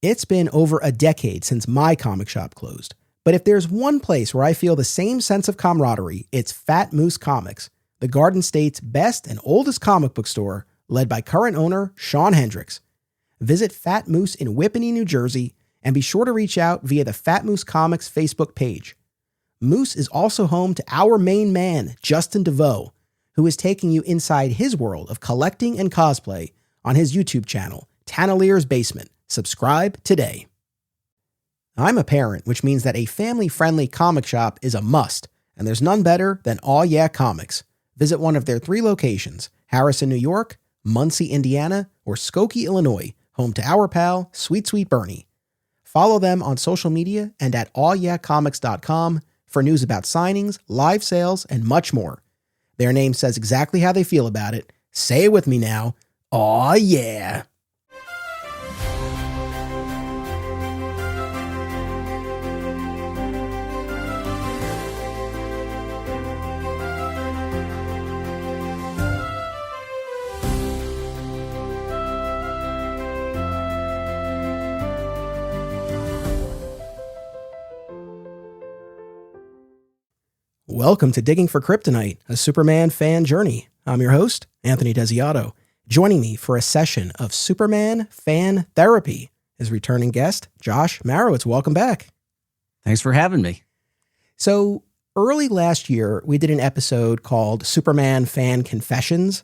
It's been over a decade since my comic shop closed. But if there's one place where I feel the same sense of camaraderie, it's Fat Moose Comics, the Garden State's best and oldest comic book store, led by current owner Sean Hendricks. Visit Fat Moose in Whippany, New Jersey, and be sure to reach out via the Fat Moose Comics Facebook page. Moose is also home to our main man, Justin DeVoe, who is taking you inside his world of collecting and cosplay on his YouTube channel, Tannelier's Basement. Subscribe today. I'm a parent, which means that a family-friendly comic shop is a must, and there's none better than Aw Yeah Comics. Visit one of their 3 locations, Harrison, New York, Muncie, Indiana, or Skokie, Illinois, home to our pal, Sweet Sweet Bernie. Follow them on social media and at awyeahcomics.com for news about signings, live sales, and much more. Their name says exactly how they feel about it. Say it with me now. Aw yeah! Welcome to Digging for Kryptonite, a Superman fan journey. I'm your host, Anthony Desiato. Joining me for a session of Superman fan therapy is returning guest, Josh Marowitz. Welcome back. Thanks for having me. So early last year, we did an episode called Superman Fan Confessions,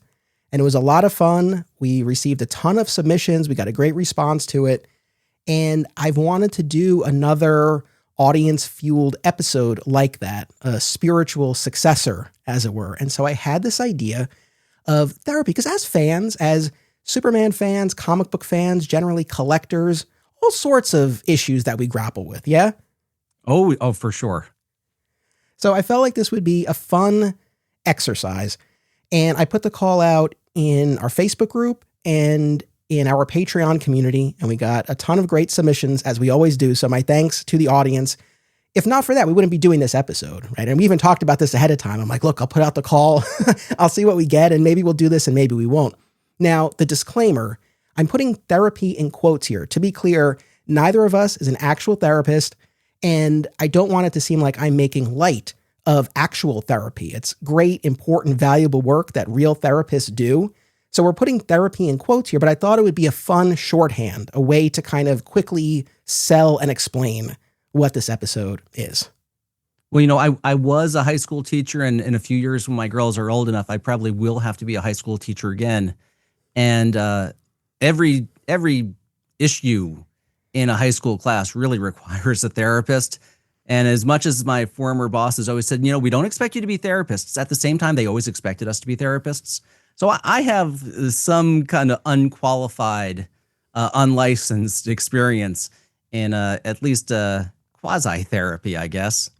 and it was a lot of fun. We received a ton of submissions. We got a great response to it. And I've wanted to do another audience-fueled episode like that, a spiritual successor, as it were. And so I had this idea of therapy, because as fans, as Superman fans, comic book fans, generally collectors, all sorts of issues that we grapple with, yeah? Oh, for sure. So I felt like this would be a fun exercise, and I put the call out in our Facebook group and in our Patreon community, and we got a ton of great submissions, as we always do. So my thanks to the audience. If not for that, we wouldn't be doing this episode, right? And we even talked about this ahead of time. I'm like, look, I'll put out the call. I'll see what we get, and maybe we'll do this and maybe we won't. Now, the disclaimer, I'm putting therapy in quotes here. To be clear, neither of us is an actual therapist, and I don't want it to seem like I'm making light of actual therapy. It's great, important, valuable work that real therapists do. So we're putting therapy in quotes here, but I thought it would be a fun shorthand, a way to kind of quickly sell and explain what this episode is. Well, you know, I was a high school teacher, and in a few years when my girls are old enough, I probably will have to be a high school teacher again. And every issue in a high school class really requires a therapist. And as much as my former bosses always said, you know, we don't expect you to be therapists, at the same time, they always expected us to be therapists. So I have some kind of unqualified, unlicensed experience in at least quasi-therapy, I guess.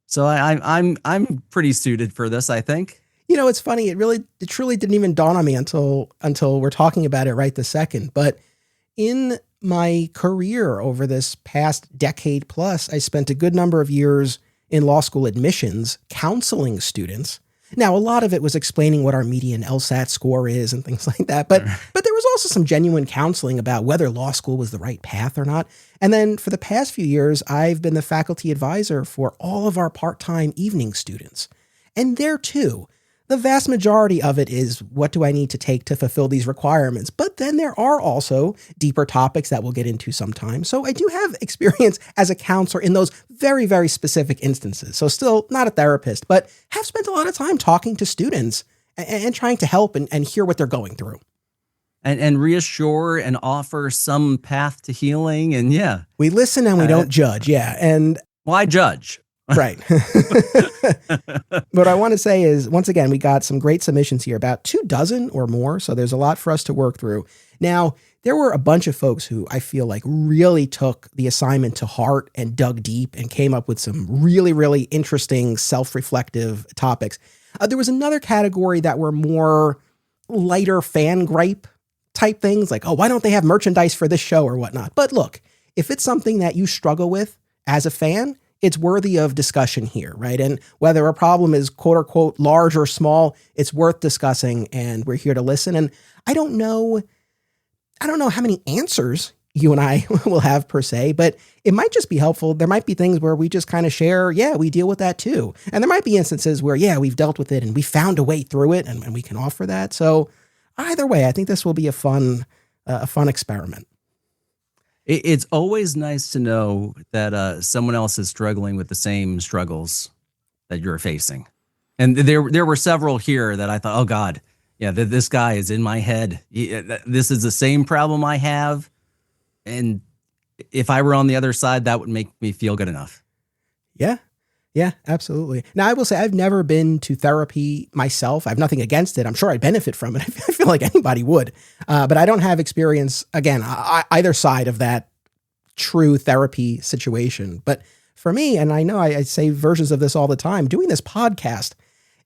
So I'm pretty suited for this, I think. You know, it's funny. It truly didn't even dawn on me until we're talking about it right this second. But in my career over this past decade plus, I spent a good number of years in law school admissions counseling students. Now, a lot of it was explaining what our median LSAT score is and things like that. But there was also some genuine counseling about whether law school was the right path or not. And then for the past few years, I've been the faculty advisor for all of our part-time evening students. And there too, the vast majority of it is, what do I need to take to fulfill these requirements? But then there are also deeper topics that we'll get into sometime. So I do have experience as a counselor in those very, very specific instances. So still not a therapist, but have spent a lot of time talking to students and trying to help and hear what they're going through. And reassure and offer some path to healing. And yeah. We listen and we don't judge. Yeah. And why judge? Right. What I want to say is, once again, we got some great submissions here, about 24 or more. So there's a lot for us to work through. Now, there were a bunch of folks who I feel like really took the assignment to heart and dug deep and came up with some really, really interesting self-reflective topics. There was another category that were more lighter fan gripe type things, like, oh, why don't they have merchandise for this show or whatnot? But look, if it's something that you struggle with as a fan, it's worthy of discussion here, right? And whether a problem is quote unquote large or small, it's worth discussing, and we're here to listen. And I don't know how many answers you and I will have per se, but it might just be helpful. There might be things where we just kind of share, yeah, we deal with that too. And there might be instances where, yeah, we've dealt with it and we found a way through it and we can offer that. So either way, I think this will be a fun experiment. It's always nice to know that someone else is struggling with the same struggles that you're facing. And there were several here that I thought, oh God, yeah, this guy is in my head. This is the same problem I have. And if I were on the other side, that would make me feel good enough. Yeah. Yeah, absolutely. Now, I will say I've never been to therapy myself. I have nothing against it. I'm sure I'd benefit from it. I feel like anybody would. But I don't have experience, again, either side of that true therapy situation. But for me, and I know I say versions of this all the time, doing this podcast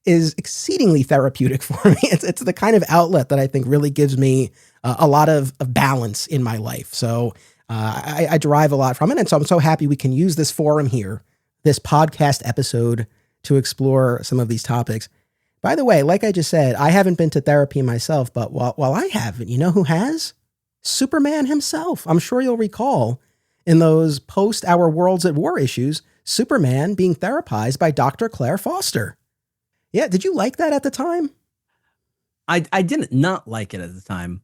is exceedingly therapeutic for me. It's the kind of outlet that I think really gives me a lot of balance in my life. So I derive a lot from it. And so I'm so happy we can use this forum here, this podcast episode, to explore some of these topics. By the way, like I just said, I haven't been to therapy myself, but while I haven't, you know who has? Superman himself. I'm sure you'll recall in those post Our Worlds at War issues, Superman being therapized by Dr. Claire Foster. Yeah, did you like that at the time? I didn't not like it at the time.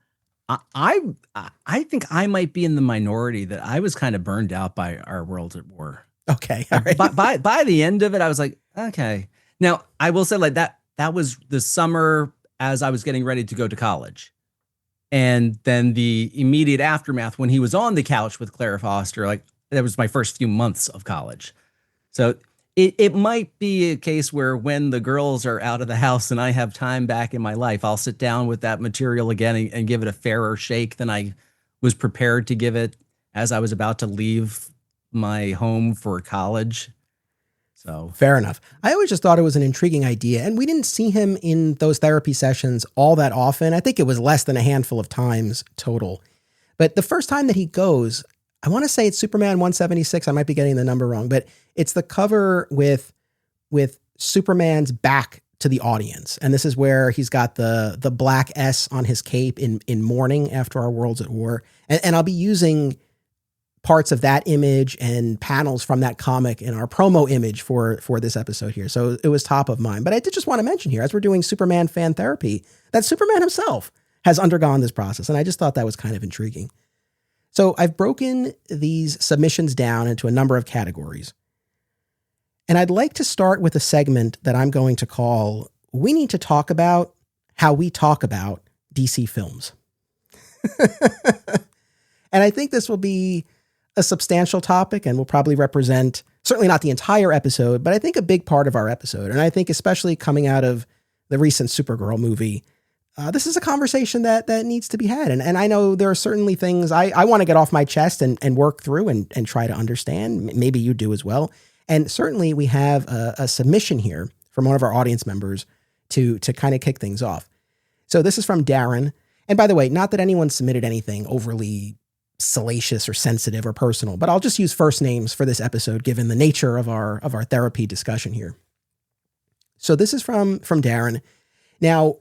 I think I might be in the minority that I was kind of burned out by Our Worlds at War. Okay. All right. By the end of it, I was like, okay. Now, I will say like that was the summer as I was getting ready to go to college. And then the immediate aftermath when he was on the couch with Claire Foster, like that was my first few months of college. So it might be a case where when the girls are out of the house and I have time back in my life, I'll sit down with that material again and give it a fairer shake than I was prepared to give it as I was about to leave my home for college. So fair enough. I always just thought it was an intriguing idea, and we didn't see him in those therapy sessions all that often. I think it was less than a handful of times total. But the first time that he goes, I want to say it's Superman 176. I might be getting the number wrong, but it's the cover with Superman's back to the audience. And this is where he's got the black S on his cape in mourning after Our Worlds at War. And I'll be using parts of that image and panels from that comic in our promo image for this episode here. So it was top of mind. But I did just want to mention here, as we're doing Superman fan therapy, that Superman himself has undergone this process. And I just thought that was kind of intriguing. So I've broken these submissions down into a number of categories. And I'd like to start with a segment that I'm going to call, We Need to Talk About How We Talk About DC Films. And I think this will be a substantial topic and will probably represent, certainly not the entire episode, but I think a big part of our episode. And I think especially coming out of the recent Supergirl movie, this is a conversation that needs to be had. And I know there are certainly things I want to get off my chest and work through and try to understand. Maybe you do as well. And certainly we have a submission here from one of our audience members to kind of kick things off. So this is from Darren. And by the way, not that anyone submitted anything overly salacious or sensitive or personal, but I'll just use first names for this episode, given the nature of our therapy discussion here. So this is from Darren. Now,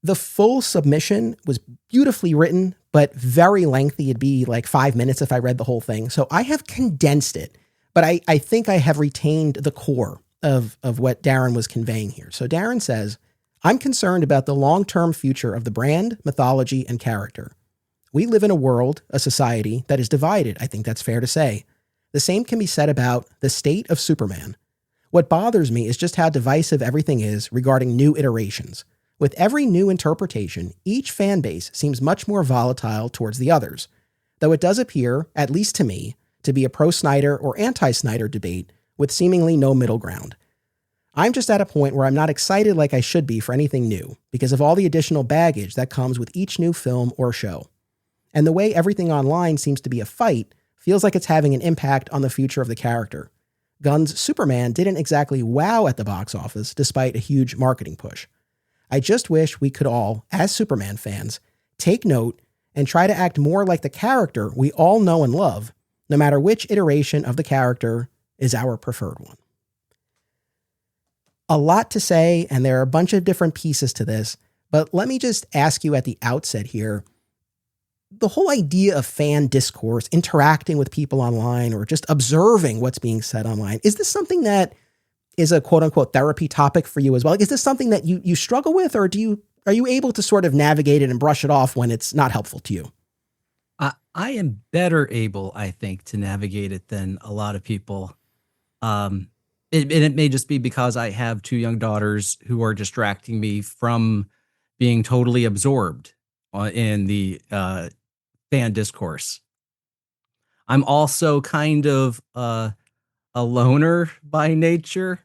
the full submission was beautifully written, but very lengthy. It'd be like 5 minutes if I read the whole thing. So I have condensed it, but I think I have retained the core of what Darren was conveying here. So Darren says, I'm concerned about the long-term future of the brand, mythology, and character. We live in a world, a society that is divided. I think that's fair to say. The same can be said about the state of Superman. What bothers me is just how divisive everything is regarding new iterations. With every new interpretation, each fan base seems much more volatile towards the others, though it does appear, at least to me, to be a pro-Snyder or anti-Snyder debate with seemingly no middle ground. I'm just at a point where I'm not excited like I should be for anything new because of all the additional baggage that comes with each new film or show. And the way everything online seems to be a fight feels like it's having an impact on the future of the character. Gunn's Superman didn't exactly wow at the box office despite a huge marketing push. I just wish we could all, as Superman fans, take note and try to act more like the character we all know and love, no matter which iteration of the character is our preferred one. A lot to say, and there are a bunch of different pieces to this, but let me just ask you at the outset here, the whole idea of fan discourse, interacting with people online or just observing what's being said online, is this something that is a quote unquote therapy topic for you as well? Like, is this something that you struggle with, or are you able to sort of navigate it and brush it off when it's not helpful to you? I am better able, I think, to navigate it than a lot of people. It may just be because I have two young daughters who are distracting me from being totally absorbed in the fan discourse. I'm also kind of a loner by nature.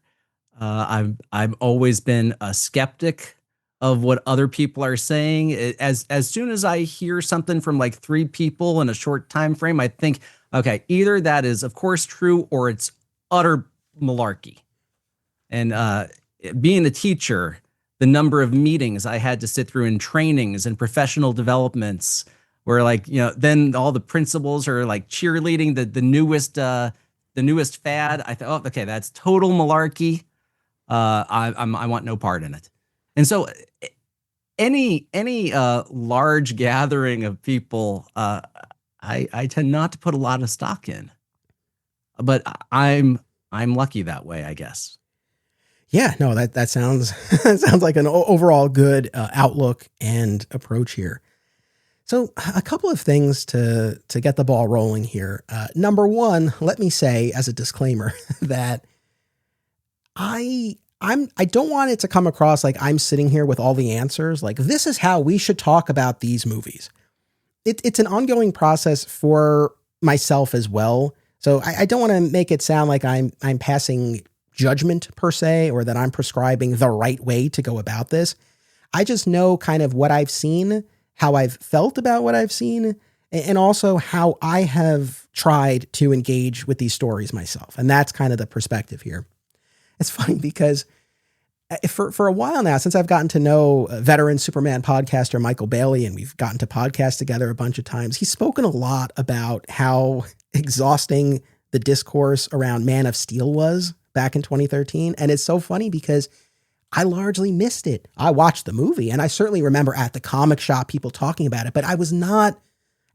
I've always been a skeptic of what other people are saying. As soon as I hear something from like three people in a short time frame, I think, okay, either that is of course true or it's utter malarkey. And being a teacher, the number of meetings I had to sit through in trainings and professional developments where like, then all the principals are like cheerleading the newest fad. I thought, oh, okay, that's total malarkey. I want no part in it. And so any large gathering of people, I tend not to put a lot of stock in, but I'm lucky that way, I guess. Yeah, no, that sounds sounds like an overall good outlook and approach here. So a couple of things to get the ball rolling here. Number one, let me say as a disclaimer that I don't want it to come across like I'm sitting here with all the answers. Like, this is how we should talk about these movies. It's an ongoing process for myself as well. So I don't want to make it sound like I'm passing judgment per se, or that I'm prescribing the right way to go about this. I just know kind of what I've seen, how I've felt about what I've seen, and also how I have tried to engage with these stories myself. And that's kind of the perspective here. It's funny because for a while now, since I've gotten to know veteran Superman podcaster Michael Bailey, and we've gotten to podcast together a bunch of times, he's spoken a lot about how exhausting the discourse around Man of Steel was back in 2013. And it's so funny because I largely missed it. I watched the movie and I certainly remember at the comic shop people talking about it, but I was not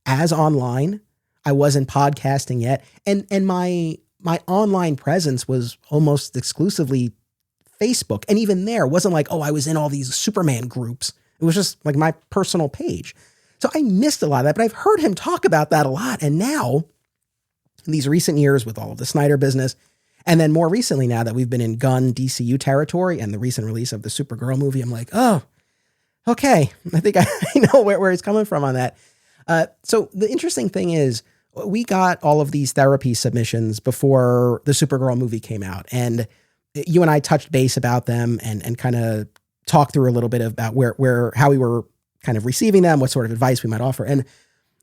as online. I wasn't podcasting yet. And my online presence was almost exclusively Facebook. And even there, it wasn't like, oh, I was in all these Superman groups. It was just like my personal page. So I missed a lot of that, but I've heard him talk about that a lot. And now, in these recent years with all of the Snyder business, and then more recently now that we've been in Gunn DCU territory and the recent release of the Supergirl movie, I'm like, oh, okay. I think I know where he's coming from on that. So the interesting thing is, we got all of these therapy submissions before the Supergirl movie came out. And you and I touched base about them and kind of talked through a little bit about how we were kind of receiving them, what sort of advice we might offer. And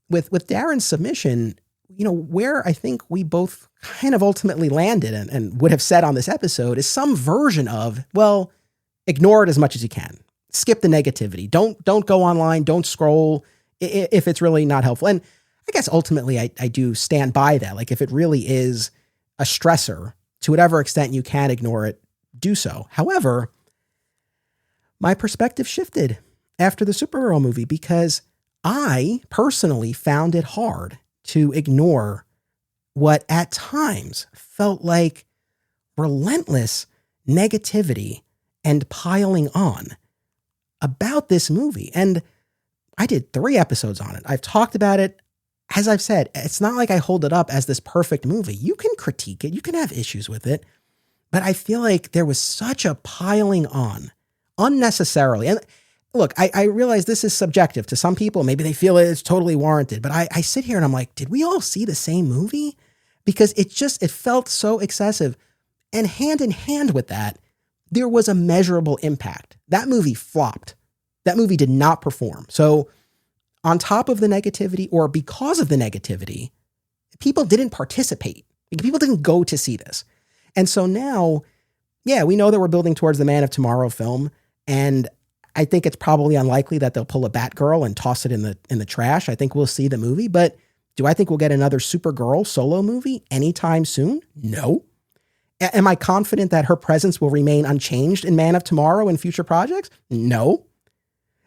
with Darren's submission, where I think we both kind of ultimately landed and would have said on this episode is some version of, well, ignore it as much as you can. Skip the negativity. Don't go online. Don't scroll if it's really not helpful. And I guess ultimately I do stand by that. Like, if it really is a stressor, to whatever extent you can ignore it, do so. However, my perspective shifted after the Supergirl movie because I personally found it hard to ignore what at times felt like relentless negativity and piling on about this movie. And I did 3 episodes on it. I've talked about it. As I've said, it's not like I hold it up as this perfect movie. You can critique it. You can have issues with it. But I feel like there was such a piling on unnecessarily. And look, I realize this is subjective to some people. Maybe they feel it's totally warranted. But I sit here and I'm like, did we all see the same movie? Because it felt so excessive. And hand in hand with that, there was a measurable impact. That movie flopped. That movie did not perform. So on top of the negativity, or because of the negativity, people didn't participate. People didn't go to see this. And so now, yeah, we know that we're building towards the Man of Tomorrow film. And I think it's probably unlikely that they'll pull a Batgirl and toss it in the trash. I think we'll see the movie, but do I think we'll get another Supergirl solo movie anytime soon? No. Am I confident that her presence will remain unchanged in Man of Tomorrow and future projects? No.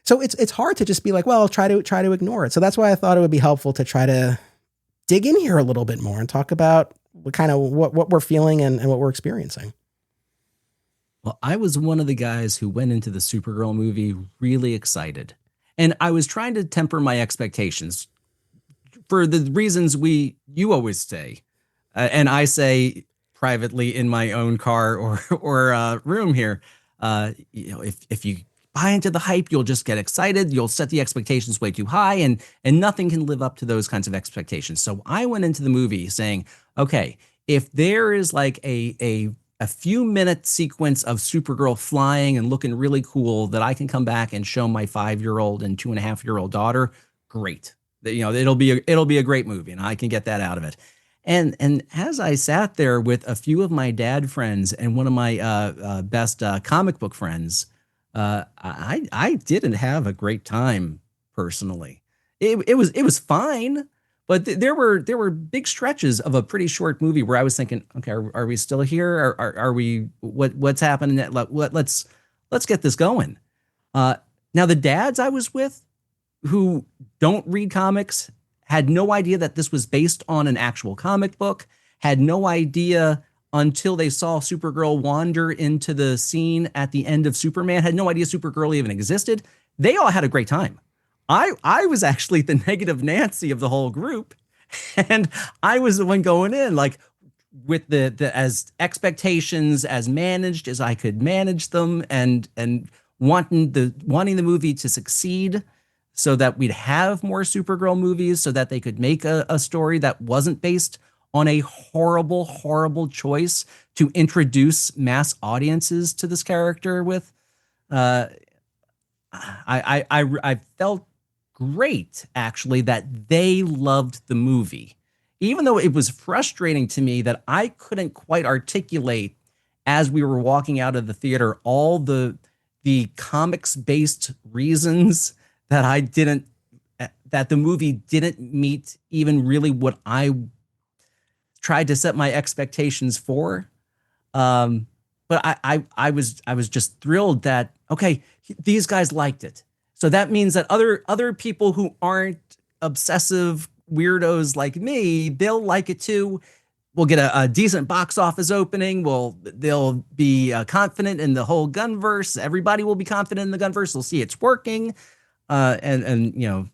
So it's hard to just be like, well, I'll try to ignore it. So that's why I thought it would be helpful to try to dig in here a little bit more and talk about what we're feeling and what we're experiencing. Well, I was one of the guys who went into the Supergirl movie really excited. And I was trying to temper my expectations for the reasons you always say. And I say privately in my own car or room here, if you buy into the hype, you'll just get excited. You'll set the expectations way too high, and nothing can live up to those kinds of expectations. So I went into the movie saying, okay, if there is like a few minute sequence of Supergirl flying and looking really cool that I can come back and show my 5-year-old and 2.5-year-old daughter, great. It'll be a great movie, and I can get that out of it. And as I sat there with a few of my dad friends and one of my best comic book friends, I didn't have a great time personally. It was fine, but there were big stretches of a pretty short movie where I was thinking, okay, are we still here? Are we what's happening? Let's get this going. Now the dads I was with who don't read comics had no idea that this was based on an actual comic book, had no idea until they saw Supergirl wander into the scene at the end of Superman, had no idea Supergirl even existed. They all had a great time. I was actually the negative Nancy of the whole group. And I was the one going in like with the as expectations as managed as I could manage them and wanting the movie to succeed so that we'd have more Supergirl movies so that they could make a story that wasn't based on a horrible, horrible choice to introduce mass audiences to this character with. I felt great, actually, that they loved the movie, even though it was frustrating to me that I couldn't quite articulate as we were walking out of the theater all the comics-based reasons that that the movie didn't meet even really what I tried to set my expectations for. But I was just thrilled that, okay, these guys liked it. So that means that other people who aren't obsessive weirdos like me, they'll like it too. We'll get a decent box office opening. They'll be confident in the whole Gunverse. Everybody will be confident in the Gunverse. They'll see it's working. Then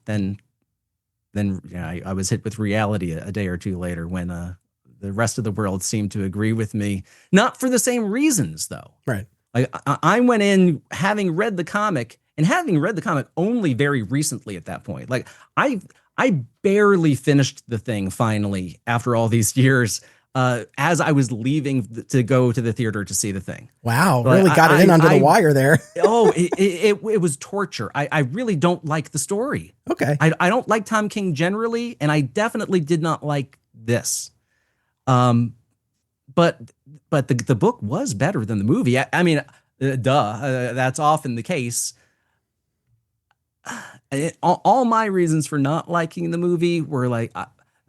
I was hit with reality a day or two later when the rest of the world seemed to agree with me, not for the same reasons though. Right. Like I went in having read the comic only very recently at that point. Like I barely finished the thing finally after all these years. As I was leaving to go to the theater to see the thing. Wow, really got it in under the wire there. It was torture. I really don't like the story. Okay. I don't like Tom King generally, and I definitely did not like this. But the book was better than the movie. I mean, that's often the case. All my reasons for not liking the movie were like,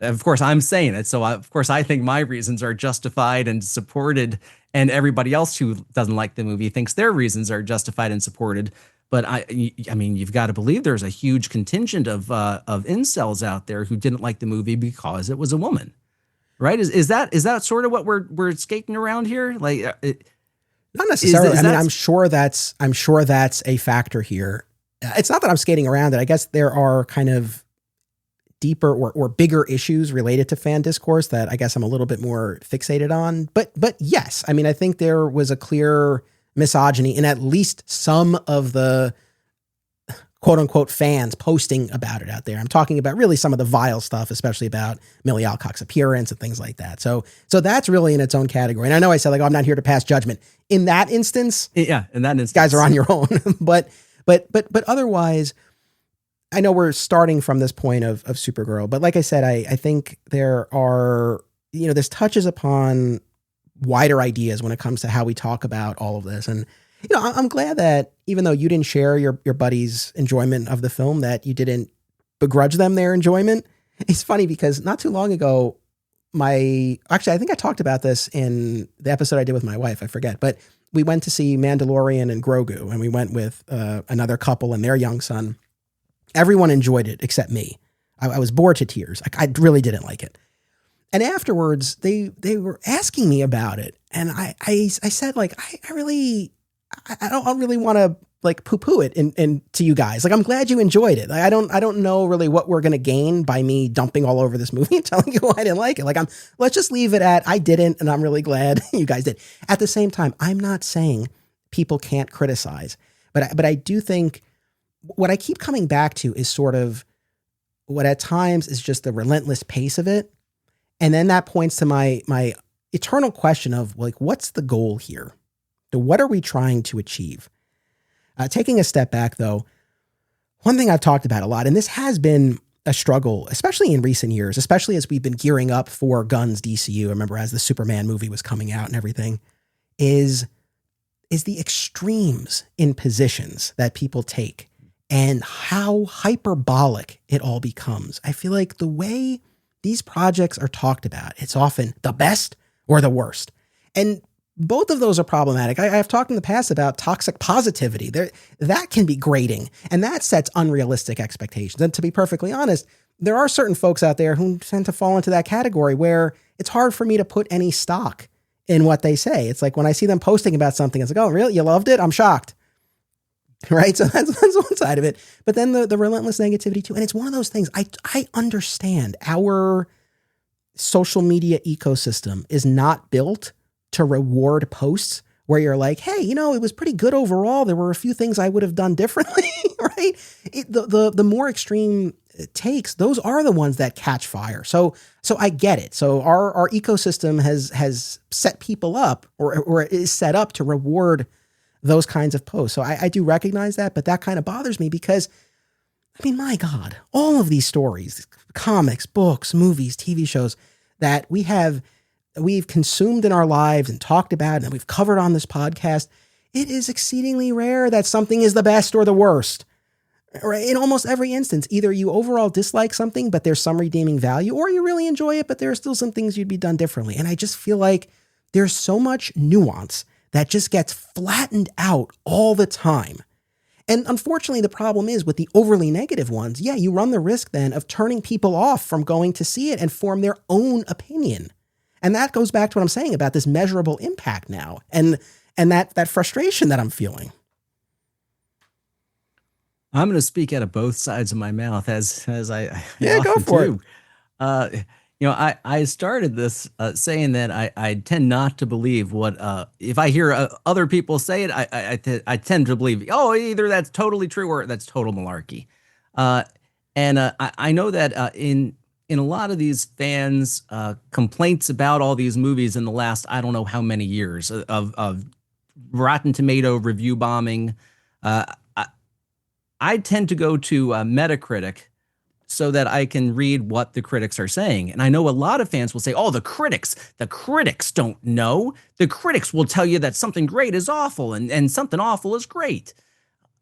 of course, I'm saying it. So, of course, I think my reasons are justified and supported. And everybody else who doesn't like the movie thinks their reasons are justified and supported. But I mean, you've got to believe there's a huge contingent of incels out there who didn't like the movie because it was a woman. Right? Is that sort of what we're skating around here? Like, not necessarily. I mean, I'm sure that's a factor here. It's not that I'm skating around it. I guess there are kind of deeper or bigger issues related to fan discourse that I guess I'm a little bit more fixated on. But yes, I mean, I think there was a clear misogyny in at least some of the quote unquote fans posting about it out there. I'm talking about really some of the vile stuff, especially about Millie Alcock's appearance and things like that. So that's really in its own category. And I know I said, like, oh, I'm not here to pass judgment. In that instance, guys are on your own. but otherwise, I know we're starting from this point of Supergirl, but like I said, I think there are, this touches upon wider ideas when it comes to how we talk about all of this. And, I'm glad that even though you didn't share your buddy's enjoyment of the film, that you didn't begrudge them their enjoyment. It's funny because not too long ago, I think I talked about this in the episode I did with my wife. I forget, but we went to see Mandalorian and Grogu, and we went with another couple and their young son. Everyone enjoyed it except me. I was bored to tears. I really didn't like it. And afterwards, they were asking me about it, and I said, like, I don't really want to like poo-poo it and to you guys. Like, I'm glad you enjoyed it. Like, I don't know really what we're gonna gain by me dumping all over this movie and telling you why I didn't like it. Like, let's just leave it at I didn't, and I'm really glad you guys did. At the same time, I'm not saying people can't criticize, but I do think what I keep coming back to is sort of what at times is just the relentless pace of it. And then that points to my eternal question of, like, what's the goal here? What are we trying to achieve? Taking a step back, though, one thing I've talked about a lot, and this has been a struggle, especially in recent years, especially as we've been gearing up for Gunn's DCU. I remember as the Superman movie was coming out and everything, is the extremes in positions that people take and how hyperbolic it all becomes. I feel like the way these projects are talked about, it's often the best or the worst. And both of those are problematic. I've talked in the past about toxic positivity. That can be grating, and that sets unrealistic expectations. And to be perfectly honest, there are certain folks out there who tend to fall into that category where it's hard for me to put any stock in what they say. It's like when I see them posting about something, it's like, oh, really? You loved it? I'm shocked. Right? So that's one side of it. But then the relentless negativity too. And it's one of those things, I understand our social media ecosystem is not built to reward posts where you're like, hey, it was pretty good overall. There were a few things I would have done differently, right? The more extreme takes, those are the ones that catch fire. So I get it. So our ecosystem has set people up or is set up to reward those kinds of posts. So I do recognize that, but that kind of bothers me because, I mean, my God, all of these stories, comics, books, movies, TV shows that we've consumed in our lives and talked about and we've covered on this podcast, it is exceedingly rare that something is the best or the worst. Right? In almost every instance, either you overall dislike something, but there's some redeeming value, or you really enjoy it, but there are still some things you'd be done differently. And I just feel like there's so much nuance that just gets flattened out all the time. And unfortunately, the problem is with the overly negative ones, you run the risk then of turning people off from going to see it and form their own opinion. And that goes back to what I'm saying about this measurable impact now and that frustration that I'm feeling. I'm going to speak out of both sides of my mouth as I go often for do. I started this saying that I tend not to believe what if I hear other people say it, I tend to believe, either that's totally true or that's total malarkey. I know that in a lot of these fans' complaints about all these movies in the last, I don't know how many years of Rotten Tomato review bombing, I tend to go to Metacritic so that I can read what the critics are saying. And I know a lot of fans will say, the critics don't know. The critics will tell you that something great is awful and something awful is great.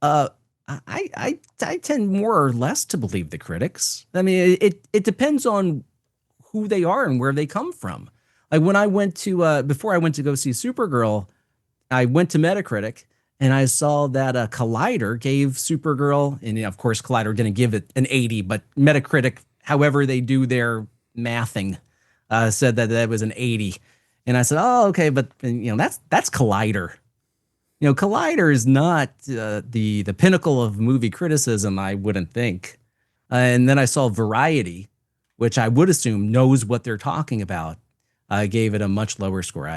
I tend more or less to believe the critics. I mean, it depends on who they are and where they come from. Like when I went to, before I went to go see Supergirl, I went to Metacritic and I saw that Collider gave Supergirl, and of course Collider didn't give it an 80, but Metacritic, however they do their mathing, said that was an 80. And I said, okay, but that's Collider. Collider is not the pinnacle of movie criticism, I wouldn't think. And then I saw Variety, which I would assume knows what they're talking about. I gave it a much lower score.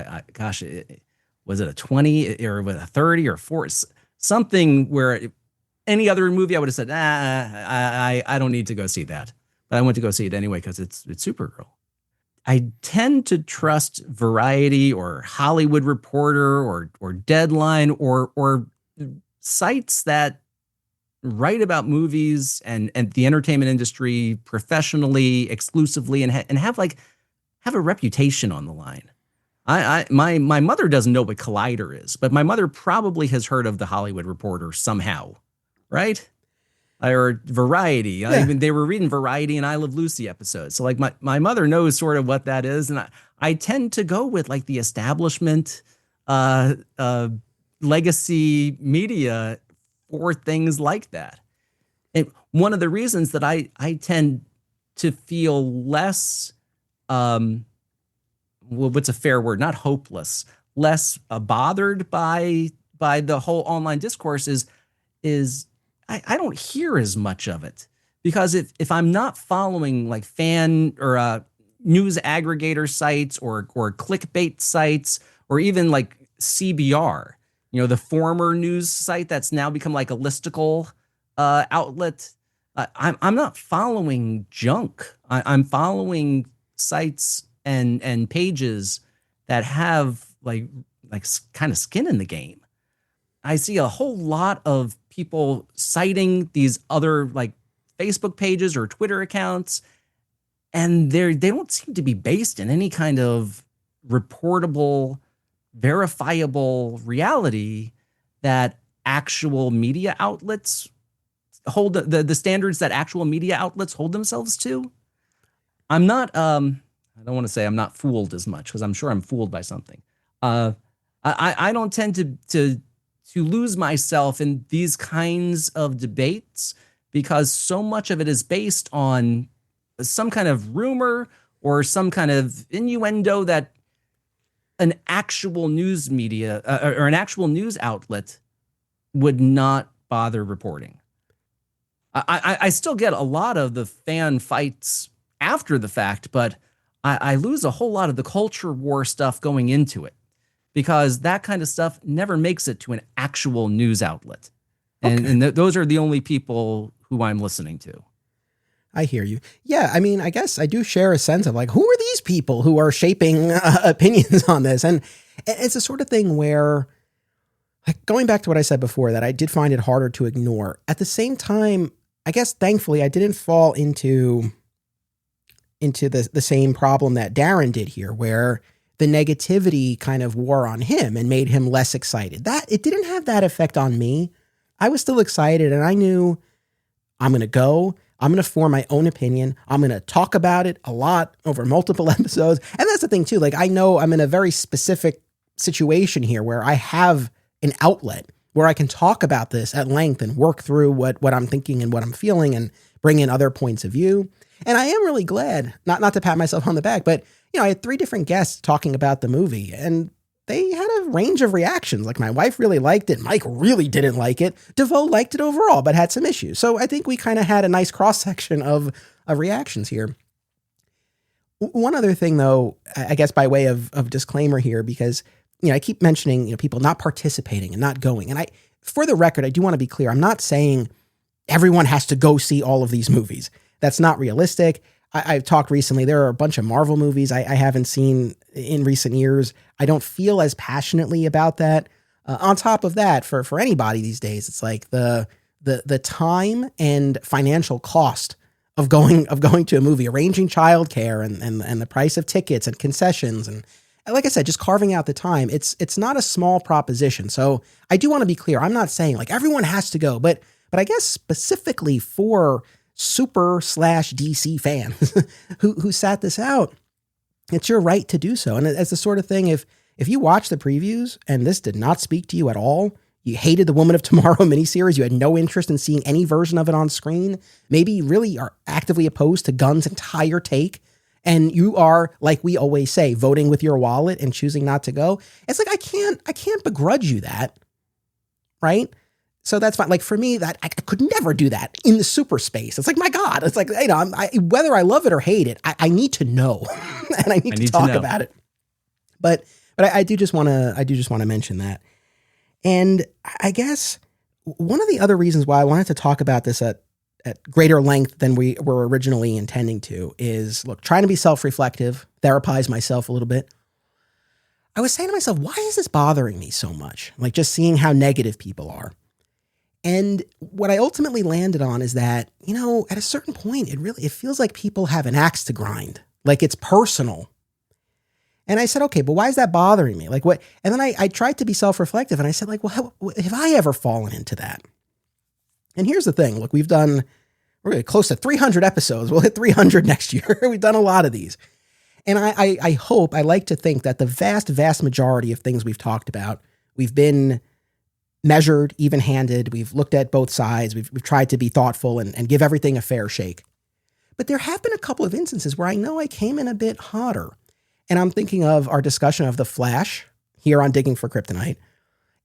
Was it a 20 or a 30 or 40? Something where any other movie I would have said, I don't need to go see that. But I went to go see it anyway because it's Supergirl. I tend to trust Variety or Hollywood Reporter or Deadline or sites that write about movies and the entertainment industry professionally, exclusively, and have a reputation on the line. My mother doesn't know what Collider is, but my mother probably has heard of the Hollywood Reporter somehow, right? Or Variety. Yeah. I mean, they were reading Variety and I Love Lucy episodes. So my mother knows sort of what that is. And I tend to go with the establishment uh, uh, legacy media for things like that. And one of the reasons that I tend to feel less, well, what's a fair word? Not hopeless, less bothered by the whole online discourse is I don't hear as much of it, because if I'm not following like fan or news aggregator sites or clickbait sites or even like CBR, the former news site that's now become like a listicle outlet. I'm not following junk. I'm following sites and pages that have like kind of skin in the game. I see a whole lot of people citing these other like Facebook pages or Twitter accounts, and they don't seem to be based in any kind of reportable, verifiable reality that actual media outlets hold the standards that actual media outlets hold themselves to. I'm not I don't want to say I'm not fooled as much, because I'm sure I'm fooled by something. I don't tend to lose myself in these kinds of debates, because so much of it is based on some kind of rumor or some kind of innuendo that an actual news media or an actual news outlet would not bother reporting. I still get a lot of the fan fights after the fact, but I lose a whole lot of the culture war stuff going into it, because that kind of stuff never makes it to an actual news outlet. And, Okay. and those are the only people who I'm listening to. I hear you. Yeah, I mean, I guess I do share a sense of like, who are these people who are shaping opinions on this? And it's a sort of thing where, like, going back to what I said before, that I did find it harder to ignore. At the same time, I guess thankfully I didn't fall into the same problem that Darren did here, where the negativity kind of wore on him and made him less excited. That it didn't have that effect on me. I was still excited, and I knew I'm going to go. I'm going to form my own opinion. I'm going to talk about it a lot over multiple episodes. And that's the thing too. Like, I know I'm in a very specific situation here where I have an outlet where I can talk about this at length and work through what I'm thinking and what I'm feeling and bring in other points of view. And I am really glad, not to pat myself on the back, but I had 3 different guests talking about the movie, and they had a range of reactions. Like, my wife really liked it. Mike really didn't like it. DeVoe liked it overall, but had some issues. So I think we kind of had a nice cross-section of reactions here. One other thing, though, I guess by way of disclaimer here, because, I keep mentioning, people not participating and not going. And for the record, I do want to be clear. I'm not saying everyone has to go see all of these movies. That's not realistic. I've talked recently, there are a bunch of Marvel movies I haven't seen in recent years. I don't feel as passionately about that. On top of that, for anybody these days, it's like the time and financial cost of going to a movie, arranging childcare and the price of tickets and concessions. And like I said, just carving out the time, it's not a small proposition. So I do want to be clear. I'm not saying like everyone has to go, but I guess specifically for super/DC fans who sat this out, it's your right to do so. And it's the sort of thing, if you watch the previews and this did not speak to you at all, you hated the Woman of Tomorrow miniseries, you had no interest in seeing any version of it on screen, maybe you really are actively opposed to Gunn's entire take, and you are, like we always say, voting with your wallet and choosing not to go, it's like, I can't begrudge you that, right? So that's fine. Like, for me, that I could never do that in the super space. It's like, my God, it's like, whether I love it or hate it, I need to know, and I need to talk about it. But I do just want to mention that. And I guess one of the other reasons why I wanted to talk about this at greater length than we were originally intending to is, look, trying to be self-reflective, therapize myself a little bit. I was saying to myself, why is this bothering me so much? Like, just seeing how negative people are. And what I ultimately landed on is that, at a certain point, it feels like people have an axe to grind, like it's personal. And I said, okay, but why is that bothering me? Like, what? And then I tried to be self-reflective, and I said, like, well, have I ever fallen into that? And here's the thing. Look, we're close to 300 episodes. We'll hit 300 next year. We've done a lot of these. And I hope, I like to think that the vast majority of things we've talked about, we've been measured, even-handed, we've looked at both sides, we've tried to be thoughtful and give everything a fair shake. But there have been a couple of instances where I know I came in a bit hotter. And I'm thinking of our discussion of The Flash here on Digging for Kryptonite,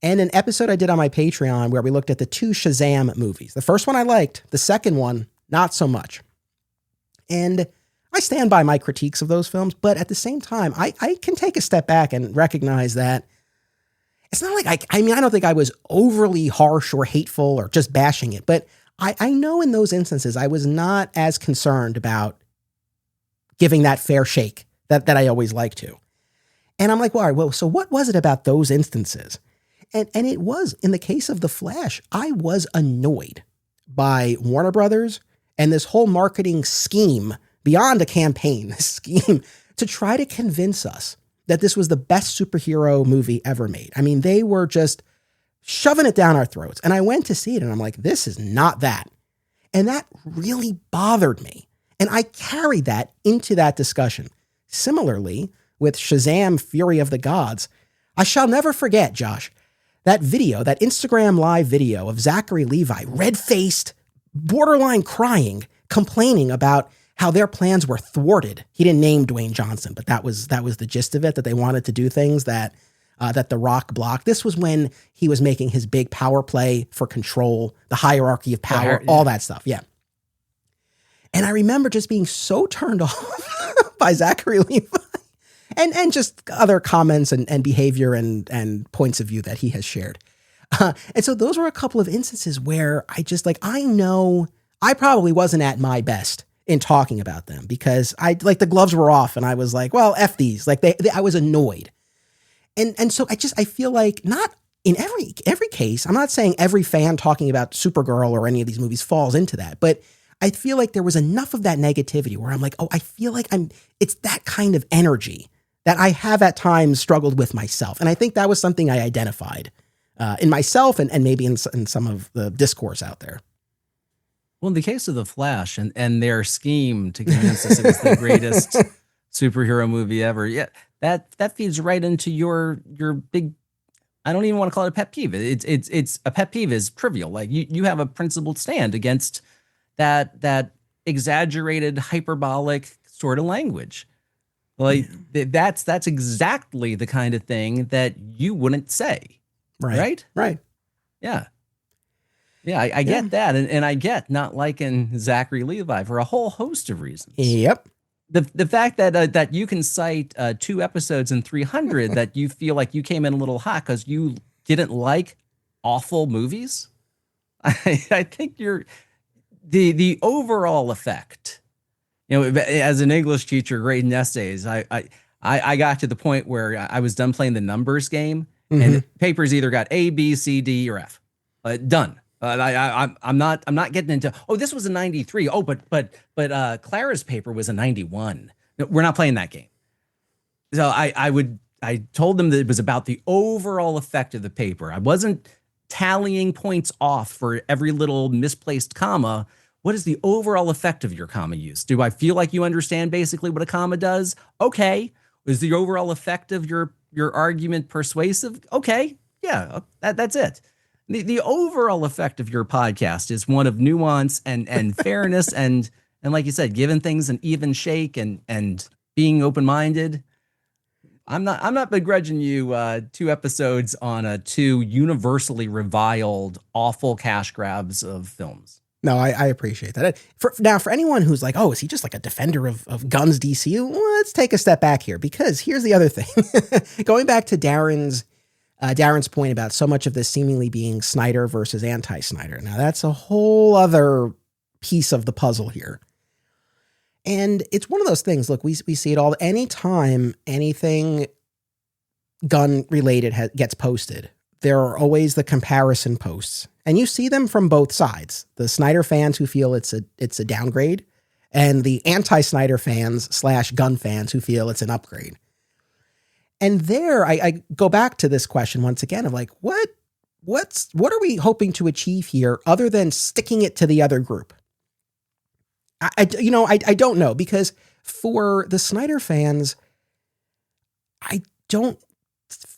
and an episode I did on my Patreon where we looked at the 2 Shazam movies. The first one I liked, the second one, not so much. And I stand by my critiques of those films, but at the same time, I can take a step back and recognize that it's not like, I don't think I was overly harsh or hateful or just bashing it, but I know in those instances, I was not as concerned about giving that fair shake that I always like to. And I'm like, well, so what was it about those instances? And it was, in the case of The Flash, I was annoyed by Warner Brothers and this whole marketing scheme beyond a campaign, this scheme to try to convince us that this was the best superhero movie ever made. I mean, they were just shoving it down our throats. And I went to see it and I'm like, this is not that. And that really bothered me. And I carried that into that discussion. Similarly, with Shazam! Fury of the Gods, I shall never forget, Josh, that video, that Instagram live video of Zachary Levi, red-faced, borderline crying, complaining about how their plans were thwarted. He didn't name Dwayne Johnson, but that was the gist of it, that they wanted to do things that The Rock blocked. This was when he was making his big power play for control, the hierarchy of power, all that stuff. Yeah. And I remember just being so turned off by Zachary Levi and just other comments and behavior and points of view that he has shared. And so those were a couple of instances where I just I know I probably wasn't at my best in talking about them because the gloves were off and I was like, well, F these, I was annoyed. And so I feel like not in every case, I'm not saying every fan talking about Supergirl or any of these movies falls into that, but I feel like there was enough of that negativity where I'm like, oh, I feel like it's that kind of energy that I have at times struggled with myself. And I think that was something I identified in myself and maybe in some of the discourse out there. Well, in the case of The Flash and their scheme to convince us it was the greatest superhero movie ever, yeah, that feeds right into your big, I don't even want to call it a pet peeve. It's a pet peeve is trivial. Like you have a principled stand against that exaggerated, hyperbolic sort of language. Like that's exactly the kind of thing that you wouldn't say. Right. Yeah. Yeah, I get that. And I get not liking Zachary Levi for a whole host of reasons. Yep. The fact that you can cite 2 episodes in 300 that you feel like you came in a little hot because you didn't like awful movies, I think you're the overall effect. As an English teacher grading essays, I got to the point where I was done playing the numbers game, and papers either got A, B, C, D, or F. Done. I'm not getting into, oh, this was a 93. Oh, but Clara's paper was a 91. No, we're not playing that game. So I told them that it was about the overall effect of the paper. I wasn't tallying points off for every little misplaced comma. What is the overall effect of your comma use? Do I feel like you understand basically what a comma does? Okay. Is the overall effect of your argument persuasive? Okay. Yeah, that's it. The overall effect of your podcast is one of nuance and fairness and like you said, giving things an even shake and being open-minded. I'm not begrudging you 2 episodes on 2 universally reviled, awful cash grabs of films. No, I appreciate that. For anyone who's like, oh, is he just like a defender of guns DCU? Well, let's take a step back here, because here's the other thing. Going back to Darren's point about so much of this seemingly being Snyder versus anti-Snyder. Now, that's a whole other piece of the puzzle here. And it's one of those things, look, we see it all. Anytime anything gun-related gets posted, there are always the comparison posts. And you see them from both sides. The Snyder fans who feel it's a downgrade, and the anti-Snyder fans / gun fans who feel it's an upgrade. And there, I go back to this question once again of like, what are we hoping to achieve here other than sticking it to the other group? I don't know, because For the Snyder fans, I don't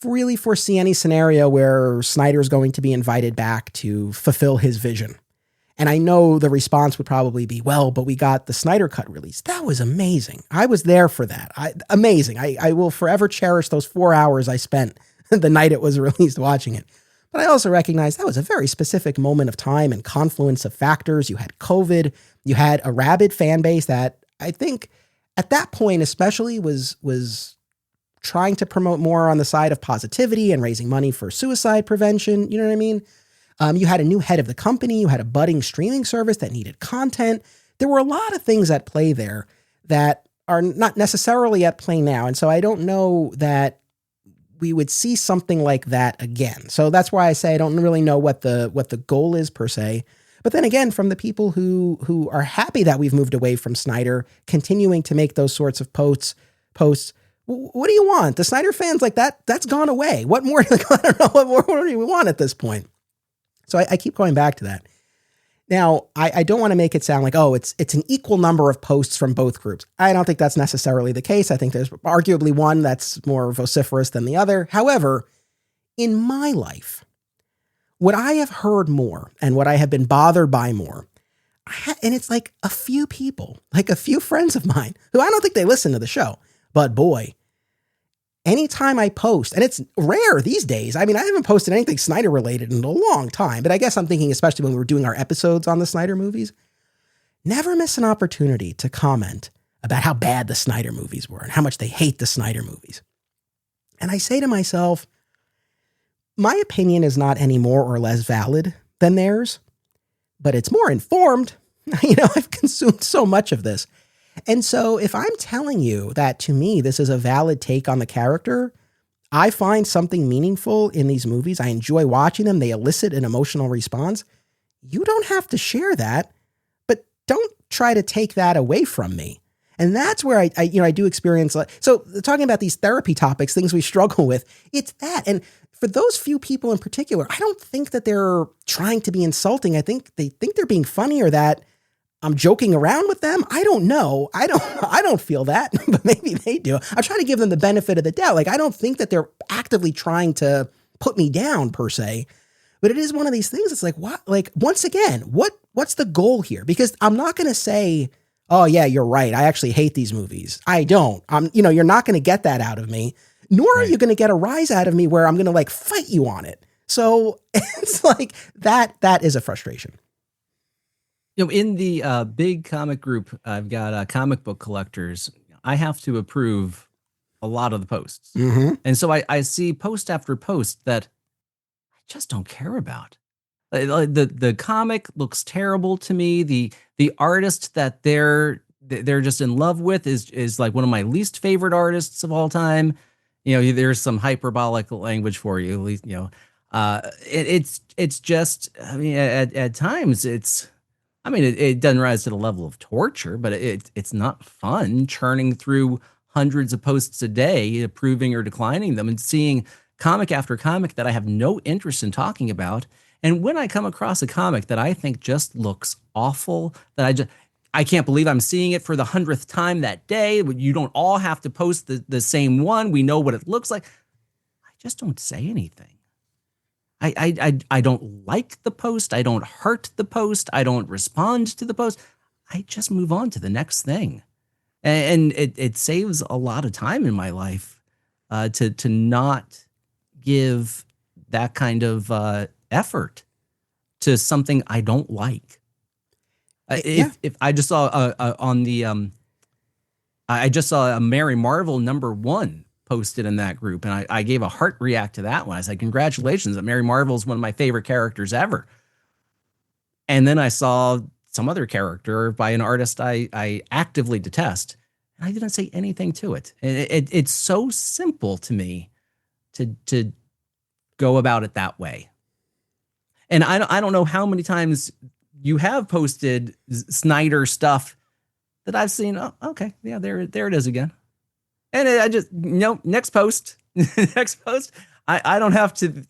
really foresee any scenario where Snyder's going to be invited back to fulfill his vision. And I know the response would probably be, well, but we got the Snyder Cut release. That was amazing. I was there for that. Amazing. I will forever cherish those 4 hours I spent the night it was released watching it. But I also recognize that was a very specific moment of time and confluence of factors. You had COVID. You had a rabid fan base that I think at that point especially was trying to promote more on the side of positivity and raising money for suicide prevention. You know what I mean? You had a new head of the company. You had a budding streaming service that needed content. There were a lot of things at play there that are not necessarily at play now. And so I don't know that we would see something like that again. So that's why I say I don't really know what the goal is per se. But then again, from the people who are happy that we've moved away from Snyder, continuing to make those sorts of posts, what do you want? The Snyder fans, like that's gone away. What more? Like, I don't know. What more do we want at this point? So I keep going back to that. Now, I don't want to make it sound like, oh, it's an equal number of posts from both groups. I don't think that's necessarily the case. I think there's arguably one that's more vociferous than the other. However, in my life, what I have heard more and what I have been bothered by more, and it's like a few people, like a few friends of mine who I don't think they listen to the show, but boy, anytime I post, and it's rare these days. I mean, I haven't posted anything Snyder related in a long time, but I guess I'm thinking, especially when we were doing our episodes on the Snyder movies, never miss an opportunity to comment about how bad the Snyder movies were and how much they hate the Snyder movies. And I say to myself, my opinion is not any more or less valid than theirs, but it's more informed. I've consumed so much of this. And so if I'm telling you that to me, this is a valid take on the character, I find something meaningful in these movies. I enjoy watching them. They elicit an emotional response. You don't have to share that, but don't try to take that away from me. And that's where I do experience. So talking about these therapy topics, things we struggle with, it's that. And for those few people in particular, I don't think that they're trying to be insulting. I think they think they're being funny or that I'm joking around with them. I don't know. I don't feel that, but maybe they do. I'm trying to give them the benefit of the doubt. Like, I don't think that they're actively trying to put me down per se, but it is one of these things. It's like, what, like, once again, what's the goal here? Because I'm not going to say, oh yeah, you're right. I actually hate these movies. I don't. You're not going to get that out of me, nor are you going to get a rise out of me where I'm going to like fight you on it. So it's like that is a frustration. In the big comic group, I've got comic book collectors. I have to approve a lot of the posts. Mm-hmm. And so I see post after post that I just don't care about. The comic looks terrible to me. The artist that they're just in love with is like one of my least favorite artists of all time. There's some hyperbolic language for you. At least, it's just, I mean, at times it doesn't rise to the level of torture, but it's not fun churning through hundreds of posts a day, approving or declining them, and seeing comic after comic that I have no interest in talking about. And when I come across a comic that I think just looks awful, that I can't believe I'm seeing it for the 100th time that day. You don't all have to post the same one. We know what it looks like. I just don't say anything. I don't like the post. I don't heart the post. I don't respond to the post. I just move on to the next thing. And it saves a lot of time in my life to not give that kind of effort to something I don't like. If I just saw I just saw a Mary Marvel #1 posted in that group, and I gave a heart react to that one. I said, congratulations, that Mary Marvel is one of my favorite characters ever. And then I saw some other character by an artist I actively detest, and I didn't say anything to it. It's so simple to me to go about it that way. And I don't know how many times you have posted Snyder stuff that I've seen. Oh, okay, yeah, there it is again. And I just, next post, next post. I don't have to.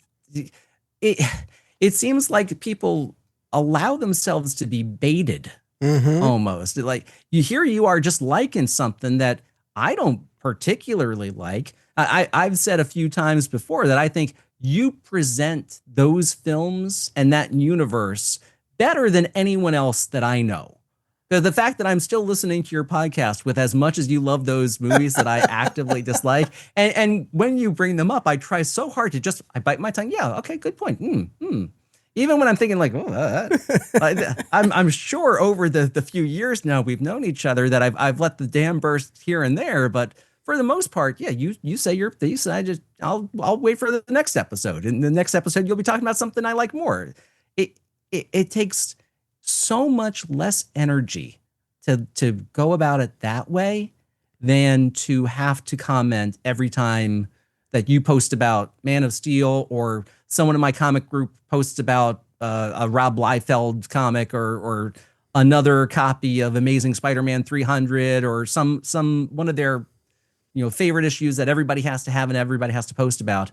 It seems like people allow themselves to be baited almost. Like you are just liking something that I don't particularly like. I've said a few times before that I think you present those films and that universe better than anyone else that I know. The fact that I'm still listening to your podcast with as much as you love those movies that I actively dislike, and when you bring them up, I try so hard to I bite my tongue. Yeah, okay, good point. Even when I'm thinking like, I'm sure over the few years now we've known each other that I've let the dam burst here and there, but for the most part, yeah, you say your piece. I'll wait for the next episode. In the next episode, you'll be talking about something I like more. It takes so much less energy to go about it that way than to have to comment every time that you post about Man of Steel or someone in my comic group posts about a Rob Liefeld comic or another copy of Amazing Spider-Man 300 or some one of their favorite issues that everybody has to have and everybody has to post about.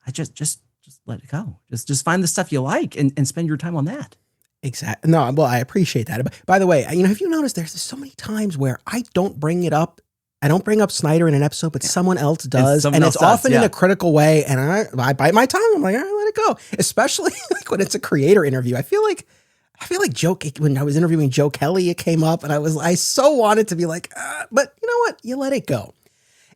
I just let it go. Just find the stuff you like and spend your time on that. Exactly. No, well, I appreciate that. But by the way, have you noticed there's so many times where I don't bring it up? I don't bring up Snyder in an episode, but someone else does. And it's often in a critical way. And I bite my tongue. I'm like, all right, let it go. Especially like when it's a creator interview. I feel like when I was interviewing Joe Kelly, it came up and I so wanted to be like, but you know what? You let it go.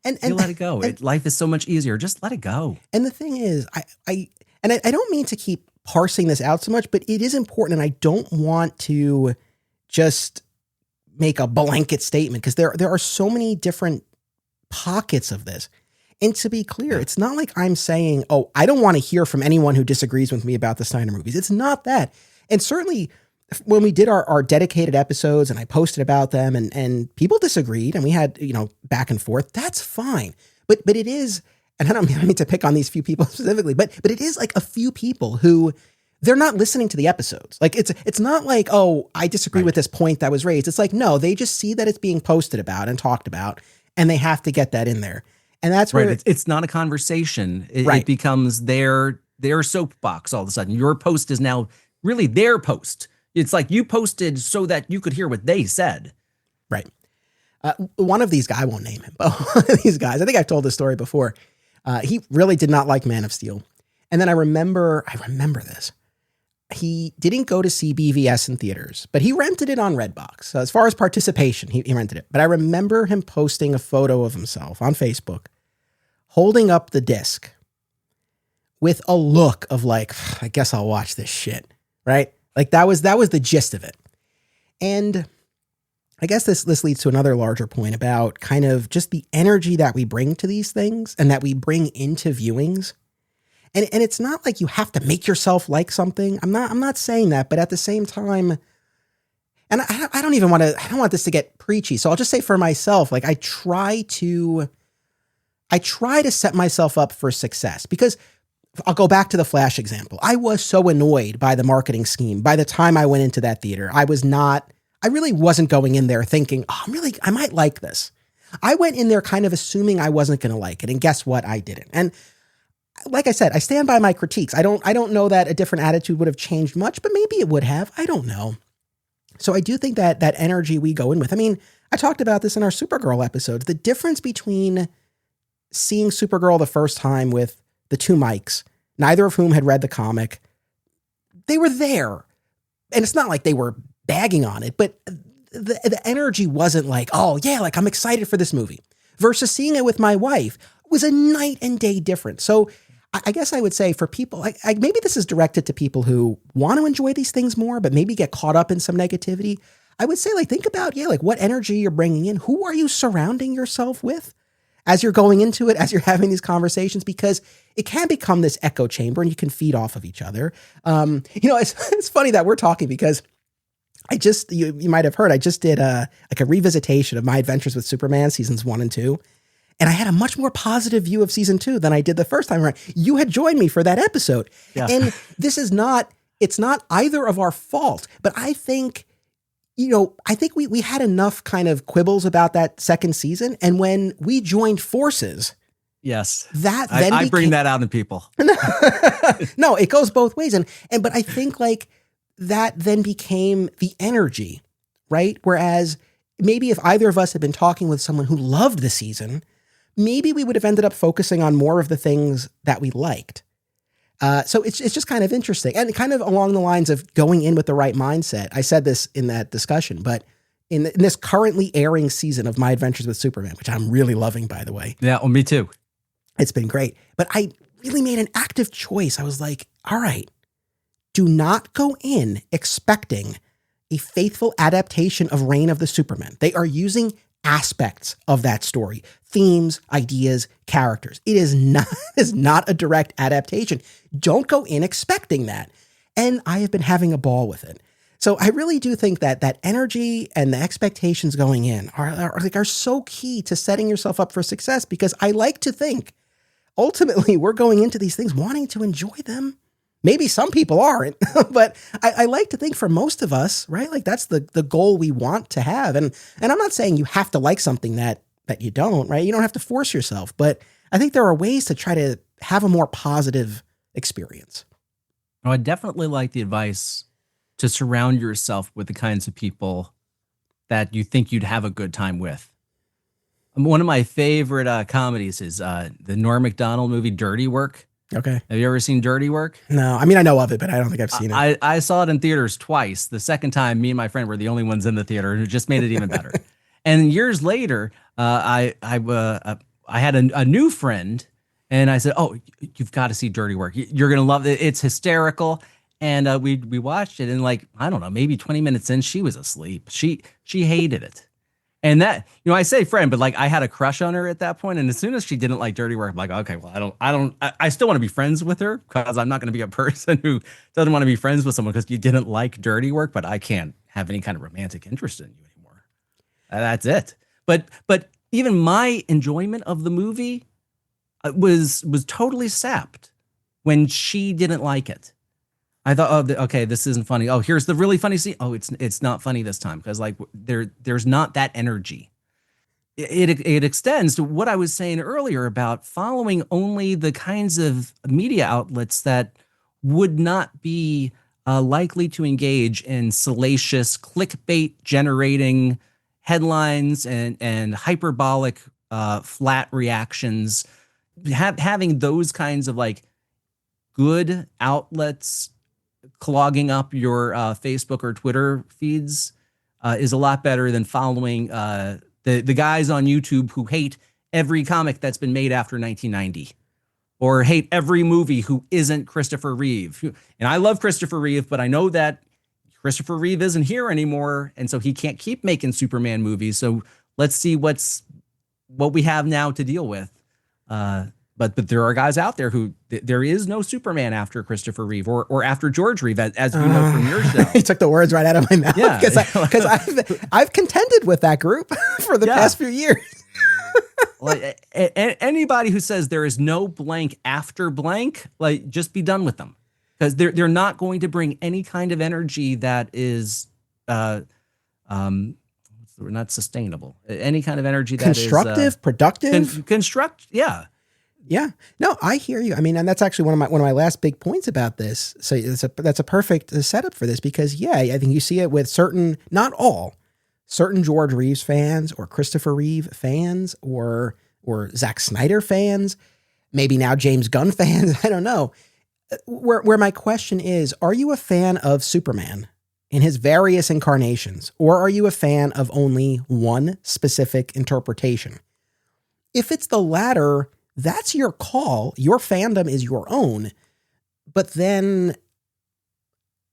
And you let it go. Life is so much easier. Just let it go. And the thing is, I don't mean to keep parsing this out so much, but it is important. And I don't want to just make a blanket statement because there are so many different pockets of this. And to be clear, it's not like I'm saying, oh, I don't want to hear from anyone who disagrees with me about the Snyder movies. It's not that. And certainly when we did our dedicated episodes and I posted about them and people disagreed and we had, back and forth, that's fine. But it is, and I don't mean to pick on these few people specifically, but it is like a few people who they're not listening to the episodes. Like it's not like, oh, I disagree with this point that was raised. It's like, no, they just see that it's being posted about and talked about and they have to get that in there. And that's where it's not a conversation. It becomes their soapbox all of a sudden. Your post is now really their post. It's like you posted so that you could hear what they said. Right. One of these guys, I won't name him, but one of these guys, I think I've told this story before. He really did not like Man of Steel. And then I remember this. He didn't go to see BVS in theaters, but he rented it on Redbox. So as far as participation, he rented it. But I remember him posting a photo of himself on Facebook, holding up the disc with a look of like, I guess I'll watch this shit, right? Like that was the gist of it. And I guess this leads to another larger point about kind of just the energy that we bring to these things and that we bring into viewings. And it's not like you have to make yourself like something. I'm not saying that, but at the same time, and I don't want this to get preachy. So I'll just say for myself, like I try to set myself up for success because I'll go back to the Flash example. I was so annoyed by the marketing scheme. By the time I went into that theater, I really wasn't going in there thinking, oh, I might like this. I went in there kind of assuming I wasn't going to like it. And guess what? I didn't. And like I said, I stand by my critiques. I don't know that a different attitude would have changed much, but maybe it would have. I don't know. So I do think that energy we go in with, I mean, I talked about this in our Supergirl episodes, the difference between seeing Supergirl the first time with the two Mikes, neither of whom had read the comic. They were there. And it's not like they were bagging on it, but the energy wasn't like, oh yeah, like I'm excited for this movie. Versus seeing it with my wife was a night and day difference. So I guess I would say for people, maybe this is directed to people who want to enjoy these things more, but maybe get caught up in some negativity. I would say think about, what energy you're bringing in. Who are you surrounding yourself with as you're going into it, as you're having these conversations? Because it can become this echo chamber and you can feed off of each other. It's funny that we're talking because you might have heard, I just did a revisitation of My Adventures with Superman seasons 1 and 2. And I had a much more positive view of season 2 than I did the first time around. You had joined me for that episode. Yeah. And it's not either of our fault, but I think, we had enough kind of quibbles about that second season. And when we joined forces, yes, I bring that out in people. No, it goes both ways. But I think that then became the energy right? Whereas maybe if either of us had been talking with someone who loved the season, maybe we would have ended up focusing on more of the things that we liked. So it's just kind of interesting, and kind of along the lines of going in with the right mindset. I said this in that discussion, but in this currently airing season of My Adventures with Superman, which I'm really loving, by the way. Yeah, well, me too. It's been great. But I really made an active choice. I was like, all right, do not go in expecting a faithful adaptation of Reign of the Supermen. They are using aspects of that story, themes, ideas, characters. It is not a direct adaptation. Don't go in expecting that. And I have been having a ball with it. So I really do think that that energy and the expectations going in are so key to setting yourself up for success, because I like to think ultimately we're going into these things wanting to enjoy them. Maybe some people aren't, but I like to think for most of us, right? Like that's the goal we want to have. And I'm not saying you have to like something that you don't, right? You don't have to force yourself, but I think there are ways to try to have a more positive experience. Oh, I definitely like the advice to surround yourself with the kinds of people that you think you'd have a good time with. One of my favorite comedies is the Norm Macdonald movie, Dirty Work. Okay. Have you ever seen Dirty Work? No, I mean, I know of it, but I don't think I've seen it. I saw it in theaters twice. The second time, me and my friend were the only ones in the theater, and it just made it even better. And years later, I had a new friend, and I said, "Oh, you've got to see Dirty Work. You're gonna love it. It's hysterical." And we watched it, and like, I don't know, maybe 20 minutes in, she was asleep. She hated it. And that, I say friend, but like I had a crush on her at that point. And as soon as she didn't like Dirty Work, I'm like, okay, well, I still want to be friends with her, because I'm not going to be a person who doesn't want to be friends with someone because you didn't like Dirty Work, but I can't have any kind of romantic interest in you anymore. That's it. But even my enjoyment of the movie was totally sapped when she didn't like it. I thought, oh, okay, this isn't funny. Oh, here's the really funny scene. Oh, it's not funny this time, because like there's not that energy. It extends to what I was saying earlier about following only the kinds of media outlets that would not be likely to engage in salacious clickbait generating headlines and hyperbolic flat reactions. Having those kinds of like good outlets clogging up your Facebook or Twitter feeds is a lot better than following the guys on YouTube who hate every comic that's been made after 1990, or hate every movie who isn't Christopher Reeve. And I love Christopher Reeve, but I know that Christopher Reeve isn't here anymore, and so he can't keep making Superman movies. So let's see what we have now to deal with. But there are guys out there who there is no Superman after Christopher Reeve or after George Reeve, as we know from your show. He took the words right out of my mouth. Yeah, because I've contended with that group for the past few years. Like anybody who says there is no blank after blank, like just be done with them, because they're not going to bring any kind of energy that is not sustainable. Any kind of energy that constructive, is productive, yeah. Yeah, no, I hear you. I mean, and that's actually one of my last big points about this. So that's a perfect setup for this, because yeah, I think you see it with certain, not all, certain George Reeves fans or Christopher Reeve fans or Zack Snyder fans, maybe now James Gunn fans. I don't know. Where my question is, are you a fan of Superman in his various incarnations, or are you a fan of only one specific interpretation? If it's the latter, that's your call. Your fandom is your own, but then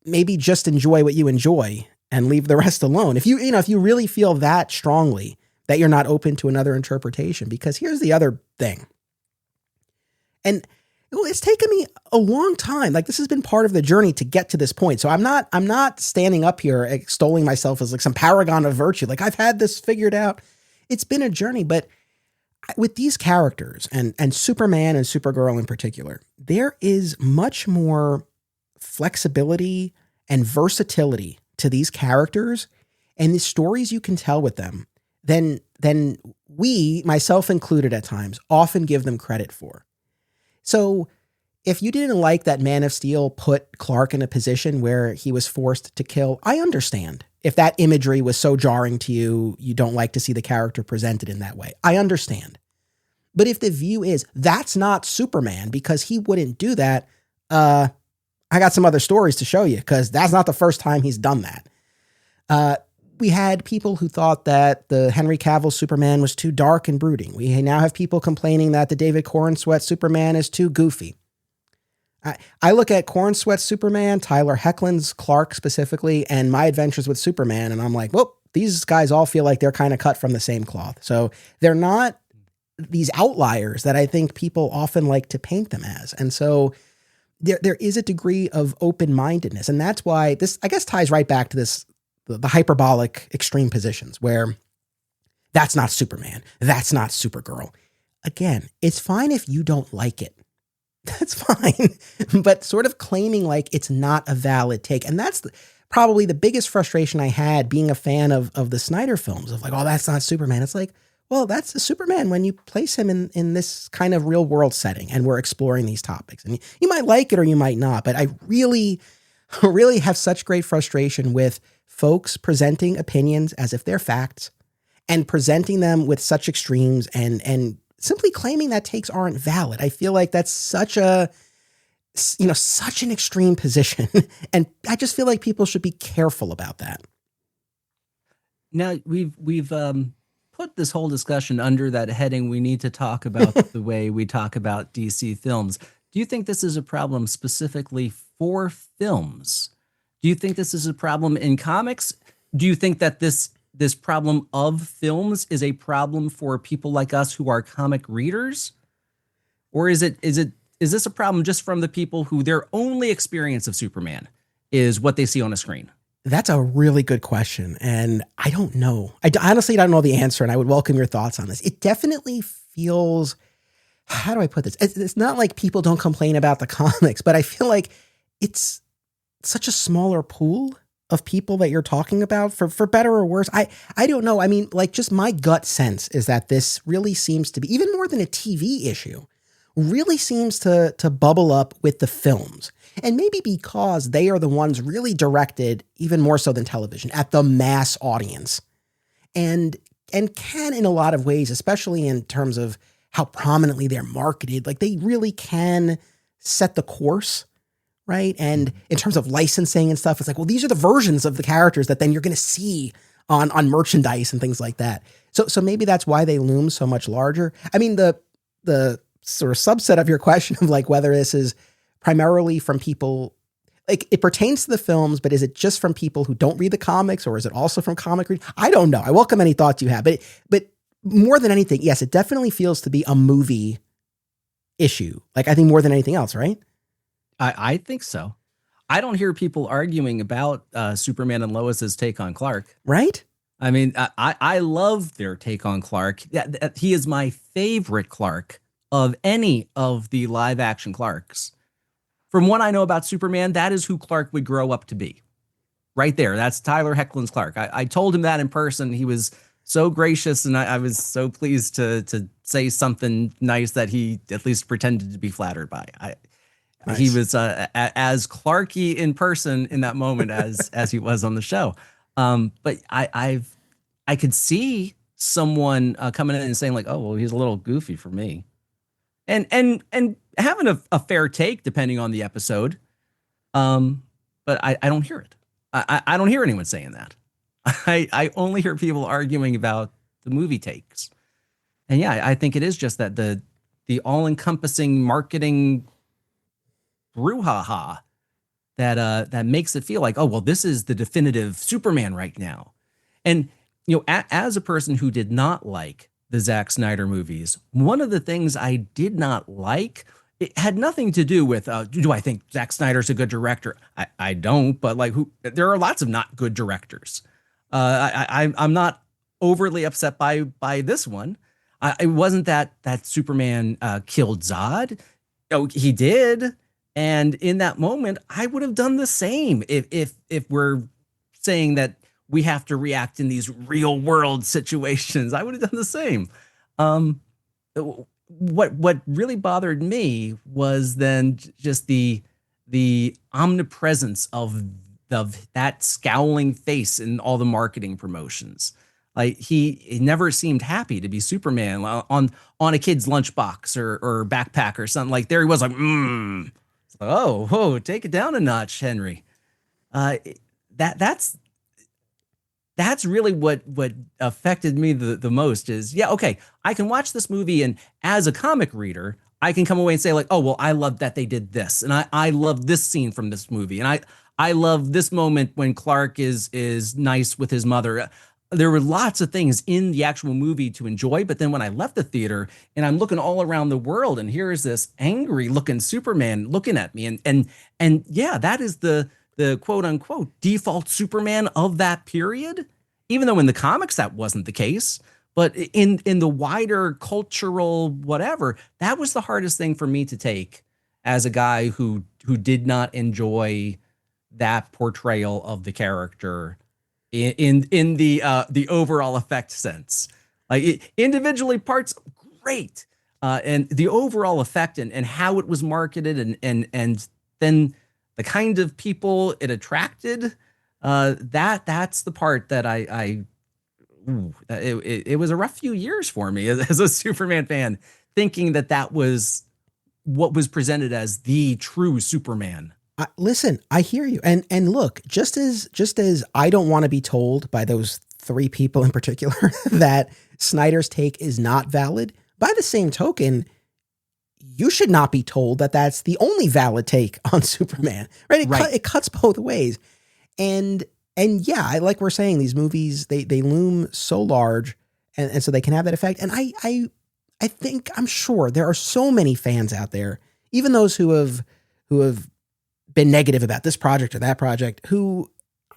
maybe just enjoy what you enjoy and leave the rest alone. If you really feel that strongly that you're not open to another interpretation, because here's the other thing. And it's taken me a long time. Like, this has been part of the journey to get to this point. So I'm not standing up here extolling myself as like some paragon of virtue. Like, I've had this figured out. It's been a journey, but with these characters and Superman and Supergirl in particular, there is much more flexibility and versatility to these characters and the stories you can tell with them than we, myself included at times, often give them credit for. So if you didn't like that Man of Steel put Clark in a position where he was forced to kill, I understand. If that imagery was so jarring to you, you don't like to see the character presented in that way. I understand. But if the view is that's not Superman because he wouldn't do that, I got some other stories to show you because that's not the first time he's done that. We had people who thought that the Henry Cavill Superman was too dark and brooding. We now have people complaining that the David Cornsweet Superman is too goofy. I look at Cornsweet's Superman, Tyler Hoechlin's Clark specifically, and My Adventures with Superman, and I'm like, well, these guys all feel like they're kind of cut from the same cloth. So they're not these outliers that I think people often like to paint them as. And so there is a degree of open-mindedness. And that's why this, I guess, ties right back to this, the hyperbolic extreme positions where that's not Superman, that's not Supergirl. Again, it's fine if you don't like it. That's fine. But sort of claiming like it's not a valid take. And that's probably the biggest frustration I had being a fan of the Snyder films of like, oh, that's not Superman. It's like, well, that's the Superman when you place him in this kind of real world setting and we're exploring these topics. And you might like it or you might not, but I really, really have such great frustration with folks presenting opinions as if they're facts and presenting them with such extremes and simply claiming that takes aren't valid. I feel like that's such an extreme position. And I just feel like people should be careful about that. Now we've put this whole discussion under that heading. We need to talk about the way we talk about DC films. Do you think this is a problem specifically for films? Do you think this is a problem in comics? Do you think that this problem of films is a problem for people like us who are comic readers? Or is this a problem just from the people who their only experience of Superman is what they see on a screen? That's a really good question. And I don't know. I honestly don't know the answer, and I would welcome your thoughts on this. It definitely feels, how do I put this? It's not like people don't complain about the comics, but I feel like it's such a smaller pool of people that you're talking about for better or worse. I don't know. I mean, like just my gut sense is that this really seems to be, even more than a TV issue, really seems to bubble up with the films. And maybe because they are the ones really directed, even more so than television, at the mass audience. And can in a lot of ways, especially in terms of how prominently they're marketed, like they really can set the course, right? And in terms of licensing and stuff, it's like, well, these are the versions of the characters that then you're going to see on merchandise and things like that. So maybe that's why they loom so much larger. I mean, the sort of subset of your question of like whether this is primarily from people, like it pertains to the films, but is it just from people who don't read the comics, or is it also from comic readers? I don't know. I welcome any thoughts you have, but more than anything, yes, it definitely feels to be a movie issue. Like I think more than anything else, right? I think so. I don't hear people arguing about Superman and Lois's take on Clark. Right? I mean, I love their take on Clark. He is my favorite Clark of any of the live action Clarks. From what I know about Superman, that is who Clark would grow up to be. Right there. That's Tyler Hoechlin's Clark. I told him that in person. He was so gracious, and I was so pleased to say something nice that he at least pretended to be flattered by. Nice. He was as Clarky in person in that moment as he was on the show. But I could see someone coming in and saying like, oh, well, he's a little goofy for me. And having a fair take depending on the episode. But I don't hear it. I don't hear anyone saying that. I only hear people arguing about the movie takes. And yeah, I think it is just that the all-encompassing marketing brouhaha that makes it feel like, oh, well, this is the definitive Superman right now. And, you know, as a person who did not like the Zack Snyder movies, one of the things I did not like, it had nothing to do with, do I think Zack Snyder's a good director? I don't, but like there are lots of not good directors. I'm not overly upset by this one. It wasn't that Superman killed Zod. Oh, he did. And in that moment, I would have done the same if we're saying that we have to react in these real world situations. I would have done the same. what really bothered me was then just the omnipresence of that scowling face in all the marketing promotions. Like he never seemed happy to be Superman on a kid's lunchbox or backpack or something. Like there he was like, oh, whoa, take it down a notch, Henry. Uh, that's really what affected me the most is, yeah, okay, I can watch this movie and as a comic reader, I can come away and say like, oh, well, I love that they did this. And I love this scene from this movie. And I love this moment when Clark is nice with his mother. There were lots of things in the actual movie to enjoy, but then when I left the theater and I'm looking all around the world and here's this angry looking Superman looking at me and yeah, that is the quote unquote default Superman of that period, even though in the comics that wasn't the case. But in the wider cultural whatever, that was the hardest thing for me to take as a guy who did not enjoy that portrayal of the character in the overall effect sense. Like individually parts great, and the overall effect and how it was marketed and then the kind of people it attracted, that's the part that it was a rough few years for me as a Superman fan, thinking that was what was presented as the true Superman. Listen, I hear you. And look, just as I don't want to be told by those three people in particular that Snyder's take is not valid, by the same token, you should not be told that that's the only valid take on Superman, right? It cuts both ways. And yeah, like we're saying, these movies, they loom so large and so they can have that effect. And I think, I'm sure there are so many fans out there, even those who have been negative about this project or that project, who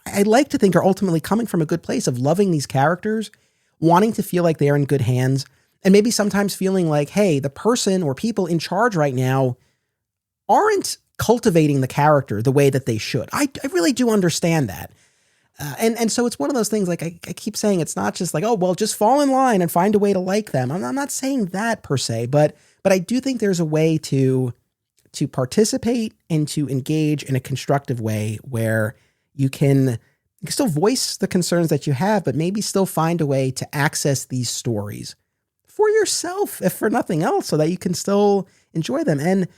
I like to think are ultimately coming from a good place of loving these characters, wanting to feel like they're in good hands, and maybe sometimes feeling like, hey, the person or people in charge right now aren't cultivating the character the way that they should. I really do understand that. And so it's one of those things, like I keep saying, it's not just like, oh, well, just fall in line and find a way to like them. I'm not saying that per se, but I do think there's a way to participate and to engage in a constructive way where you can still voice the concerns that you have, but maybe still find a way to access these stories for yourself, if for nothing else, so that you can still enjoy them. And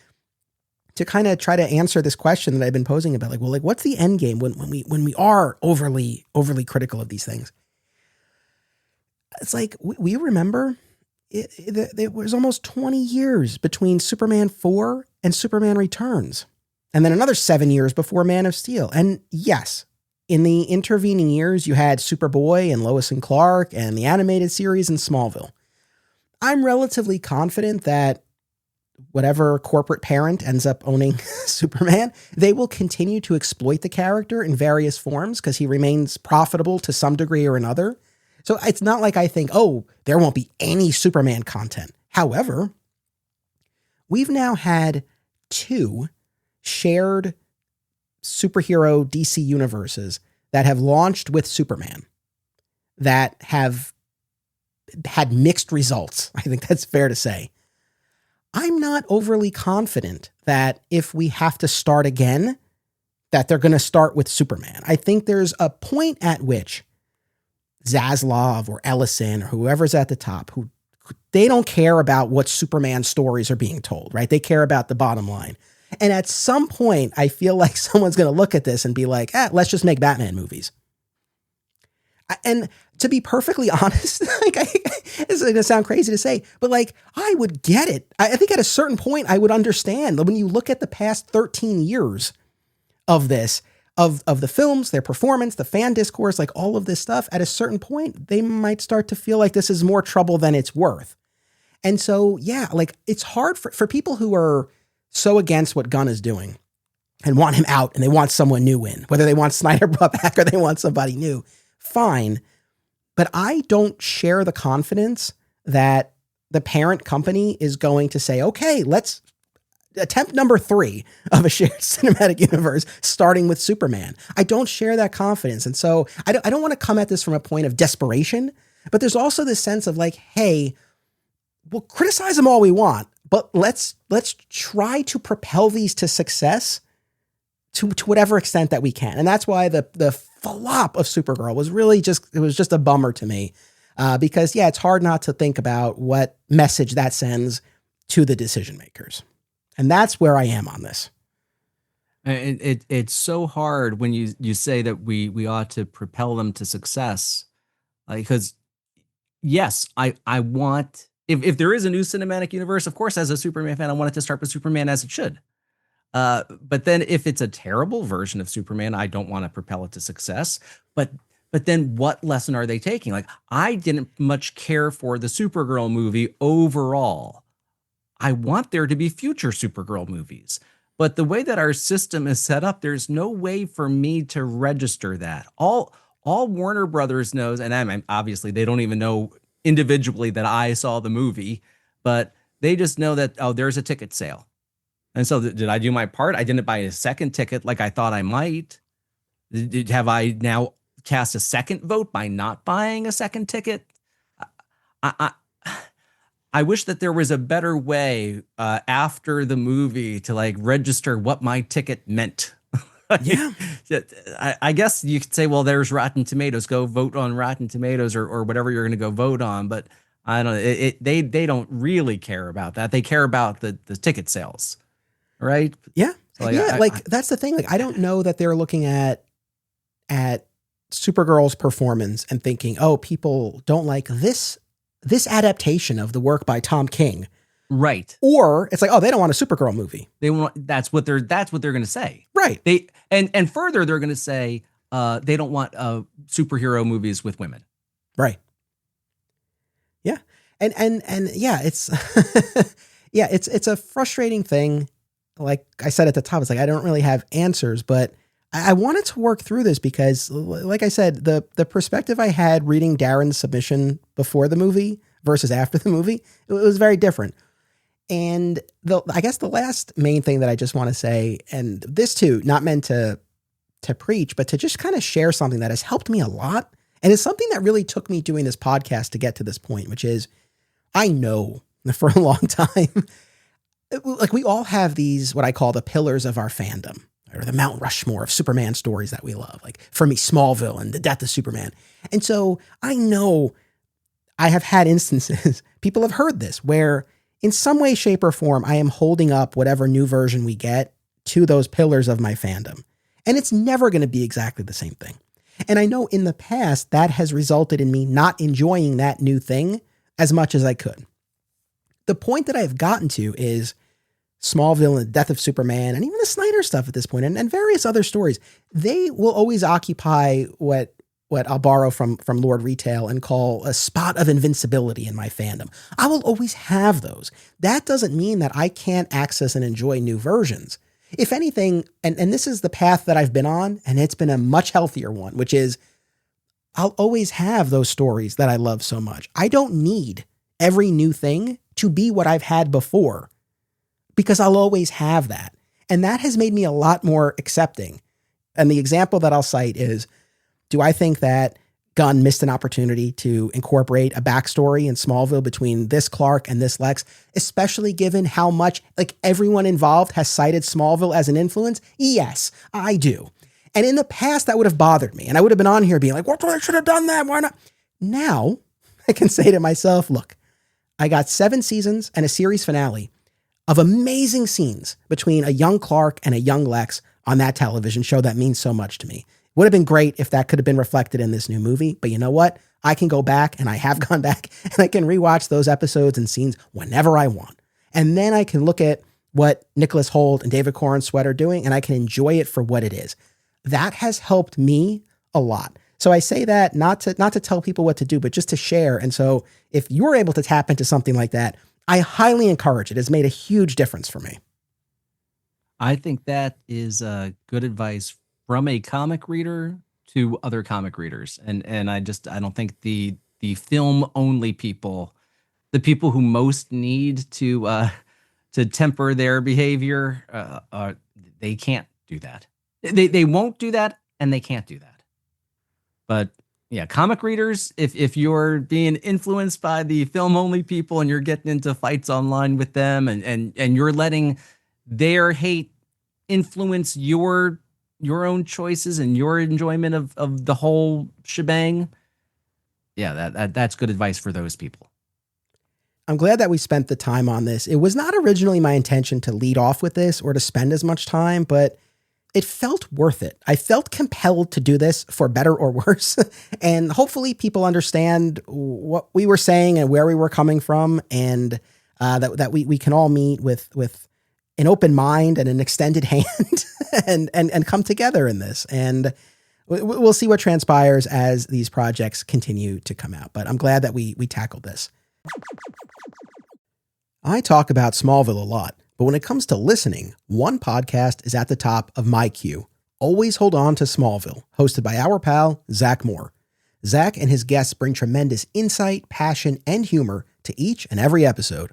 to kind of try to answer this question that I've been posing about, like, well, like, what's the end game when we are overly critical of these things? It's like, we remember it was almost 20 years between Superman 4 and Superman Returns, and then another 7 years before Man of Steel. And yes, in the intervening years, you had Superboy and Lois and Clark and the animated series and Smallville. I'm relatively confident that whatever corporate parent ends up owning Superman, they will continue to exploit the character in various forms because he remains profitable to some degree or another. So it's not like I think, oh, there won't be any Superman content. However, we've now had 2 shared superhero DC universes that have launched with Superman that have had mixed results. I think that's fair to say. I'm not overly confident that if we have to start again, that they're going to start with Superman. I think there's a point at which Zaslav or Ellison or whoever's at the top, who they don't care about what Superman stories are being told, right? They care about the bottom line. And at some point, I feel like someone's going to look at this and be like, let's just make Batman movies. And to be perfectly honest, like it's going to sound crazy to say, but like I would get it. I think at a certain point I would understand when you look at the past 13 years of this, of the films, their performance, the fan discourse, like all of this stuff, at a certain point, they might start to feel like this is more trouble than it's worth. And so, yeah, like it's hard for people who are so against what Gunn is doing and want him out and they want someone new in, whether they want Snyder brought back or they want somebody new, fine. But I don't share the confidence that the parent company is going to say, okay, let's attempt number 3 of a shared cinematic universe, starting with Superman. I don't share that confidence. And so I don't want to come at this from a point of desperation, but there's also this sense of like, hey, we'll criticize them all we want, but let's try to propel these to success to whatever extent that we can. And that's why the flop of Supergirl was really it was just a bummer to me. Because yeah, it's hard not to think about what message that sends to the decision makers. And that's where I am on this. It's so hard when you say that we ought to propel them to success, because yes, I want, if there is a new cinematic universe, of course, as a Superman fan, I want it to start with Superman as it should. But then if it's a terrible version of Superman, I don't want to propel it to success. But then what lesson are they taking? Like, I didn't much care for the Supergirl movie overall. I want there to be future Supergirl movies. But the way that our system is set up, there's no way for me to register that. All Warner Brothers knows, and I'm obviously they don't even know individually that I saw the movie, but they just know that, oh, there's a ticket sale. And so did I do my part? I didn't buy a second ticket like I thought I might. Have I now cast a second vote by not buying a second ticket? I wish that there was a better way after the movie to like register what my ticket meant. Yeah. I guess you could say, well, there's Rotten Tomatoes. Go vote on Rotten Tomatoes or whatever you're going to go vote on. But I don't know. They don't really care about that. They care about the ticket sales, right? Yeah. So that's the thing. Like, I don't know that they're looking at Supergirl's performance and thinking, oh, people don't like this adaptation of the work by Tom King. Right. Or it's like, oh, they don't want a Supergirl movie. They want, that's what they're going to say. Right. They and further they're going to say they don't want superhero movies with women. Right. Yeah. And yeah, it's yeah, it's a frustrating thing. Like I said at the top, it's like I don't really have answers, but I wanted to work through this because, like I said, the perspective I had reading Darren's submission before the movie versus after the movie, it was very different. And I guess the last main thing that I just want to say, and this too, not meant to preach, but to just kind of share something that has helped me a lot. And it's something that really took me doing this podcast to get to this point, which is I know for a long time, like we all have these, what I call the pillars of our fandom, or the Mount Rushmore of Superman stories that we love. Like for me, Smallville and the death of Superman. And so I know I have had instances, people have heard this, where in some way, shape, or form, I am holding up whatever new version we get to those pillars of my fandom. And it's never going to be exactly the same thing. And I know in the past that has resulted in me not enjoying that new thing as much as I could. The point that I've gotten to is Smallville and the death of Superman, and even the Snyder stuff at this point, and various other stories, they will always occupy what I'll borrow from Lord Retail and call a spot of invincibility in my fandom. I will always have those. That doesn't mean that I can't access and enjoy new versions. If anything, and this is the path that I've been on, and it's been a much healthier one, which is I'll always have those stories that I love so much. I don't need every new thing to be what I've had before, because I'll always have that. And that has made me a lot more accepting. And the example that I'll cite is, do I think that Gunn missed an opportunity to incorporate a backstory in Smallville between this Clark and this Lex, especially given how much like everyone involved has cited Smallville as an influence? Yes, I do. And in the past, that would have bothered me. And I would have been on here being like, what? I should have done that. Why not? Now I can say to myself, look, I got 7 seasons and a series finale of amazing scenes between a young Clark and a young Lex on that television show that means so much to me. Would have been great if that could have been reflected in this new movie. But you know what? I can go back, and I have gone back, and I can rewatch those episodes and scenes whenever I want. And then I can look at what Nicholas Hoult and David Corn Sweat are doing, and I can enjoy it for what it is. That has helped me a lot. So I say that not to tell people what to do, but just to share. And so if you're able to tap into something like that, I highly encourage it. It's made a huge difference for me. I think that is good advice from a comic reader to other comic readers. And I don't think the film only people, the people who most need to temper their behavior, they can't do that. They won't do that, and they can't do that. But Yeah, comic readers, if you're being influenced by the film only people and you're getting into fights online with them and you're letting their hate influence your own choices and your enjoyment of the whole shebang, yeah, that's good advice for those people. I'm glad that we spent the time on this. It was not originally my intention to lead off with this or to spend as much time, but it felt worth it. I felt compelled to do this for better or worse. And hopefully people understand what we were saying and where we were coming from, and that we can all meet with an open mind and an extended hand and come together in this. And we'll see what transpires as these projects continue to come out. But I'm glad that we tackled this. I talk about Smallville a lot, but when it comes to listening, one podcast is at the top of my queue. Always Hold On to Smallville, hosted by our pal, Zach Moore. Zach and his guests bring tremendous insight, passion, and humor to each and every episode.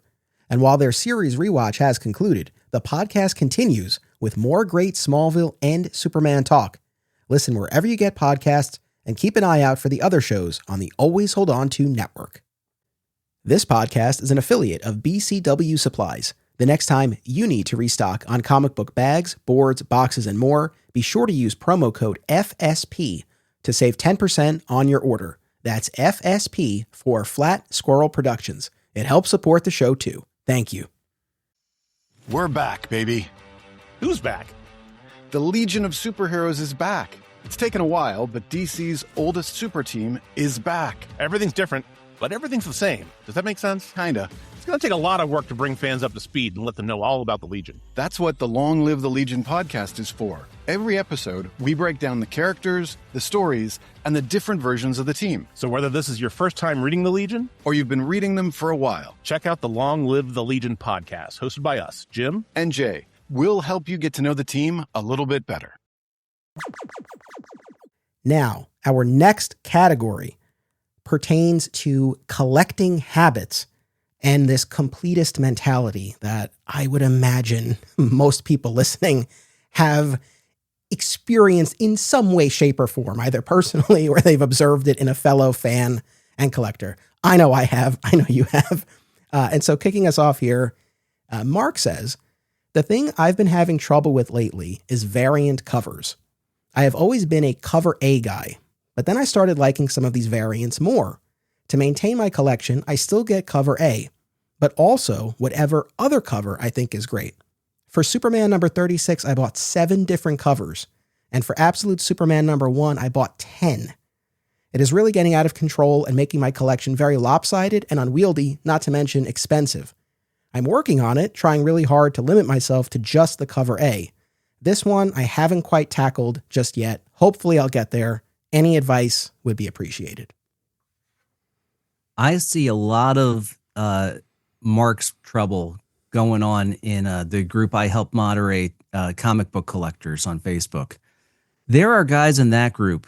And while their series rewatch has concluded, the podcast continues with more great Smallville and Superman talk. Listen wherever you get podcasts, and keep an eye out for the other shows on the Always Hold On To network. This podcast is an affiliate of BCW Supplies. The next time you need to restock on comic book bags, boards, boxes, and more, be sure to use promo code FSP to save 10% on your order. That's FSP for Flat Squirrel Productions. It helps support the show too. Thank you. We're back, baby. Who's back? The Legion of Superheroes is back. It's taken a while, but DC's oldest super team is back. Everything's different, but everything's the same. Does that make sense? Kinda. It's going to take a lot of work to bring fans up to speed and let them know all about the Legion. That's what the Long Live the Legion podcast is for. Every episode, we break down the characters, the stories, and the different versions of the team. So whether this is your first time reading the Legion, or you've been reading them for a while, check out the Long Live the Legion podcast, hosted by us, Jim and Jay. We'll help you get to know the team a little bit better. Now, our next category pertains to collecting habits and this completist mentality that I would imagine most people listening have experienced in some way, shape, or form, either personally or they've observed it in a fellow fan and collector. I know I have. I know you have. And so kicking us off here, Mark says, the thing I've been having trouble with lately is variant covers. I have always been a cover A guy, but then I started liking some of these variants more. To maintain my collection, I still get cover A, but also whatever other cover I think is great. For Superman number 36, I bought 7 different covers, and for Absolute Superman number 1, I bought 10. It is really getting out of control and making my collection very lopsided and unwieldy, not to mention expensive. I'm working on it, trying really hard to limit myself to just the cover A. This one I haven't quite tackled just yet. Hopefully I'll get there. Any advice would be appreciated. I see a lot of Mark's trouble going on in the group I help moderate, comic book collectors on Facebook. There are guys in that group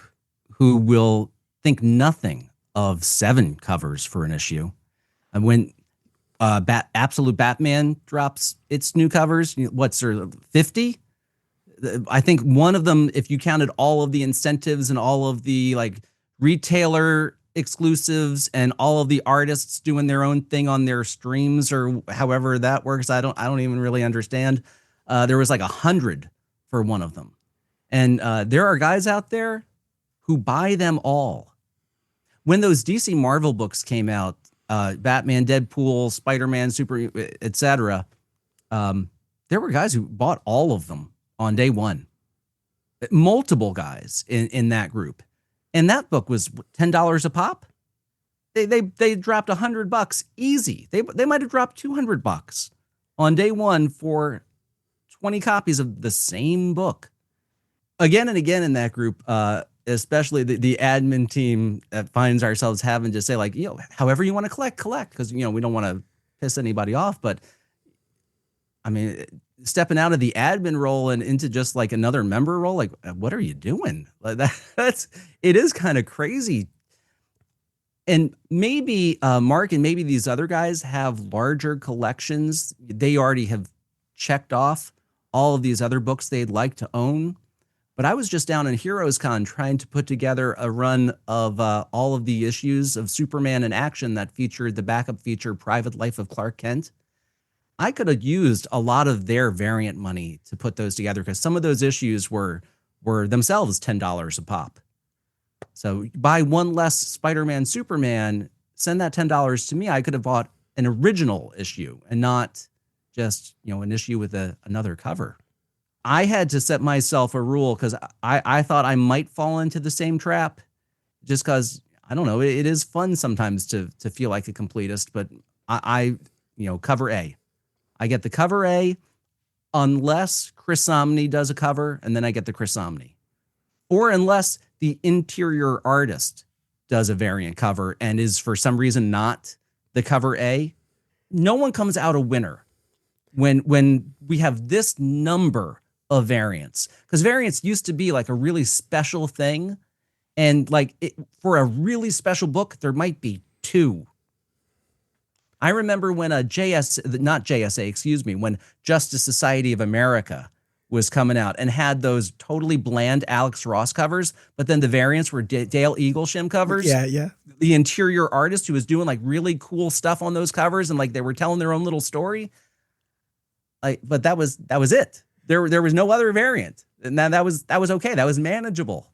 who will think nothing of 7 covers for an issue. And when Absolute Batman drops its new covers, what's there, 50? I think one of them, if you counted all of the incentives and all of the like retailer exclusives and all of the artists doing their own thing on their streams or however that works, I don't even really understand. There was like 100 for one of them. And there are guys out there who buy them all. When those DC Marvel books came out, Batman, Deadpool, Spider-Man, Super, etc., there were guys who bought all of them on day one. Multiple guys in that group. And that book was $10 a pop. They dropped $100 easy. They might have dropped $200 on day one for 20 copies of the same book. Again and again in that group, especially the admin team that finds ourselves having to say like, however you want to collect, because we don't want to piss anybody off. But I mean, stepping out of the admin role and into just like another member role, like what are you doing? Like it is kind of crazy. And maybe Mark and maybe these other guys have larger collections. They already have checked off all of these other books they'd like to own. But I was just down in Heroes Con trying to put together a run of all of the issues of Superman in Action that featured the backup feature Private Life of Clark Kent. I could have used a lot of their variant money to put those together because some of those issues were themselves $10 a pop. So buy one less Spider-Man, Superman, send that $10 to me. I could have bought an original issue and not just, an issue with another cover. I had to set myself a rule because I thought I might fall into the same trap just because, I don't know, it is fun sometimes to feel like a completist, but I cover A. I get the cover A unless Chris Samnee does a cover, and then I get the Chris Samnee. Or unless the interior artist does a variant cover and is for some reason not the cover A. No one comes out a winner when we have this number of variants, because variants used to be like a really special thing, and for a really special book there might be 2. I remember when when Justice Society of America was coming out and had those totally bland Alex Ross covers, but then the variants were Dale Eaglesham covers. Yeah. The interior artist who was doing really cool stuff on those covers, and they were telling their own little story. But that was it. There was no other variant, and that was okay. That was manageable.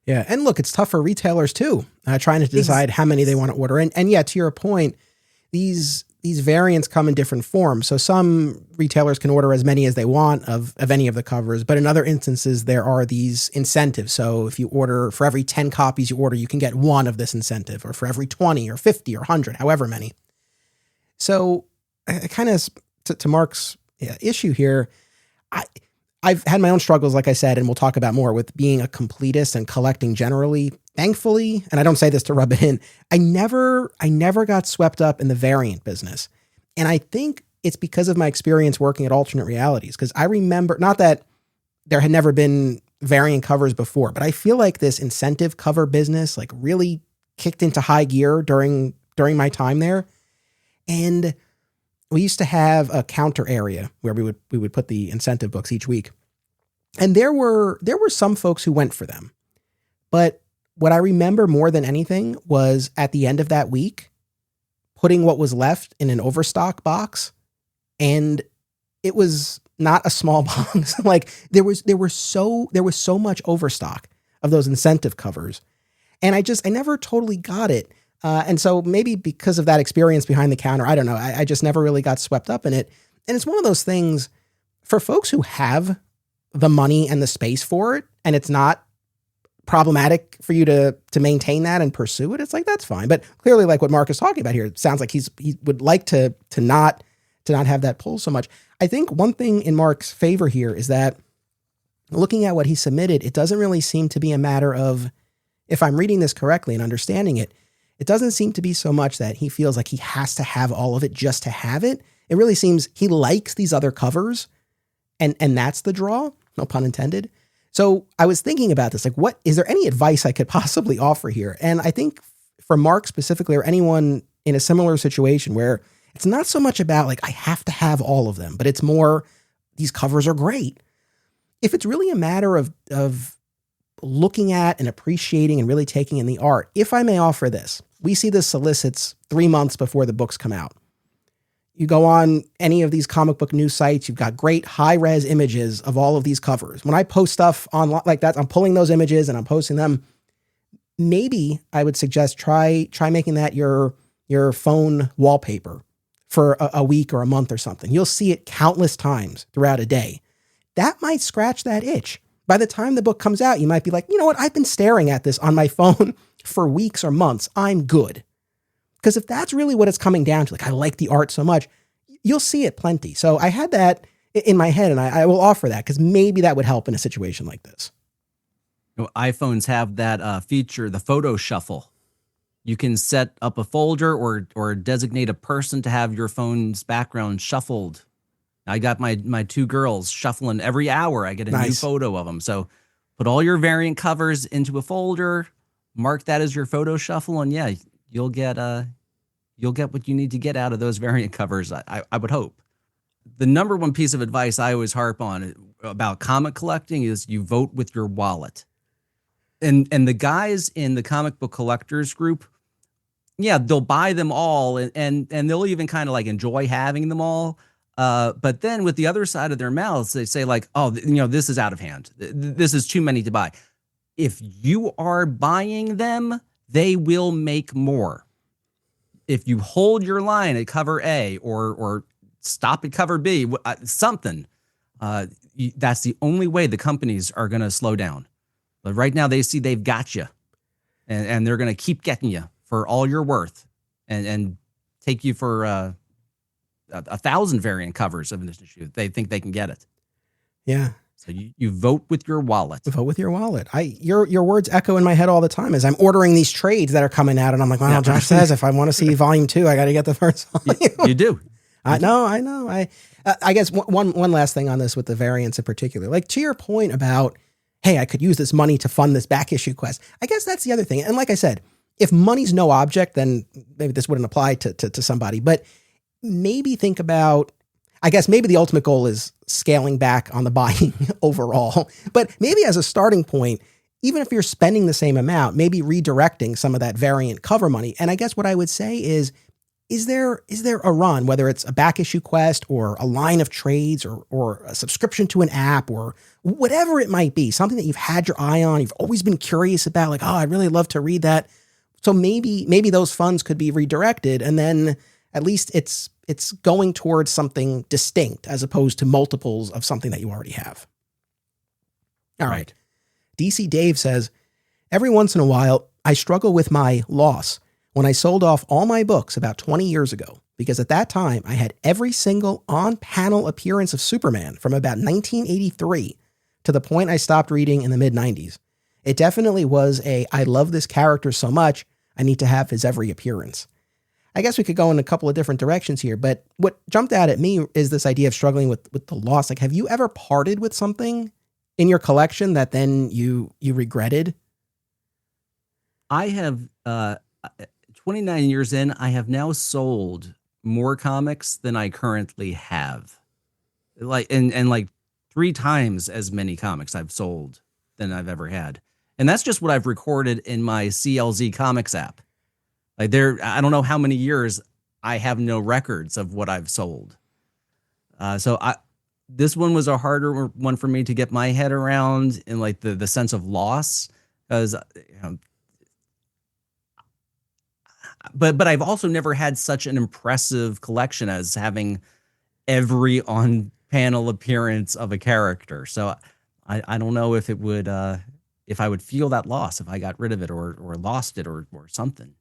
Yeah, and look, it's tough for retailers too, trying to decide how many they want to order. And yeah, to your point, these variants come in different forms. So some retailers can order as many as they want of any of the covers, but in other instances, there are these incentives. So if you order, for every 10 copies you order, you can get one of this incentive, or for every 20 or 50 or 100, however many. So I kind of, to Mark's issue here, I've had my own struggles, like I said, and we'll talk about more, with being a completist and collecting generally. Thankfully, and I don't say this to rub it in, I never got swept up in the variant business. And I think it's because of my experience working at Alternate Realities, because I remember, not that there had never been variant covers before, but I feel like this incentive cover business really kicked into high gear during my time there. And we used to have a counter area where we would put the incentive books each week. And there were some folks who went for them. But what I remember more than anything was at the end of that week, putting what was left in an overstock box. And it was not a small box. There was so much overstock of those incentive covers. And I never totally got it. And so maybe because of that experience behind the counter, I don't know, I just never really got swept up in it. And it's one of those things for folks who have the money and the space for it, and it's not problematic for you to maintain that and pursue it. It's that's fine. But clearly, what Mark is talking about here, it sounds like he would like to not have that pull so much. I think one thing in Mark's favor here is that looking at what he submitted, it doesn't really seem to be a matter of, if I'm reading this correctly and understanding it, it doesn't seem to be so much that he feels like he has to have all of it just to have it. It really seems he likes these other covers, and that's the draw, no pun intended. So I was thinking about this, is there any advice I could possibly offer here? And I think for Mark specifically, or anyone in a similar situation where it's not so much about I have to have all of them, but it's more, these covers are great. If it's really a matter of looking at and appreciating and really taking in the art, if I may offer this, we see the solicits 3 months before the books come out. You go on any of these comic book news sites, you've got great high-res images of all of these covers. When I post stuff online like that, I'm pulling those images and I'm posting them. Maybe I would suggest try making that your phone wallpaper for a week or a month or something. You'll see it countless times throughout a day. That might scratch that itch. By the time the book comes out, you might be like, you know what? I've been staring at this on my phone for weeks or months. I'm good. Because if that's really what it's coming down to, I like the art so much, you'll see it plenty. So I had that in my head, and I will offer that because maybe that would help in a situation like this. iPhones have that feature, the photo shuffle. You can set up a folder or designate a person to have your phone's background shuffled. I got my 2 girls shuffling every hour. I get a new photo of them. So put all your variant covers into a folder, mark that as your photo shuffle, and yeah, you'll get what you need to get out of those variant covers. I would hope. The number one piece of advice I always harp on, about comic collecting is you vote with your wallet. And the guys in the comic book collectors group, yeah, they'll buy them all and they'll even kind of like enjoy having them all. But then with the other side of their mouths, they say like, oh, this is out of hand. This is too many to buy. If you are buying them, they will make more. If you hold your line at cover A or stop at cover B, something, that's the only way the companies are going to slow down. But right now they see they've got you, and they're going to keep getting you for all you're worth, and take you for 1,000 variant covers of an issue. They think they can get it. Yeah. So you vote with your wallet. Vote with your wallet. Your words echo in my head all the time as I'm ordering these trades that are coming out, and I'm like, well, Josh says if I want to see volume 2, I got to get the first volume. You do. I know. I guess one last thing on this with the variants in particular, like to your point about, hey, I could use this money to fund this back issue quest. I guess that's the other thing. And like I said, if money's no object, then maybe this wouldn't apply to somebody, but maybe think about, I guess maybe the ultimate goal is scaling back on the buying overall, but maybe as a starting point, even if you're spending the same amount, maybe redirecting some of that variant cover money. And I guess what I would say is there a run, whether it's a back issue quest or a line of trades or a subscription to an app or whatever it might be, something that you've had your eye on, you've always been curious about, like, oh, I'd really love to read that. So maybe those funds could be redirected, and then at least it's going towards something distinct as opposed to multiples of something that you already have. All right. DC Dave says, every once in a while, I struggle with my loss when I sold off all my books about 20 years ago, because at that time I had every single on-panel appearance of Superman from about 1983 to the point I stopped reading in the mid-90s. It definitely was I love this character so much, I need to have his every appearance. I guess we could go in a couple of different directions here, but what jumped out at me is this idea of struggling with the loss. Like, have you ever parted with something in your collection that then you regretted? I have, 29 years in, I have now sold more comics than I currently have. And like 3 times as many comics I've sold than I've ever had. And that's just what I've recorded in my CLZ Comics app. Like I don't know how many years I have no records of what I've sold. So this one was a harder one for me to get my head around in like the sense of loss, because but I've also never had such an impressive collection as having every on-panel appearance of a character. So I don't know if it would if I would feel that loss if I got rid of it or lost it or something.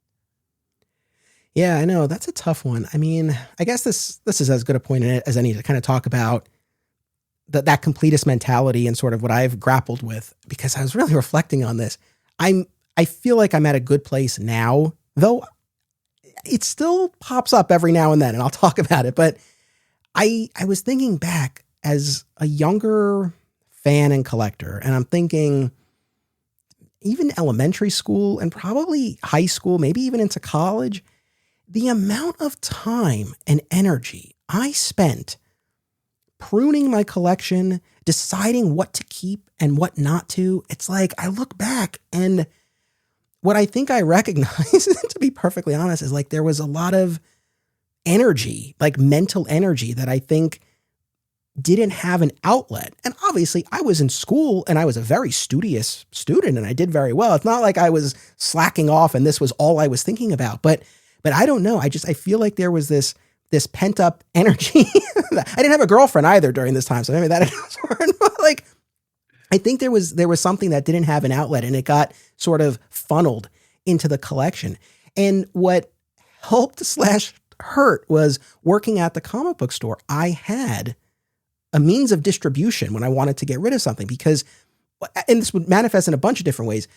Yeah, I know. That's a tough one. I mean, I guess this is as good a point in it as any to kind of talk about that completist mentality and sort of what I've grappled with, because I was really reflecting on this. I feel like I'm at a good place now, though it still pops up every now and then, and I'll talk about it. But I was thinking back as a younger fan and collector, and I'm thinking even elementary school and probably high school, maybe even into college, the amount of time and energy I spent pruning my collection, deciding what to keep and what not to. It's like I look back and what I think I recognize, to be perfectly honest, is like there was a lot of energy, like mental energy that I think didn't have an outlet. And obviously I was in school and I was a very studious student and I did very well. It's not like I was slacking off and this was all I was thinking about, but I don't know. I feel like there was this pent up energy. I didn't have a girlfriend either during this time. So maybe that is like, I think there was something that didn't have an outlet and it got sort of funneled into the collection. And what helped / hurt was working at the comic book store. I had a means of distribution when I wanted to get rid of something, because, and this would manifest in a bunch of different ways.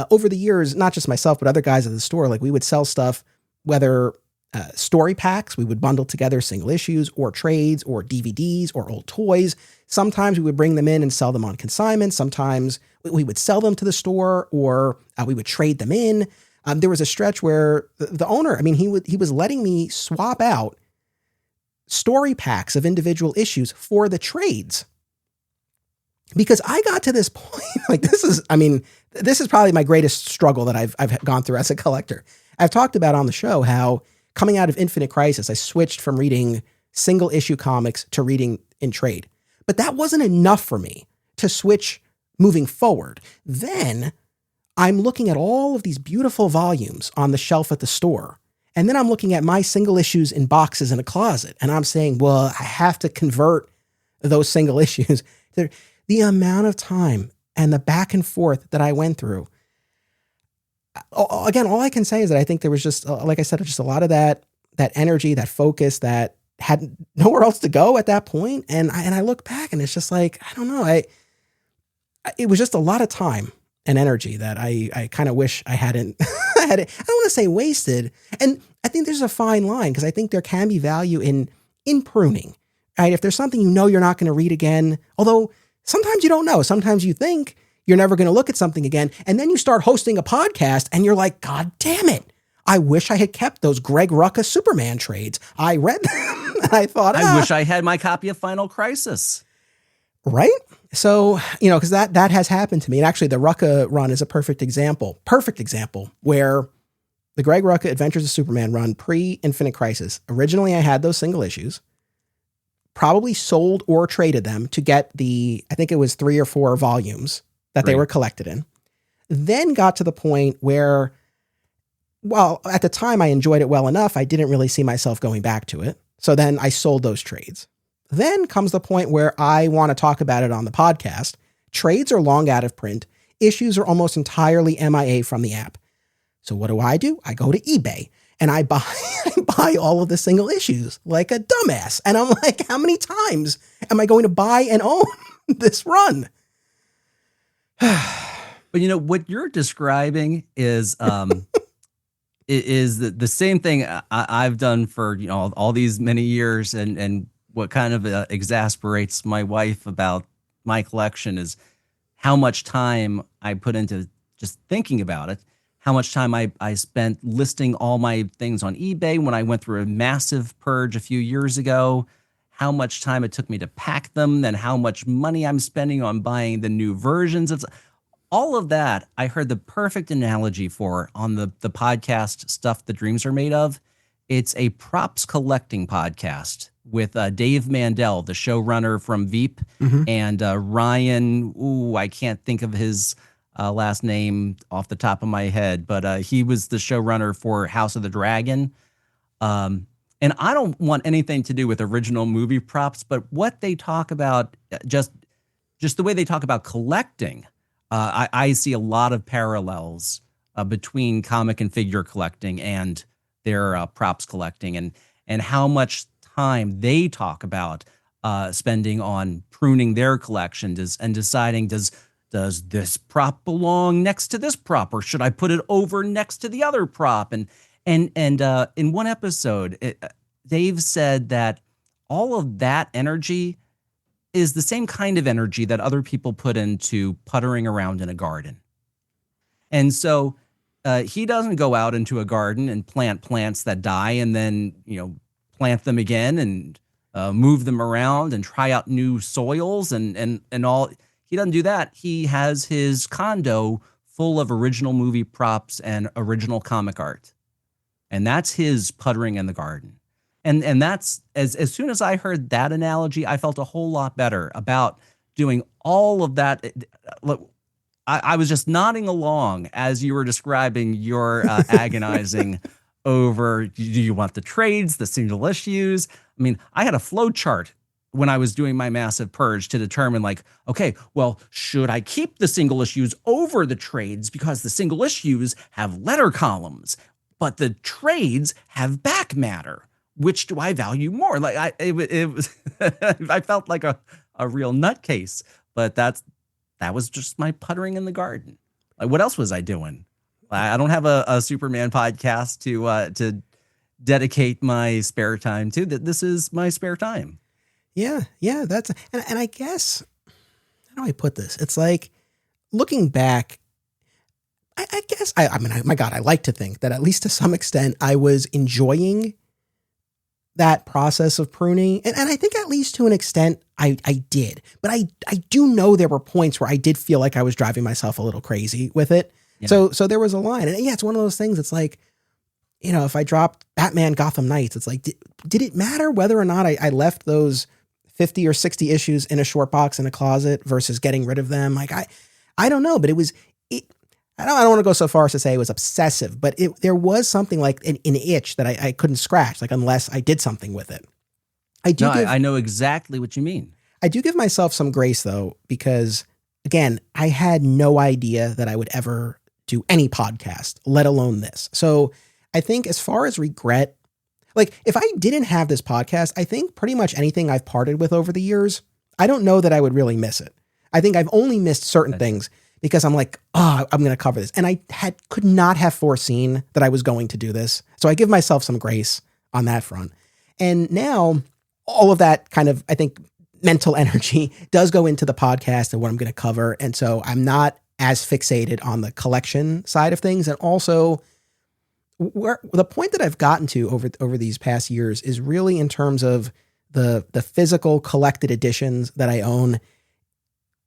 Over the years, not just myself, but other guys at the store, like we would sell stuff, whether story packs, we would bundle together single issues or trades or DVDs or old toys. Sometimes we would bring them in and sell them on consignment. Sometimes we would sell them to the store, or we would trade them in. There was a stretch where the owner, I mean, he was letting me swap out story packs of individual issues for the trades. because I got to this point, like this is probably my greatest struggle that I've gone through as a collector. I've talked about on the show how coming out of Infinite Crisis, I switched from reading single issue comics to reading in trade. But that wasn't enough for me to switch moving forward. Then I'm looking at all of these beautiful volumes on the shelf at the store. And then I'm looking at my single issues in boxes in a closet. And I'm saying, well, I have to convert those single issues. The amount of time and the back and forth that I went through. Again, all I can say is that I think there was just, like I said, just a lot of that energy, that focus that had nowhere else to go at that point. And I look back and it's just like, I don't know. It was just a lot of time and energy that I kind of wish I hadn't, I don't want to say wasted. And I think there's a fine line because I think there can be value in pruning, right? If there's something you know you're not going to read again, although sometimes you don't know. Sometimes you think you're never going to look at something again. And then you start hosting a podcast and you're like, God damn it. I wish I had kept those Greg Rucka Superman trades. I read them and I thought, I wish I had my copy of Final Crisis. Right? So, because that has happened to me. And actually the Rucka run is a perfect example where the Greg Rucka Adventures of Superman run pre-Infinite Crisis. Originally, I had those single issues, probably sold or traded them to get I think it was 3 or 4 volumes that they were collected in. Then got to the point where, well, at the time I enjoyed it well enough, I didn't really see myself going back to it. So then I sold those trades. Then comes the point where I want to talk about it on the podcast. Trades are long out of print. Issues are almost entirely MIA from the app. So what do? I go to eBay and I buy all of the single issues like a dumbass. And I'm like, how many times am I going to buy and own this run? But what you're describing is is the same thing I've done for all these many years, and what kind of exasperates my wife about my collection is how much time I put into just thinking about it, how much time I spent listing all my things on eBay when I went through a massive purge a few years ago, how much time it took me to pack them, then how much money I'm spending on buying the new versions of all of that. I heard the perfect analogy for on the podcast Stuff the Dreams Are Made Of. It's a props collecting podcast with Dave Mandel, the showrunner from Veep, and Ryan. I can't think of his last name off the top of my head, but he was the showrunner for House of the Dragon. And I don't want anything to do with original movie props, but what they talk about, just the way they talk about collecting, I see a lot of parallels between comic and figure collecting and their props collecting, and how much time they talk about spending on pruning their collection and deciding, does this prop belong next to this prop, or should I put it over next to the other prop? And in one episode, Dave said that all of that energy is the same kind of energy that other people put into puttering around in a garden. And so he doesn't go out into a garden and plant plants that die and then, plant them again and move them around and try out new soils and all. He doesn't do that. He has his condo full of original movie props and original comic art. And that's his puttering in the garden. And that's, as soon as I heard that analogy, I felt a whole lot better about doing all of that. Look, I was just nodding along as you were describing your agonizing over, do you want the trades, the single issues? I mean, I had a flow chart when I was doing my massive purge to determine, like, okay, well, should I keep the single issues over the trades because the single issues have letter columns, but the trades have back matter? Which do I value more? Like it was, I felt like a real nutcase, but that was just my puttering in the garden. Like, what else was I doing? I don't have a Superman podcast to dedicate my spare time to. That this is my spare time. Yeah, that's and I guess, how do I put this? It's like looking back. I guess my God, I like to think that at least to some extent I was enjoying that process of pruning. And I think at least to an extent I did. But I do know there were points where I did feel like I was driving myself a little crazy with it. Yeah. So there was a line. And yeah, it's one of those things. It's like, you know, if I dropped Batman Gotham Knights, it's like, did it matter whether or not I left those 50 or 60 issues in a short box in a closet versus getting rid of them? Like, I don't know, but I don't want to go so far as to say it was obsessive, but there was something like an itch that I couldn't scratch, like unless I did something with it. I know exactly what you mean. I do give myself some grace though, because again, I had no idea that I would ever do any podcast, let alone this. So I think as far as regret, like if I didn't have this podcast, I think pretty much anything I've parted with over the years, I don't know that I would really miss it. I think I've only missed certain things because I'm like, oh, I'm going to cover this. And I could not have foreseen that I was going to do this. So I give myself some grace on that front. And now all of that kind of, I think, mental energy does go into the podcast and what I'm going to cover. And so I'm not as fixated on the collection side of things. And also where the point that I've gotten to over these past years is really in terms of the physical collected editions that I own,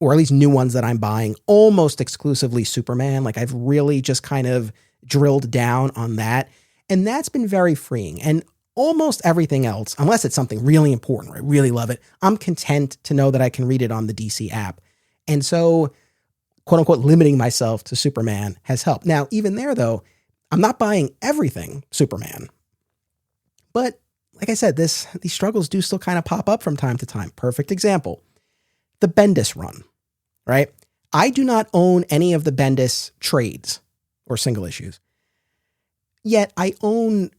or at least new ones that I'm buying, almost exclusively Superman. Like I've really just kind of drilled down on that. And that's been very freeing. And almost everything else, unless it's something really important or I really love it, I'm content to know that I can read it on the DC app. And so, quote unquote, limiting myself to Superman has helped. Now, even there though, I'm not buying everything Superman. But like I said, these struggles do still kind of pop up from time to time. Perfect example. The Bendis run, right? I do not own any of the Bendis trades or single issues. Yet I own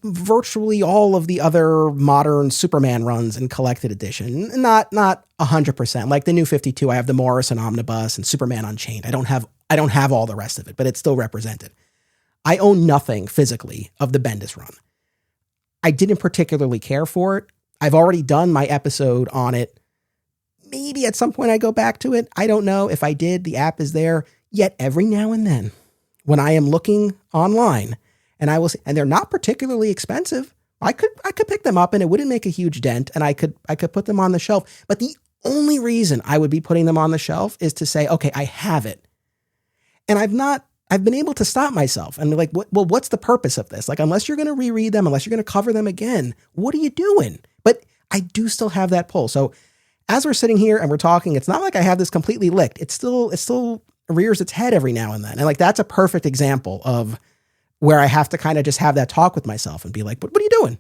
virtually all of the other modern Superman runs in collected edition. Not 100%. Like the New 52, I have the Morrison Omnibus and Superman Unchained. I don't have all the rest of it, but it's still represented. I own nothing physically of the Bendis run. I didn't particularly care for it. I've already done my episode on it. Maybe at some point I go back to it. I don't know. If I did, the app is there. Yet every now and then, when I am looking online, and I will see, and they're not particularly expensive, I could pick them up and it wouldn't make a huge dent, and I could put them on the shelf. But the only reason I would be putting them on the shelf is to say, okay, I have it. And I've been able to stop myself and be like, what's the purpose of this? Like, unless you're going to reread them, unless you're going to cover them again, what are you doing? But I do still have that pull. So as we're sitting here and we're talking, it's not like I have this completely licked. It still rears its head every now and then. And like, that's a perfect example of where I have to kind of just have that talk with myself and be like, what are you doing?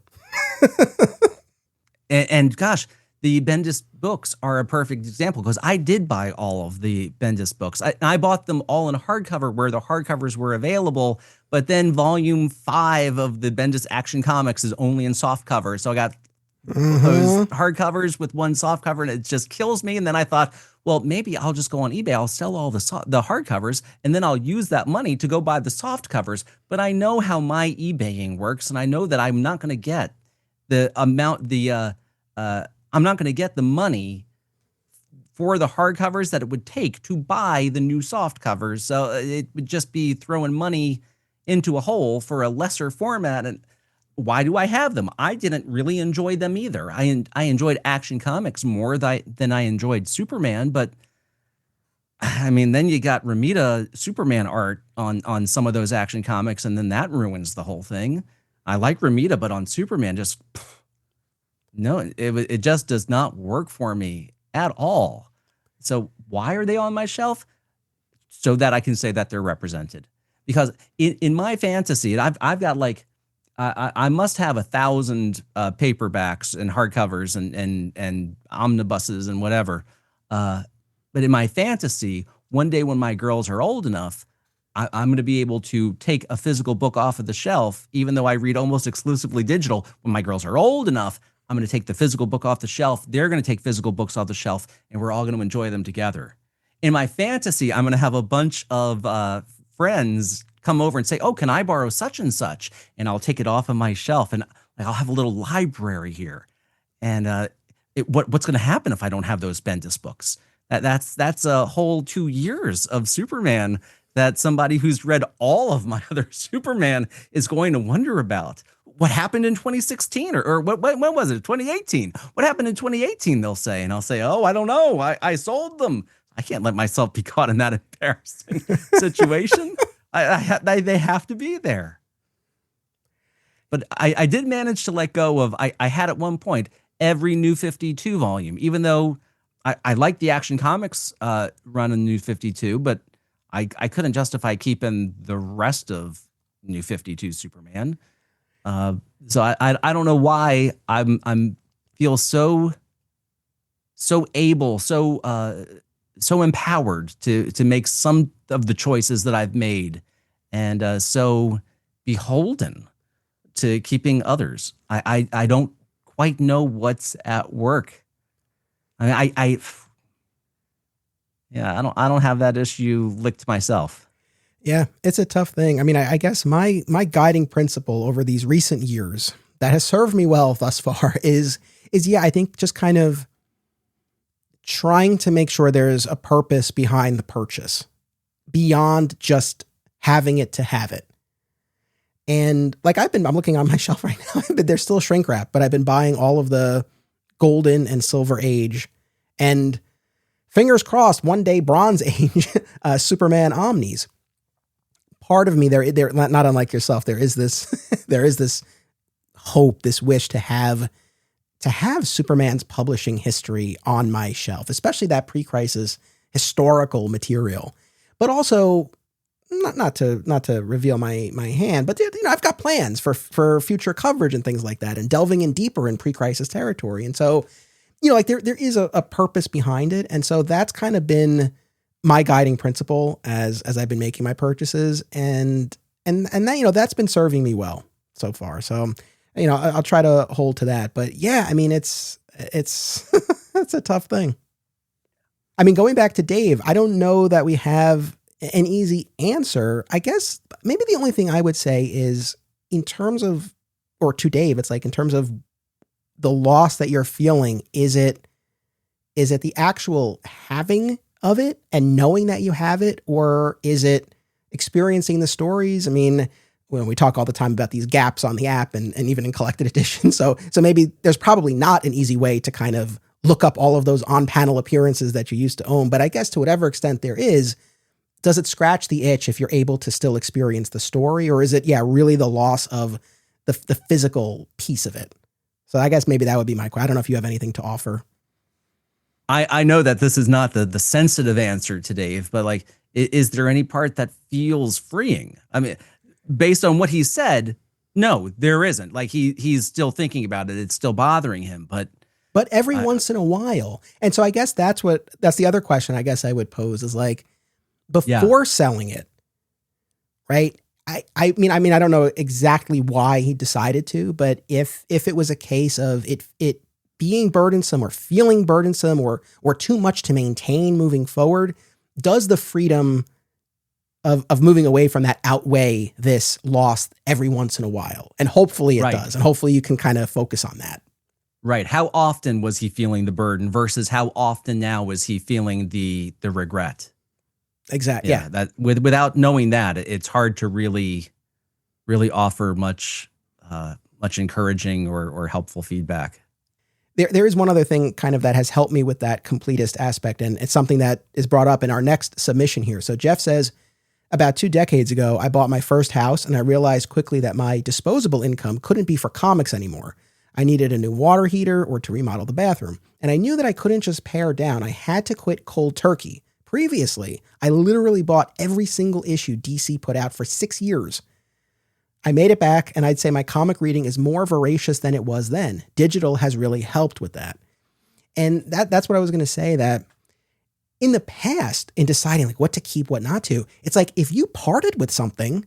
and gosh, the Bendis books are a perfect example, because I did buy all of the Bendis books. I bought them all in hardcover where the hardcovers were available, but then volume 5 of the Bendis Action Comics is only in softcover. So I got those hardcovers with one softcover, and it just kills me. And then I thought, well, maybe I'll just go on eBay. I'll sell all the hardcovers, and then I'll use that money to go buy the soft covers. But I know how my eBaying works, and I know that I'm not going to get the amount, I'm not going to get the money for the hardcovers that it would take to buy the new soft covers. So it would just be throwing money into a hole for a lesser format. And why do I have them? I didn't really enjoy them either. I enjoyed Action Comics more than I enjoyed Superman. But I mean, then you got Romita Superman art on some of those Action Comics, and then that ruins the whole thing. I like Romita, but on Superman, just no, it just does not work for me at all. So why are they on my shelf? So that I can say that they're represented. Because in my fantasy, and I've got like, I must have 1,000 paperbacks and hardcovers and omnibuses and whatever. But in my fantasy, one day when my girls are old enough, I'm going to be able to take a physical book off of the shelf, even though I read almost exclusively digital. When my girls are old enough, I'm going to take the physical book off the shelf. They're going to take physical books off the shelf, and we're all going to enjoy them together. In my fantasy, I'm going to have a bunch of friends come over and say, oh, can I borrow such and such? And I'll take it off of my shelf, and I'll have a little library here. And what's going to happen if I don't have those Bendis books? That's a whole 2 years of Superman that somebody who's read all of my other Superman is going to wonder about. what happened in 2016 or when was it? 2018. What happened in 2018? They'll say, and I'll say, oh, I don't know. I sold them. I can't let myself be caught in that embarrassing situation. They have to be there. But I did manage to let go of, I had at one point every New 52 volume, even though I liked the Action Comics run in New 52, but I couldn't justify keeping the rest of New 52 Superman. So I don't know why I'm feel so able, so empowered to make some of the choices that I've made, and so beholden to keeping others. I don't quite know what's at work. I don't have that issue licked myself. Yeah, it's a tough thing. I mean, I guess my guiding principle over these recent years that has served me well thus far is I think just kind of trying to make sure there's a purpose behind the purchase beyond just having it to have it. And like I'm looking on my shelf right now, they're still shrink wrap, but I've been buying all of the Golden and Silver Age, and fingers crossed, one day Bronze Age Superman Omnis. Part of me, they're not unlike yourself. There is this hope, this wish to have Superman's publishing history on my shelf, especially that pre-crisis historical material. But also, not to reveal my hand, but I've got plans for future coverage and things like that, and delving in deeper in pre-crisis territory. And so, like there is a purpose behind it, and so that's kind of been my guiding principle as I've been making my purchases, and that, that's been serving me well so far. So, I'll try to hold to that. But yeah, I mean, it's it's a tough thing. I mean, going back to Dave, I don't know that we have an easy answer. I guess maybe the only thing I would say is in terms of, or to Dave, it's like in terms of the loss that you're feeling, is it the actual having of it and knowing that you have it, or is it experiencing the stories? I mean, when we talk all the time about these gaps on the app and even in collected editions. So maybe there's probably not an easy way to kind of look up all of those on-panel appearances that you used to own. But I guess to whatever extent there is, does it scratch the itch if you're able to still experience the story? Or is it, really the loss of the physical piece of it? So I guess maybe that would be my question. I don't know if you have anything to offer. I know that this is not the sensitive answer to Dave, but like, is there any part that feels freeing? I mean, based on what he said, no, there isn't. Like he's still thinking about it. It's still bothering him, but every once in a while. And so I guess that's the other question I guess I would pose is like, before selling it, right? I mean, I don't know exactly why he decided to, but if it was a case of it being burdensome or feeling burdensome or too much to maintain moving forward, does the freedom of moving away from that outweigh this loss every once in a while? And hopefully it does. And hopefully you can kind of focus on that. Right. How often was he feeling the burden versus how often now is he feeling the regret? Exactly. Yeah. That without knowing that, it's hard to really offer much encouraging or helpful feedback. There is one other thing kind of that has helped me with that completist aspect, and it's something that is brought up in our next submission here. So Jeff says, about 2 decades ago, I bought my first house, and I realized quickly that my disposable income couldn't be for comics anymore. I needed a new water heater or to remodel the bathroom, and I knew that I couldn't just pare down. I had to quit cold turkey. Previously, I literally bought every single issue DC put out for 6 years. I made it back, and I'd say my comic reading is more voracious than it was then. Digital has really helped with that. And that's what I was going to say, that in the past, in deciding like what to keep, what not to, it's like if you parted with something,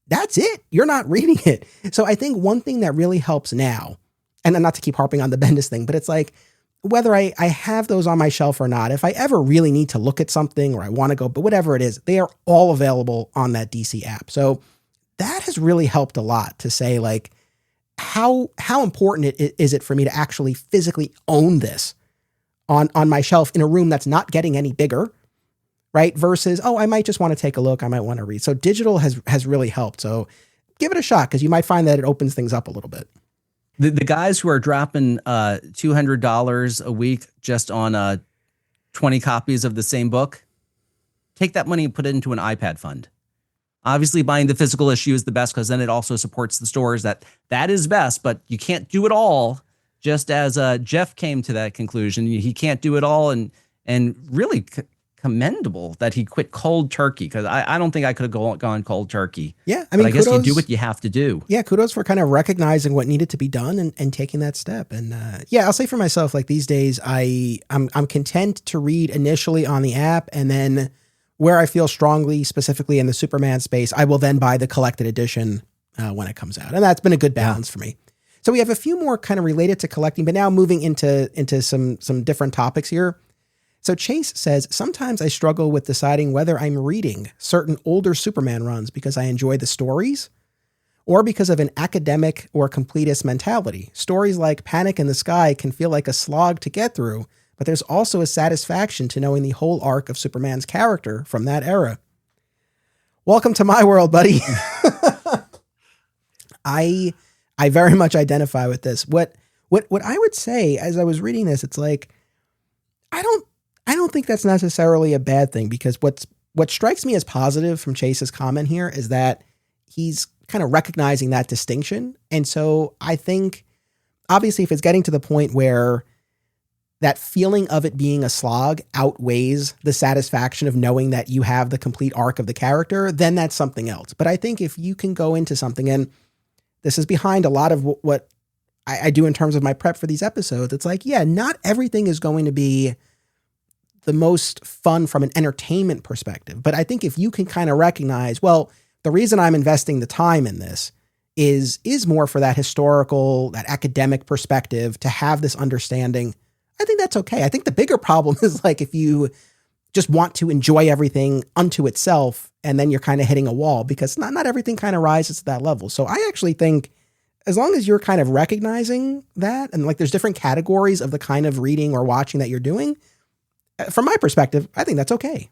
that's it. You're not reading it. So I think one thing that really helps now, and not to keep harping on the Bendis thing, but it's like whether I have those on my shelf or not, if I ever really need to look at something or I want to go, but whatever it is, they are all available on that DC app. So that has really helped a lot to say like, how important is it for me to actually physically own this on my shelf in a room that's not getting any bigger, right? Versus, I might just want to take a look. I might want to read. So digital has really helped. So give it a shot because you might find that it opens things up a little bit. The guys who are dropping $200 a week just on 20 copies of the same book, take that money and put it into an iPad fund. Obviously, buying the physical issue is the best because then it also supports the stores. That is best, but you can't do it all. Just as Jeff came to that conclusion, he can't do it all, and really commendable that he quit cold turkey, because I don't think I could have gone cold turkey. Yeah, I mean, I guess you do what you have to do. Yeah, kudos for kind of recognizing what needed to be done and taking that step. And yeah, I'll say for myself, like these days, I'm content to read initially on the app, and then where I feel strongly, specifically in the Superman space, I will then buy the collected edition when it comes out. And that's been a good balance for me. So we have a few more kind of related to collecting, but now moving into some different topics here. So Chase says, sometimes I struggle with deciding whether I'm reading certain older Superman runs because I enjoy the stories or because of an academic or completist mentality. Stories like Panic in the Sky can feel like a slog to get through, but there's also a satisfaction to knowing the whole arc of Superman's character from that era. Welcome to my world, buddy. I very much identify with this. What I would say as I was reading this, it's like, I don't think that's necessarily a bad thing, because what strikes me as positive from Chase's comment here is that he's kind of recognizing that distinction. And so I think, obviously, if it's getting to the point where that feeling of it being a slog outweighs the satisfaction of knowing that you have the complete arc of the character, then that's something else. But I think if you can go into something, and this is behind a lot of what I do in terms of my prep for these episodes, it's like, yeah, not everything is going to be the most fun from an entertainment perspective. But I think if you can kind of recognize, well, the reason I'm investing the time in this is more for that historical, that academic perspective, to have this understanding, I think that's okay. I think the bigger problem is like if you just want to enjoy everything unto itself, and then you're kind of hitting a wall, because not everything kind of rises to that level. So I actually think as long as you're kind of recognizing that, and like there's different categories of the kind of reading or watching that you're doing, from my perspective, I think that's okay.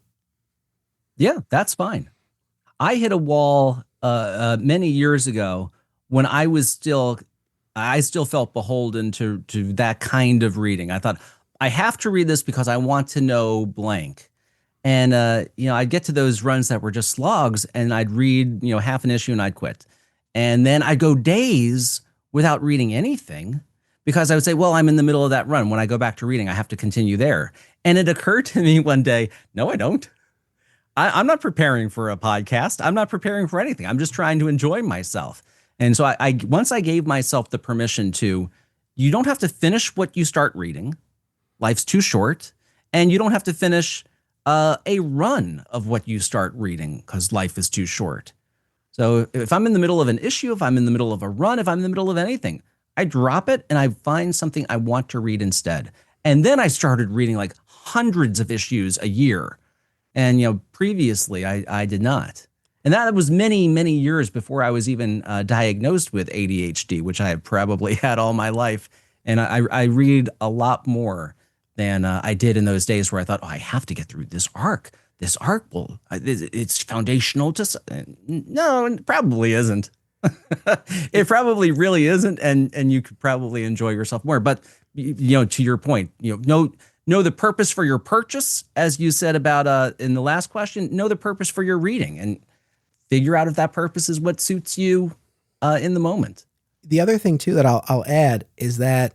Yeah, that's fine. I hit a wall many years ago when I still felt beholden to that kind of reading. I thought, I have to read this because I want to know blank. And, I'd get to those runs that were just slogs, and I'd read, half an issue and I'd quit. And then I'd go days without reading anything, because I would say, well, I'm in the middle of that run. When I go back to reading, I have to continue there. And it occurred to me one day, no, I don't. I'm not preparing for a podcast. I'm not preparing for anything. I'm just trying to enjoy myself. And so I once I gave myself the permission to, you don't have to finish what you start reading. Life's too short. And you don't have to finish a run of what you start reading, because life is too short. So if I'm in the middle of an issue, if I'm in the middle of a run, if I'm in the middle of anything, I drop it and I find something I want to read instead. And then I started reading like hundreds of issues a year. And, previously I did not. And that was many, many years before I was even diagnosed with ADHD, which I have probably had all my life. And I read a lot more than I did in those days where I thought, I have to get through this arc. This arc it's foundational to, no, it probably isn't. It probably really isn't. And you could probably enjoy yourself more. But, to your point, know the purpose for your purchase, as you said about in the last question, know the purpose for your reading, and figure out if that purpose is what suits you in the moment. The other thing too that I'll add is that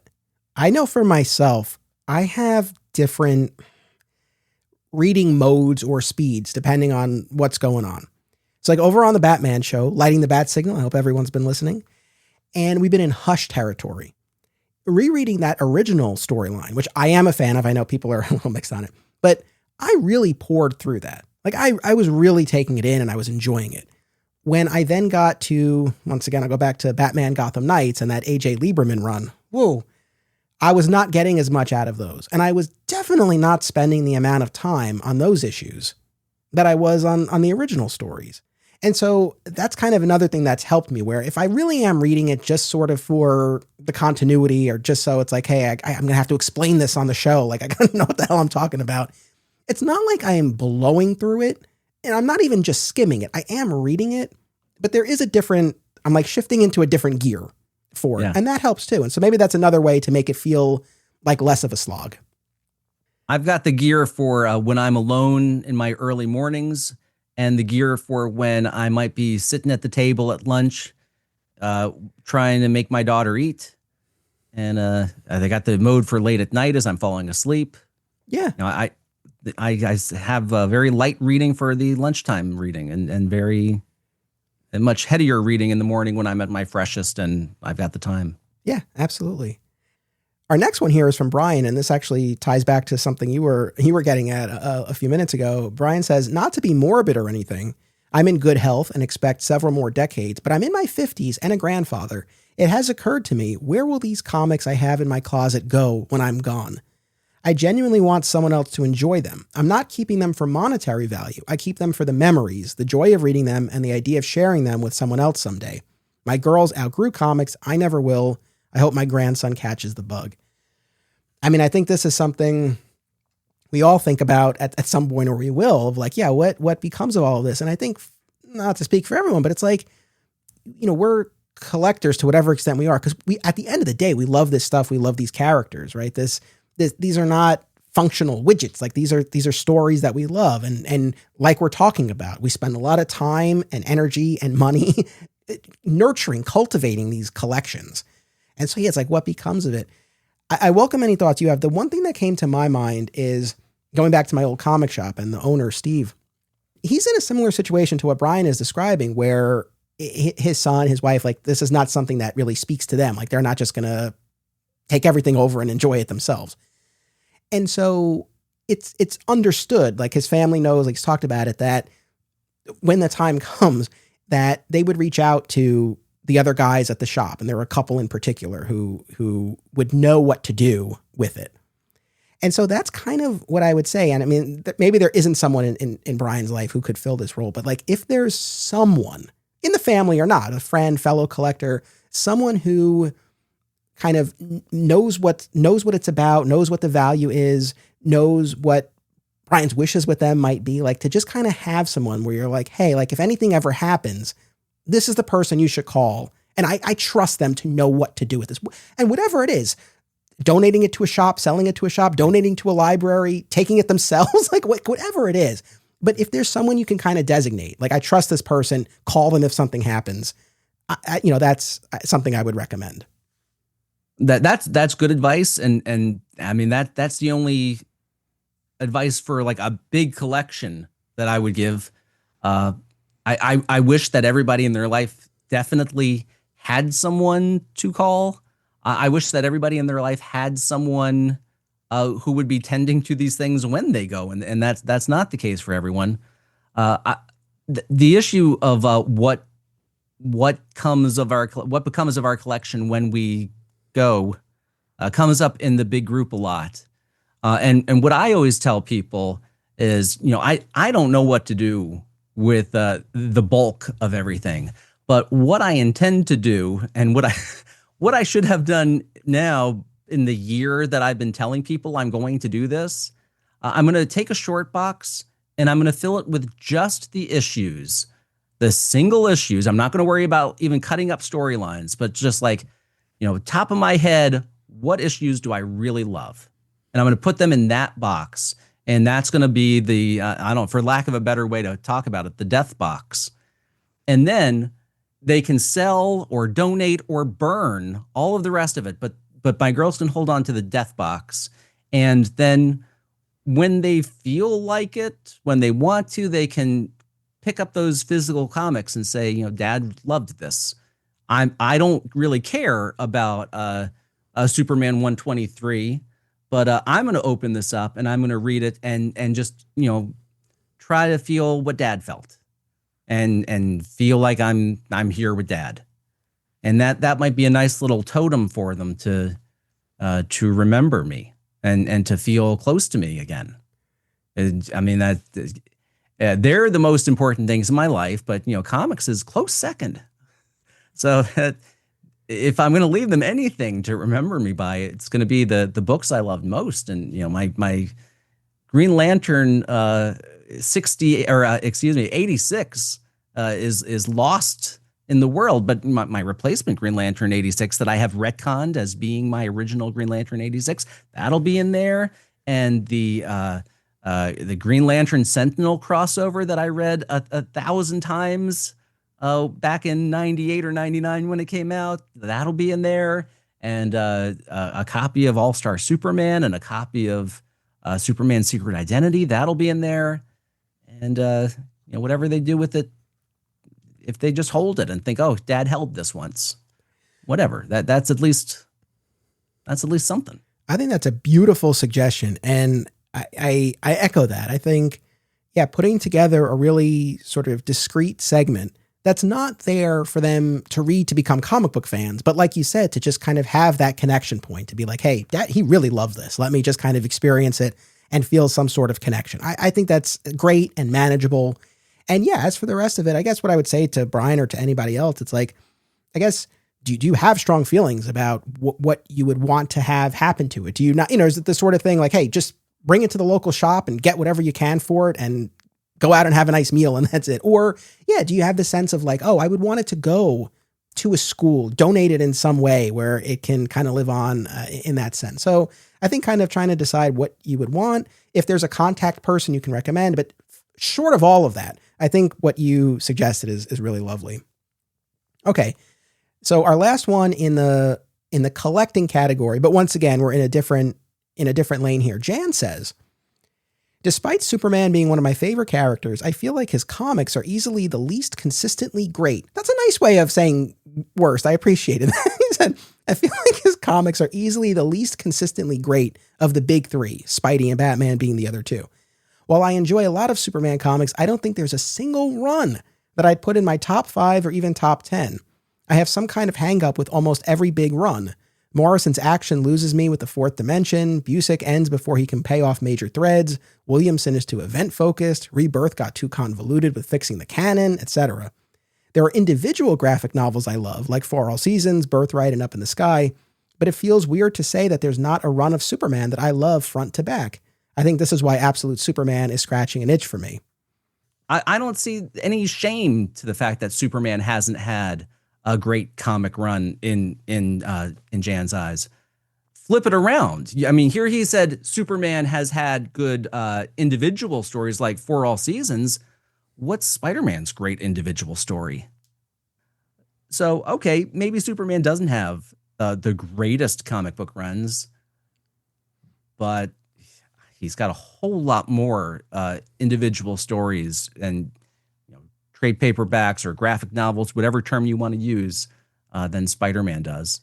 I know for myself, I have different reading modes or speeds depending on what's going on. So like over on the Batman show, Lighting the Bat Signal, I hope everyone's been listening, and we've been in Hush territory. Rereading that original storyline, which I am a fan of, I know people are a little mixed on it, but I really poured through that. Like I was really taking it in and I was enjoying it. When I then got to, once again, I'll go back to Batman Gotham Knights and that AJ Lieberman run, whoa, I was not getting as much out of those. And I was definitely not spending the amount of time on those issues that I was on the original stories. And so that's kind of another thing that's helped me, where if I really am reading it just sort of for the continuity, or just so it's like, hey, I'm going to have to explain this on the show, like I gotta know what the hell I'm talking about. It's not like I am blowing through it, and I'm not even just skimming it. I am reading it, but there is a different I'm like shifting into a different gear for it. Yeah. And that helps too. And so maybe that's another way to make it feel like less of a slog. I've got the gear for when I'm alone in my early mornings, and the gear for when I might be sitting at the table at lunch, trying to make my daughter eat. And they got the mode for late at night as I'm falling asleep. Yeah. You know, I have very light reading for the lunchtime reading, and very and much headier reading in the morning when I'm at my freshest and I've got the time. Yeah, absolutely. Our next one here is from Brian, and this actually ties back to something you were getting at a few minutes ago. Brian says, not to be morbid or anything, I'm in good health and expect several more decades, but I'm in my 50s and a grandfather. It has occurred to me, where will these comics I have in my closet go when I'm gone? I genuinely want someone else to enjoy them. I'm not keeping them for monetary value. I keep them for the memories, the joy of reading them, and the idea of sharing them with someone else someday. My girls outgrew comics. I never will. I hope my grandson catches the bug. I mean, I think this is something we all think about at some point, or we will, of like, yeah, what becomes of all of this? And I think, not to speak for everyone, but it's like, you know, we're collectors to whatever extent we are, because we, at the end of the day, we love this stuff. We love these characters, right? These are not functional widgets. Like these are stories that we love. And like we're talking about, we spend a lot of time and energy and money nurturing, cultivating these collections. And so, yeah, it's like, what becomes of it? I welcome any thoughts you have. The one thing that came to my mind is going back to my old comic shop and the owner, Steve. He's in a similar situation to what Brian is describing, where his son, his wife, like this is not something that really speaks to them. Like they're not just going to take everything over and enjoy it themselves. And so it's understood, like his family knows, like he's talked about it, that when the time comes that they would reach out to the other guys at the shop. And there were a couple in particular who would know what to do with it. And so that's kind of what I would say. And I mean, maybe there isn't someone in Brian's life who could fill this role, but like if there's someone in the family or not, a friend, fellow collector, someone who kind of knows what it's about, knows what the value is, knows what Brian's wishes with them might be, like to just kind of have someone where you're like, hey, like if anything ever happens, this is the person you should call. And I trust them to know what to do with this. And whatever it is, donating it to a shop, selling it to a shop, donating to a library, taking it themselves, like whatever it is. But if there's someone you can kind of designate, like I trust this person, call them if something happens, that's something I would recommend. That's good advice. And I mean, that's the only advice for like a big collection that I would give. I wish that everybody in their life definitely had someone to call. I wish that everybody in their life had someone who would be tending to these things when they go, and that's not the case for everyone. The issue of what becomes of our collection when we go comes up in the big group a lot. And what I always tell people is, you know, I don't know what to do with the bulk of everything, but what I intend to do and what I should have done now in the year that I've been telling people I'm going to do this, I'm going to take a short box and I'm going to fill it with just the issues, the single issues. I'm not going to worry about even cutting up storylines, but just like, you know, top of my head, what issues do I really love? And I'm going to put them in that box. And that's going to be the, for lack of a better way to talk about it, the death box. And then they can sell or donate or burn all of the rest of it. But my girls can hold on to the death box. And then when they feel like it, when they want to, they can pick up those physical comics and say, you know, Dad loved this. I don't really care about Superman 123. But I'm going to open this up and I'm going to read it and just, you know, try to feel what Dad felt and feel like I'm here with Dad. And that might be a nice little totem for them to remember me and to feel close to me again. And, I mean, they're the most important things in my life, but, you know, comics is close second. So if I'm going to leave them anything to remember me by, it's going to be the books I loved most. And, you know, my Green Lantern 86 is lost in the world. But my replacement Green Lantern 86 that I have retconned as being my original Green Lantern 86, that'll be in there. And the Green Lantern Sentinel crossover that I read a 1,000 times back in 98 or 99 when it came out, that'll be in there. And a copy of All-Star Superman and a copy of Superman's Secret Identity, that'll be in there. And whatever they do with it, if they just hold it and think, oh, Dad held this once, whatever, that's at least something. I think that's a beautiful suggestion, and I echo that. I think, putting together a really sort of discrete segment that's not there for them to read to become comic book fans, but like you said, to just kind of have that connection point, to be like, hey, Dad, he really loved this. Let me just kind of experience it and feel some sort of connection. I think that's great and manageable. And as for the rest of it, I guess what I would say to Brian or to anybody else, it's like, I guess, do you have strong feelings about what you would want to have happen to it? Do you not, is it the sort of thing like, hey, just bring it to the local shop and get whatever you can for it and go out and have a nice meal and that's it? Or do you have the sense of like, oh, I would want it to go to a school, donate it in some way where it can kind of live on in that sense? So I think kind of trying to decide what you would want, if there's a contact person you can recommend, but short of all of that, I think what you suggested is really lovely. Okay. So our last one in the collecting category, but once again, we're in a different lane here. Jan says, despite Superman being one of my favorite characters, I feel like his comics are easily the least consistently great. That's a nice way of saying worst. I appreciate it. He said, I feel like his comics are easily the least consistently great of the big three, Spidey and Batman being the other two. While I enjoy a lot of Superman comics, I don't think there's a single run that I'd put in my top 5 or even top 10. I have some kind of hang up with almost every big run. Morrison's action loses me with the fourth dimension. Busiek ends before he can pay off major threads. Williamson is too event-focused. Rebirth got too convoluted with fixing the canon, etc. There are individual graphic novels I love, like For All Seasons, Birthright, and Up in the Sky, but it feels weird to say that there's not a run of Superman that I love front to back. I think this is why Absolute Superman is scratching an itch for me. I don't see any shame to the fact that Superman hasn't had a great comic run in Jan's eyes. Flip it around. I mean, here he said Superman has had good individual stories like For All Seasons. What's Spider-Man's great individual story? So, okay, maybe Superman doesn't have the greatest comic book runs, but he's got a whole lot more individual stories and trade paperbacks or graphic novels, whatever term you want to use, than Spider-Man does.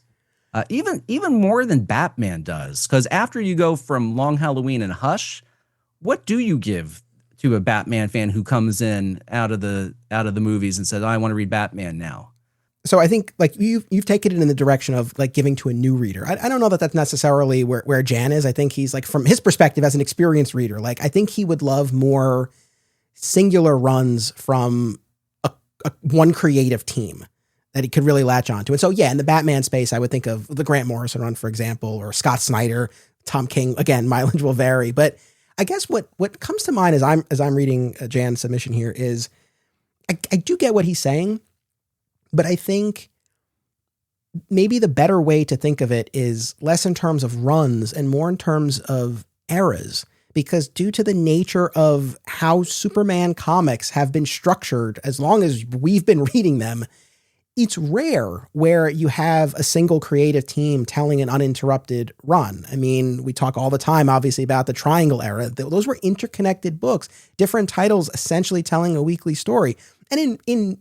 Even more than Batman does. Because after you go from Long Halloween and Hush, what do you give to a Batman fan who comes in out of the movies and says, I want to read Batman now? So I think like you've taken it in the direction of like giving to a new reader. I don't know that that's necessarily where Jan is. I think he's like, from his perspective as an experienced reader, like I think he would love more singular runs from one creative team that he could really latch onto. And so, in the Batman space, I would think of the Grant Morrison run, for example, or Scott Snyder, Tom King. Again, mileage will vary, but I guess what comes to mind as I'm reading Jan's submission here is I do get what he's saying, but I think maybe the better way to think of it is less in terms of runs and more in terms of eras. Because due to the nature of how Superman comics have been structured, as long as we've been reading them, it's rare where you have a single creative team telling an uninterrupted run. I mean, we talk all the time, obviously, about the Triangle era. Those were interconnected books, different titles essentially telling a weekly story. And in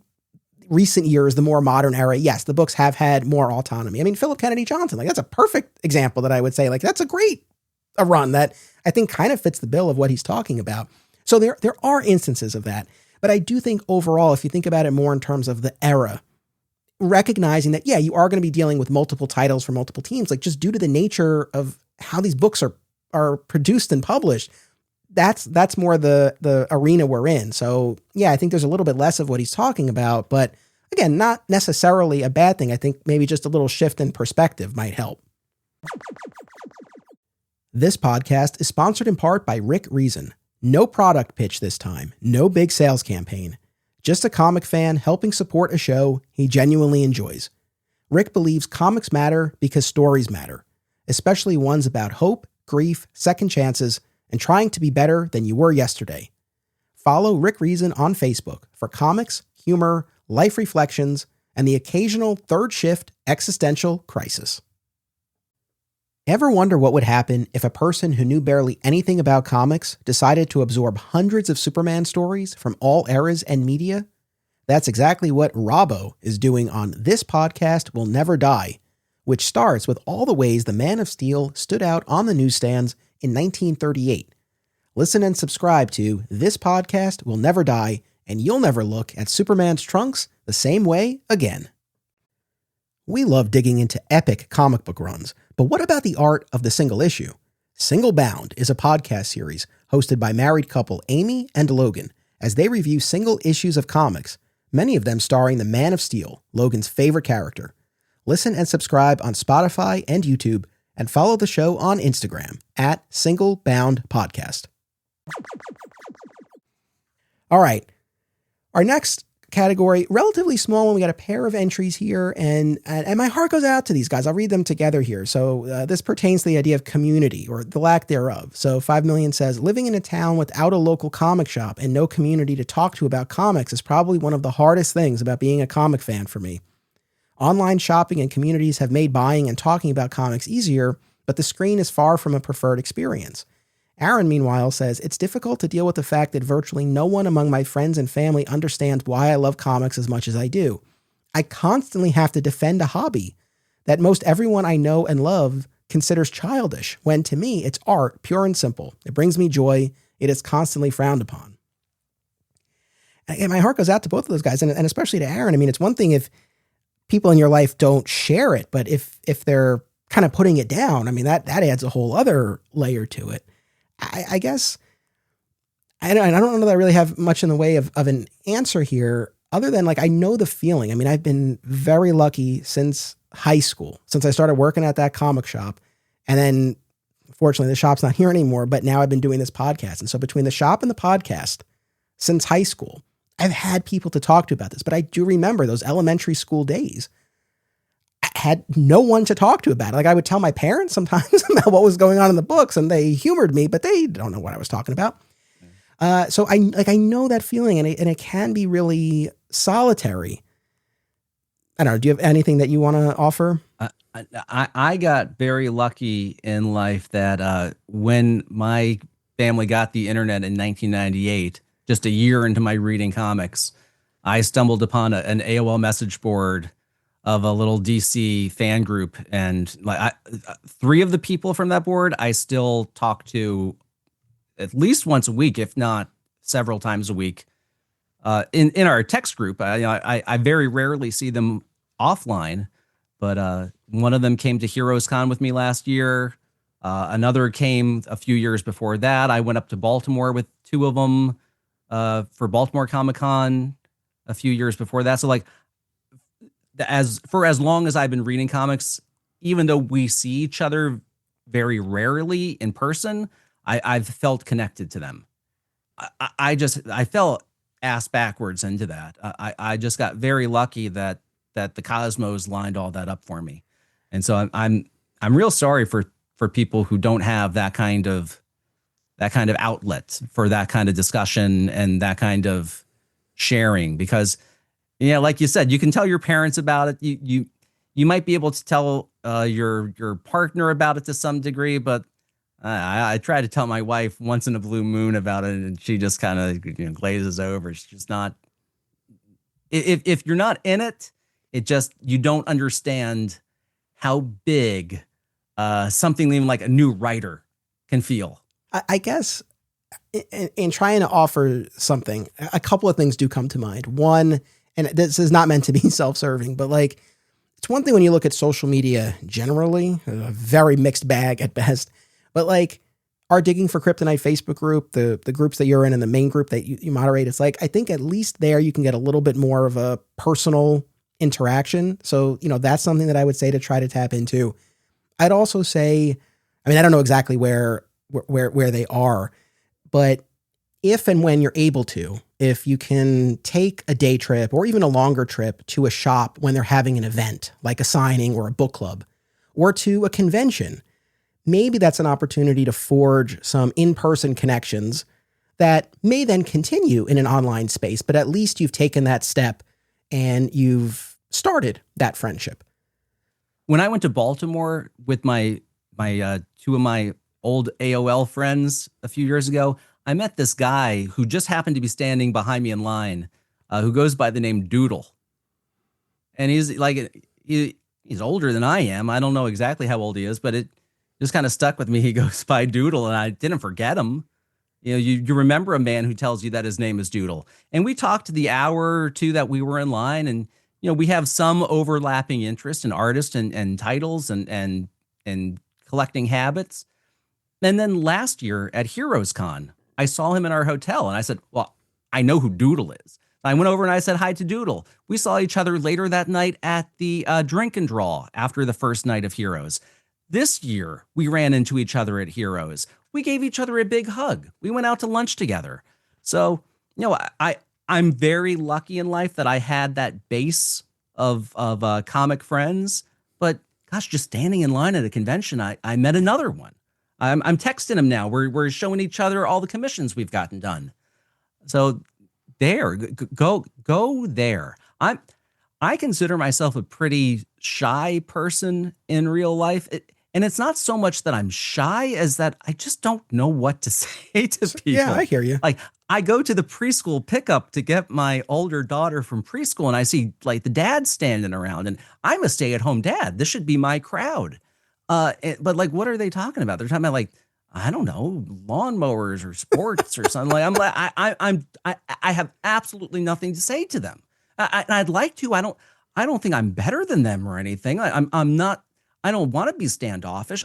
recent years, the more modern era, yes, the books have had more autonomy. I mean, Philip Kennedy Johnson, like that's a perfect example that I would say, like that's a run that I think kind of fits the bill of what he's talking about. So there are instances of that. But I do think overall, if you think about it more in terms of the era, recognizing that, you are going to be dealing with multiple titles for multiple teams, like just due to the nature of how these books are produced and published, that's more the arena we're in. So I think there's a little bit less of what he's talking about, but again, not necessarily a bad thing. I think maybe just a little shift in perspective might help. This podcast is sponsored in part by Rick Reason. No product pitch this time. No big sales campaign. Just a comic fan helping support a show he genuinely enjoys. Rick believes comics matter because stories matter, especially ones about hope, grief, second chances, and trying to be better than you were yesterday. Follow Rick Reason on Facebook for comics, humor, life reflections, and the occasional third shift existential crisis. Ever wonder what would happen if a person who knew barely anything about comics decided to absorb hundreds of Superman stories from all eras and media? That's exactly what Robbo is doing on This Podcast Will Never Die, which starts with all the ways the Man of Steel stood out on the newsstands in 1938. Listen and subscribe to This Podcast Will Never Die, and you'll never look at Superman's trunks the same way again. We love digging into epic comic book runs, but what about the art of the single issue? Single Bound is a podcast series hosted by married couple Amy and Logan as they review single issues of comics, many of them starring the Man of Steel, Logan's favorite character. Listen and subscribe on Spotify and YouTube, and follow the show on Instagram at Single Bound Podcast. All right. Our next category, relatively small one. We got a pair of entries here, and my heart goes out to these guys. I'll read them together here. So this pertains to the idea of community, or the lack thereof. So 5 Million says, living in a town without a local comic shop and no community to talk to about comics is probably one of the hardest things about being a comic fan for me. Online shopping and communities have made buying and talking about comics easier, but the screen is far from a preferred experience. Aaron, meanwhile, says, it's difficult to deal with the fact that virtually no one among my friends and family understands why I love comics as much as I do. I constantly have to defend a hobby that most everyone I know and love considers childish, when to me it's art, pure and simple. It brings me joy. It is constantly frowned upon. And my heart goes out to both of those guys, and especially to Aaron. I mean, it's one thing if people in your life don't share it, but if they're kind of putting it down, I mean, that adds a whole other layer to it. I guess I don't know that I really have much in the way of an answer here, other than like I know the feeling. I mean, I've been very lucky since high school, since I started working at that comic shop. And then fortunately the shop's not here anymore, but now I've been doing this podcast. And so between the shop and the podcast since high school, I've had people to talk to about this, but I do remember those elementary school days. I had no one to talk to about it. Like I would tell my parents sometimes about what was going on in the books, and they humored me, but they don't know what I was talking about. So I know that feeling, and it can be really solitary. I don't know. Do you have anything that you want to offer? I got very lucky in life that when my family got the internet in 1998, just a year into my reading comics, I stumbled upon an AOL message board of a little DC fan group, and like 3 of the people from that board I still talk to at least once a week, if not several times a week. In our text group, I very rarely see them offline, but one of them came to Heroes Con with me last year. Another came a few years before that. I went up to Baltimore with 2 of them for Baltimore Comic Con a few years before that. So like, as long as I've been reading comics, even though we see each other very rarely in person, I've felt connected to them. I fell ass backwards into that. I just got very lucky that the cosmos lined all that up for me. And so I'm real sorry for people who don't have that kind of outlet for that kind of discussion and that kind of sharing, because yeah, like you said, you can tell your parents about it. You might be able to tell your partner about it to some degree, but I try to tell my wife once in a blue moon about it, and she just kind of glazes over. She's just not. If you're not in it, you don't understand how big something even like a new writer can feel. I guess in trying to offer something, a couple of things do come to mind. One, and this is not meant to be self-serving, but like, it's one thing when you look at social media generally, a very mixed bag at best, but like our Digging for Kryptonite Facebook group, the groups that you're in and the main group that you moderate, it's like, I think at least there you can get a little bit more of a personal interaction. So, that's something that I would say to try to tap into. I'd also say, I mean, I don't know exactly where they are, but if and when you're able to, if you can take a day trip or even a longer trip to a shop when they're having an event, like a signing or a book club, or to a convention. Maybe that's an opportunity to forge some in-person connections that may then continue in an online space, but at least you've taken that step and you've started that friendship. When I went to Baltimore with my two of my old AOL friends a few years ago, I met this guy who just happened to be standing behind me in line, who goes by the name Doodle. And he's older than I am. I don't know exactly how old he is, but it just kind of stuck with me. He goes by Doodle, and I didn't forget him. You know, you remember a man who tells you that his name is Doodle. And we talked the hour or two that we were in line, and we have some overlapping interest in artists and titles and collecting habits. And then last year at Heroes Con, I saw him in our hotel, and I said, well, I know who Doodle is. I went over and I said hi to Doodle. We saw each other later that night at the drink and draw after the first night of Heroes. This year, we ran into each other at Heroes. We gave each other a big hug. We went out to lunch together. So, I'm very lucky in life that I had that base of comic friends. But gosh, just standing in line at a convention, I met another one. I'm texting him now. We're showing each other all the commissions we've gotten done. So go there. I consider myself a pretty shy person in real life. And it's not so much that I'm shy as that I just don't know what to say to people. Yeah, I hear you. Like, I go to the preschool pickup to get my older daughter from preschool, and I see like the dad standing around, and I'm a stay-at-home dad. This should be my crowd. But like, what are they talking about? They're talking about like, I don't know, lawnmowers or sports or something. I have absolutely nothing to say to them. I'd like to. I don't think I'm better than them or anything. I'm not. I don't want to be standoffish.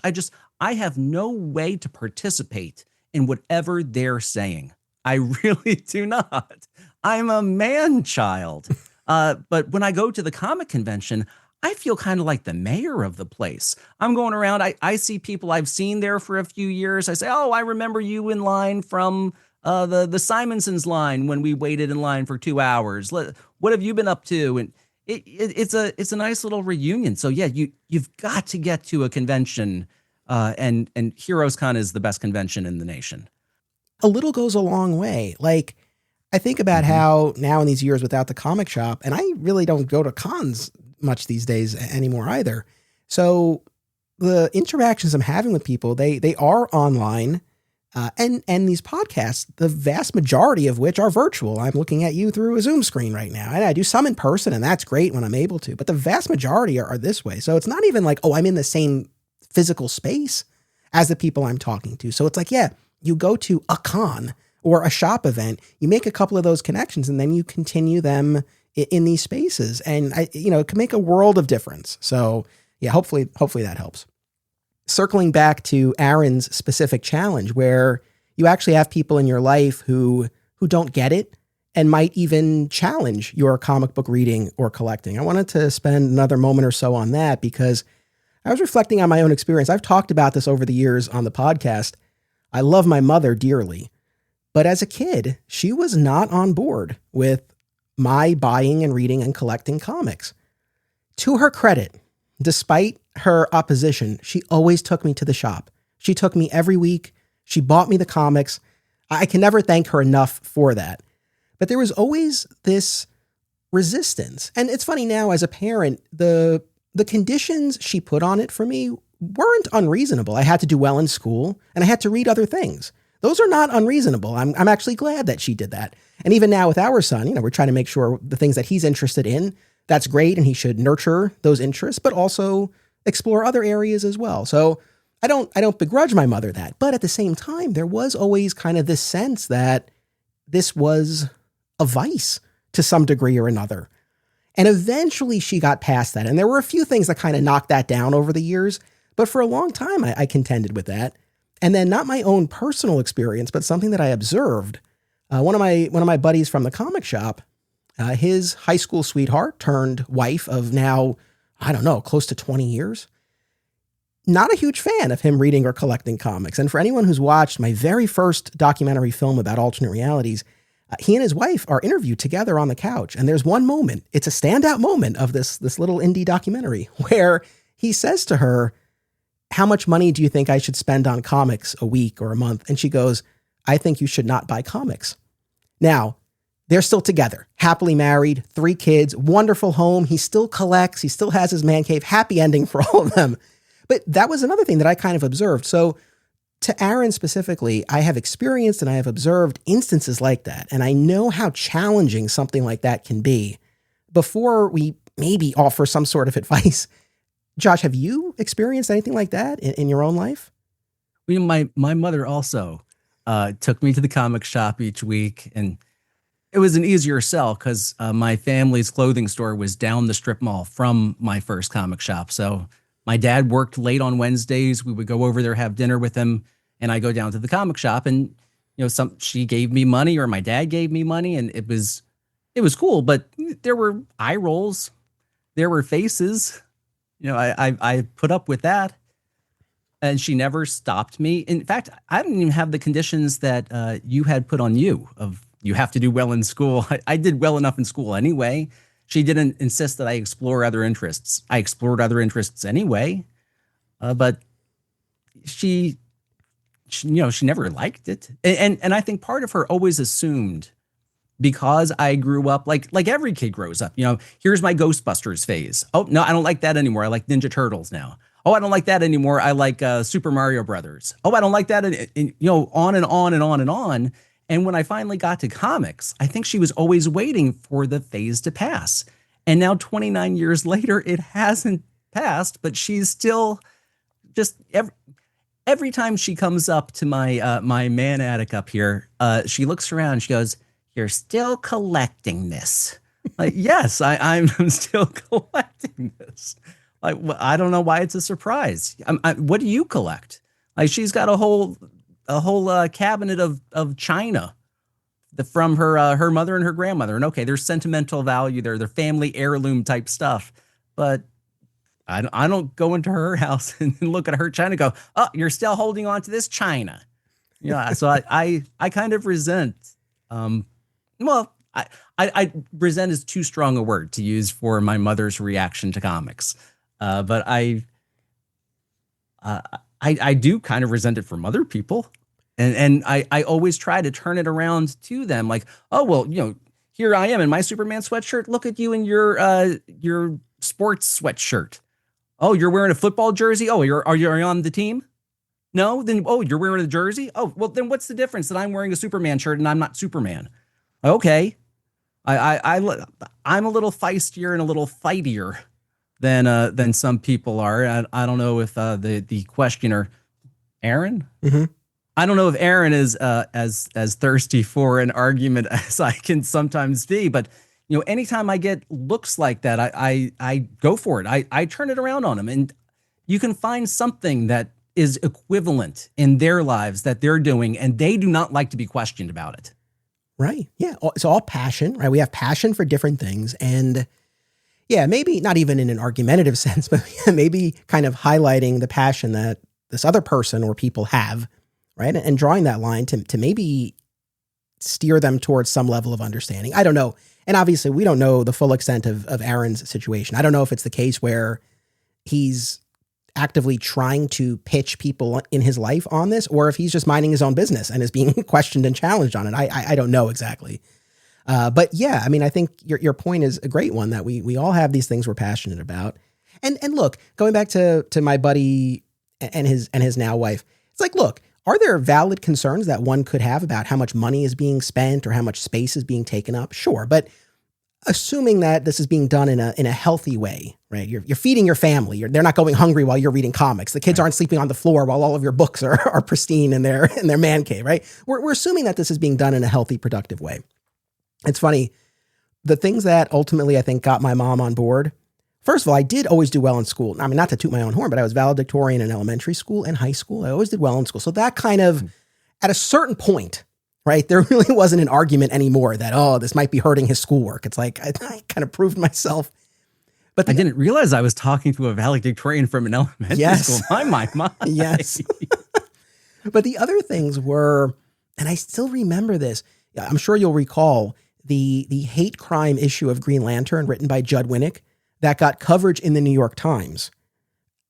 I have no way to participate in whatever they're saying. I really do not. I'm a man child. But when I go to the comic convention, I feel kind of like the mayor of the place. I'm going around. I see people I've seen there for a few years. I say, oh, I remember you in line from the Simonsons line when we waited in line for 2 hours. What have you been up to? And it's a nice little reunion. So yeah, you've got to get to a convention, and Heroes Con is the best convention in the nation. A little goes a long way. Like, I think about how now in these years without the comic shop, and I really don't go to cons much these days anymore either. So the interactions I'm having with people, they are online, and these podcasts, the vast majority of which are virtual. I'm looking at you through a Zoom screen right now, and I do some in person, and that's great when I'm able to, but the vast majority are this way. So it's not even like, oh, I'm in the same physical space as the people I'm talking to. So it's like, yeah, you go to a con or a shop event, you make a couple of those connections, and then you continue them in these spaces. And it can make a world of difference. So yeah, hopefully that helps. Circling back to Aaron's specific challenge, where you actually have people in your life who don't get it and might even challenge your comic book reading or collecting. I wanted to spend another moment or so on that because I was reflecting on my own experience. I've talked about this over the years on the podcast. I love my mother dearly, but as a kid, she was not on board with my buying and reading and collecting comics. To her credit, despite her opposition, she always took me to the shop. She took me every week. She bought me the comics. I can never thank her enough for that. But there was always this resistance. And it's funny now as a parent, the conditions she put on it for me weren't unreasonable. I had to do well in school and I had to read other things. Those are not unreasonable. I'm actually glad that she did that. And even now with our son, we're trying to make sure the things that he's interested in, that's great. And he should nurture those interests, but also explore other areas as well. So I don't begrudge my mother that, but at the same time, there was always kind of this sense that this was a vice to some degree or another. And eventually she got past that. And there were a few things that kind of knocked that down over the years, but for a long time I contended with that. And then not my own personal experience, but something that I observed. One of my buddies from the comic shop, his high school sweetheart turned wife of now, I don't know, close to 20 years. Not a huge fan of him reading or collecting comics. And for anyone who's watched my very first documentary film about alternate realities, he and his wife are interviewed together on the couch. And there's one moment, it's a standout moment of this little indie documentary where he says to her, how much money do you think I should spend on comics a week or a month? And she goes, I think you should not buy comics. Now, they're still together, happily married, 3 kids, wonderful home. He still collects. He still has his man cave. Happy ending for all of them. But that was another thing that I kind of observed. So to Aaron specifically, I have experienced and I have observed instances like that. And I know how challenging something like that can be. Before we maybe offer some sort of advice, Josh, have you experienced anything like that in your own life? You know, my mother also took me to the comic shop each week, and it was an easier sell because my family's clothing store was down the strip mall from my first comic shop. So my dad worked late on Wednesdays. We would go over there, have dinner with him, and I go down to the comic shop. And she gave me money, or my dad gave me money, and it was cool. But there were eye rolls, there were faces. I put up with that, and she never stopped me. In fact, I didn't even have the conditions that you had put on you of you have to do well in school. I did well enough in school anyway. She didn't insist that I explore other interests. I explored other interests anyway, but she never liked it. And I think part of her always assumed, because I grew up like every kid grows up, here's my Ghostbusters phase. Oh, no, I don't like that anymore. I like Ninja Turtles now. Oh, I don't like that anymore. I like Super Mario Brothers. Oh, I don't like that. And on and on and on and on. And when I finally got to comics, I think she was always waiting for the phase to pass. And now 29 years later, it hasn't passed, but she's still just every time she comes up to my my man attic up here, she looks around and she goes, "You're still collecting this." Like, yes, I'm still collecting this. Like, I don't know why it's a surprise. What do you collect? Like, she's got a whole cabinet of china from her mother and her grandmother. And okay, there's sentimental value there. They're family heirloom type stuff. But I don't go into her house and look at her china and go, oh, you're still holding on to this china. So I kind of resent. I resent is too strong a word to use for my mother's reaction to comics. But I do kind of resent it from other people. And I always try to turn it around to them. Like, oh, well, here I am in my Superman sweatshirt. Look at you in your sports sweatshirt. Oh, you're wearing a football jersey. Oh, are you on the team? No, then, oh, you're wearing a jersey. Oh, well, then what's the difference that I'm wearing a Superman shirt and I'm not Superman? Okay. I'm a little feistier and a little fightier than some people are. I don't know if the questioner, Aaron, mm-hmm. I don't know if Aaron is as thirsty for an argument as I can sometimes be, but anytime I get looks like that, I go for it. I turn it around on them, and you can find something that is equivalent in their lives that they're doing, and they do not like to be questioned about it. Right. Yeah. It's all passion, right? We have passion for different things, and yeah, maybe not even in an argumentative sense, but maybe kind of highlighting the passion that this other person or people have, right? And drawing that line to maybe steer them towards some level of understanding. I don't know. And obviously we don't know the full extent of Aaron's situation. I don't know if it's the case where he's actively trying to pitch people in his life on this, or if he's just minding his own business and is being questioned and challenged on it. I don't know exactly. But yeah, I mean, I think your point is a great one, that we all have these things we're passionate about. And look, going back to my buddy and his now wife, it's like, look, are there valid concerns that one could have about how much money is being spent or how much space is being taken up? Sure. But assuming that this is being done in a healthy way, right? You're feeding your family. They're not going hungry while you're reading comics. The kids aren't sleeping on the floor while all of your books are pristine in their man cave, right? We're assuming that this is being done in a healthy, productive way. It's funny. The things that ultimately I think got my mom on board, first of all, I did always do well in school. I mean, not to toot my own horn, but I was valedictorian in elementary school and high school. I always did well in school. So that kind of, at a certain point, right, there really wasn't an argument anymore that, oh, this might be hurting his schoolwork. It's like, I kind of proved myself. But I didn't realize I was talking to a valedictorian from an elementary school. My. Yes. But the other things were, and I still remember this, I'm sure you'll recall the hate crime issue of Green Lantern written by Judd Winnick that got coverage in the New York Times.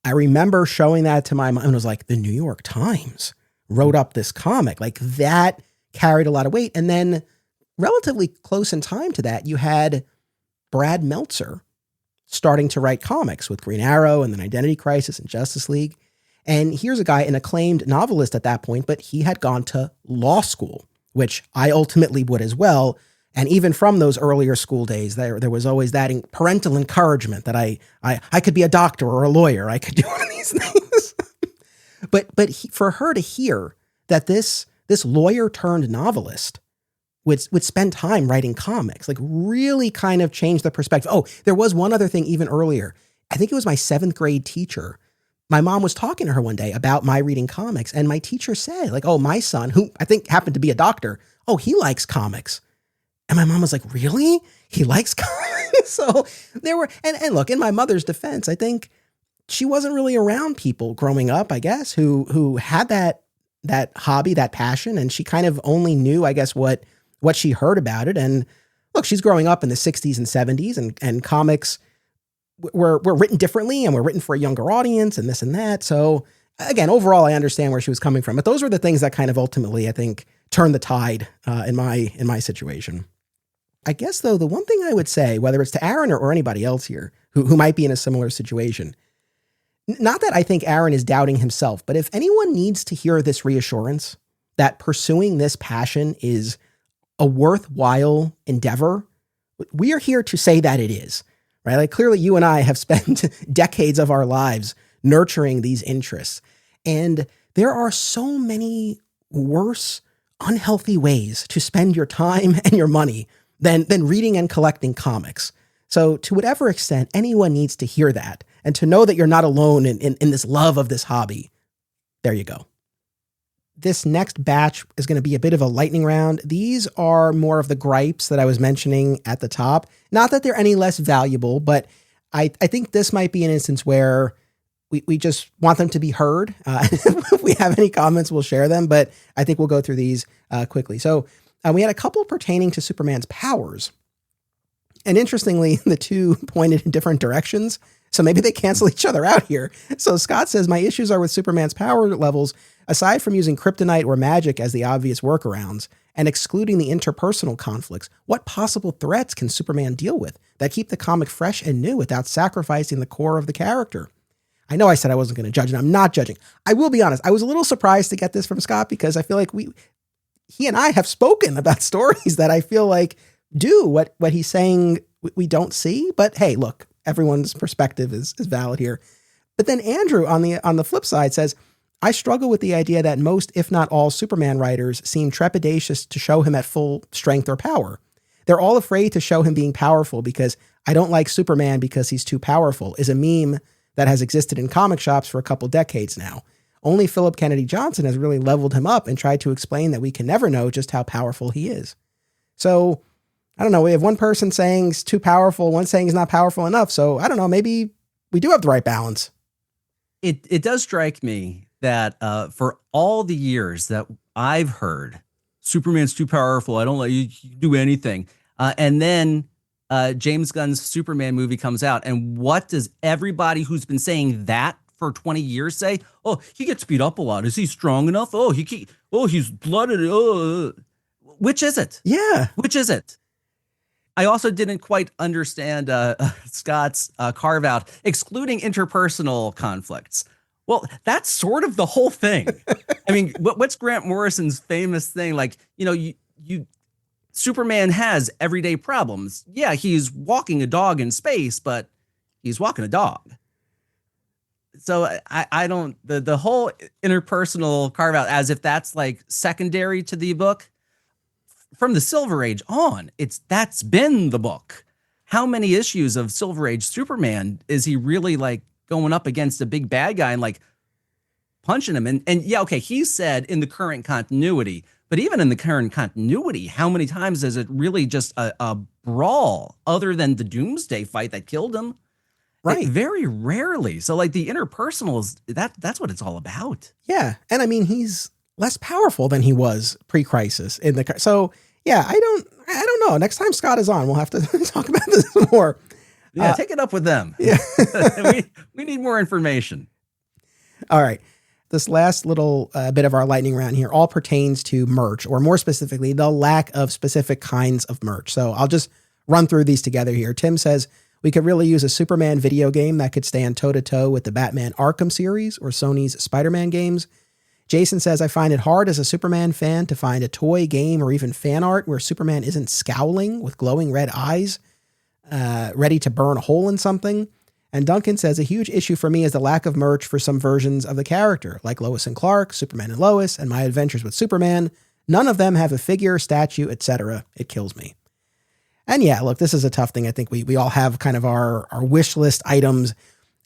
I remember showing that to my mom and was like, the New York Times wrote up this comic. Like that carried a lot of weight. And then relatively close in time to that, you had Brad Meltzer starting to write comics with Green Arrow and then Identity Crisis and Justice League. And here's a guy, an acclaimed novelist at that point, but he had gone to law school, which I ultimately would as well. And even from those earlier school days, there was always that parental encouragement that I could be a doctor or a lawyer. I could do one of these things. but for her to hear that this lawyer turned novelist would spend time writing comics, like really kind of changed the perspective. Oh, there was one other thing even earlier. I think it was my 7th grade teacher. My mom was talking to her one day about my reading comics, and my teacher said, like, oh, my son, who I think happened to be a doctor, oh, he likes comics. And my mom was like, really? He likes comics? So there were, and look, in my mother's defense, I think she wasn't really around people growing up, I guess, who had that hobby, that passion, and she kind of only knew, I guess, what she heard about it. And look, she's growing up in the 60s and 70s, and comics were written differently and were written for a younger audience and this and that. So again, overall, I understand where she was coming from, but those were the things that kind of ultimately, I think, turned the tide in my situation. I guess, though, the one thing I would say, whether it's to Aaron or anybody else here who might be in a similar situation, not that I think Aaron is doubting himself, but if anyone needs to hear this reassurance that pursuing this passion is a worthwhile endeavor, we are here to say that it is, right? Like clearly you and I have spent decades of our lives nurturing these interests. And there are so many worse, unhealthy ways to spend your time and your money than reading and collecting comics. So to whatever extent anyone needs to hear that and to know that you're not alone in this love of this hobby, there you go. This next batch is going to be a bit of a lightning round. These are more of the gripes that I was mentioning at the top. Not that they're any less valuable, but I think this might be an instance where we just want them to be heard. If we have any comments, we'll share them, but I think we'll go through these quickly. So we had a couple pertaining to Superman's powers. And interestingly, the two pointed in different directions. So maybe they cancel each other out here. So Scott says, my issues are with Superman's power levels. Aside from using kryptonite or magic as the obvious workarounds and excluding the interpersonal conflicts, what possible threats can Superman deal with that keep the comic fresh and new without sacrificing the core of the character? I know I said I wasn't going to judge, and I'm not judging. I will be honest. I was a little surprised to get this from Scott because I feel like he and I have spoken about stories that I feel like do what he's saying we don't see. But hey, look, everyone's perspective is valid here. But then Andrew on the flip side says, I struggle with the idea that most, if not all, Superman writers seem trepidatious to show him at full strength or power. They're all afraid to show him being powerful because I don't like Superman because he's too powerful is a meme that has existed in comic shops for a couple decades now. Only Philip Kennedy Johnson has really leveled him up and tried to explain that we can never know just how powerful he is. So, I don't know, we have one person saying he's too powerful, one saying he's not powerful enough. So, I don't know, maybe we do have the right balance. It does strike me that for all the years that I've heard, Superman's too powerful, I don't let you do anything. And then James Gunn's Superman movie comes out. And what does everybody who's been saying that for 20 years say? Oh, he gets beat up a lot. Is he strong enough? Oh, he's blooded. Which is it? Yeah. Which is it? I also didn't quite understand Scott's carve out, excluding interpersonal conflicts. Well, that's sort of the whole thing. I mean, what's Grant Morrison's famous thing? Like, Superman has everyday problems. Yeah, he's walking a dog in space, but he's walking a dog. So I don't, the whole interpersonal carve out as if that's like secondary to the book. From the Silver Age on, that's been the book. How many issues of Silver Age Superman is he really like going up against a big bad guy and like punching him? And yeah, okay, he said in the current continuity, but even in the current continuity, how many times is it really just a brawl other than the Doomsday fight that killed him? Right. Like, very rarely. So like the interpersonal is that's what it's all about. Yeah. And I mean, he's less powerful than he was pre-crisis so Yeah, I don't know. Next time Scott is on, we'll have to talk about this some more. Yeah, take it up with them. Yeah. we need more information. All right. This last little bit of our lightning round here all pertains to merch, or more specifically, the lack of specific kinds of merch. So I'll just run through these together here. Tim says, we could really use a Superman video game that could stand toe-to-toe with the Batman Arkham series or Sony's Spider-Man games. Jason says, I find it hard as a Superman fan to find a toy, game, or even fan art where Superman isn't scowling with glowing red eyes, ready to burn a hole in something. And Duncan says, a huge issue for me is the lack of merch for some versions of the character, like Lois and Clark, Superman and Lois, and My Adventures with Superman. None of them have a figure, statue, etc. It kills me. And yeah, look, this is a tough thing. I think we all have kind of our wish list items.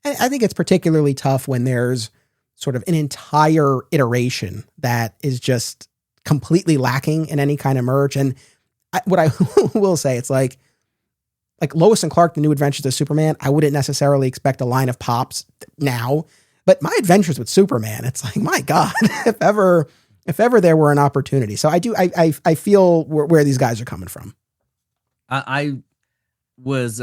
And I think it's particularly tough when there's sort of an entire iteration that is just completely lacking in any kind of merch. And what I will say, it's like Lois and Clark, The New Adventures of Superman, I wouldn't necessarily expect a line of pops now, but My Adventures with Superman, it's like, my God, if ever there were an opportunity. So I feel where these guys are coming from. I was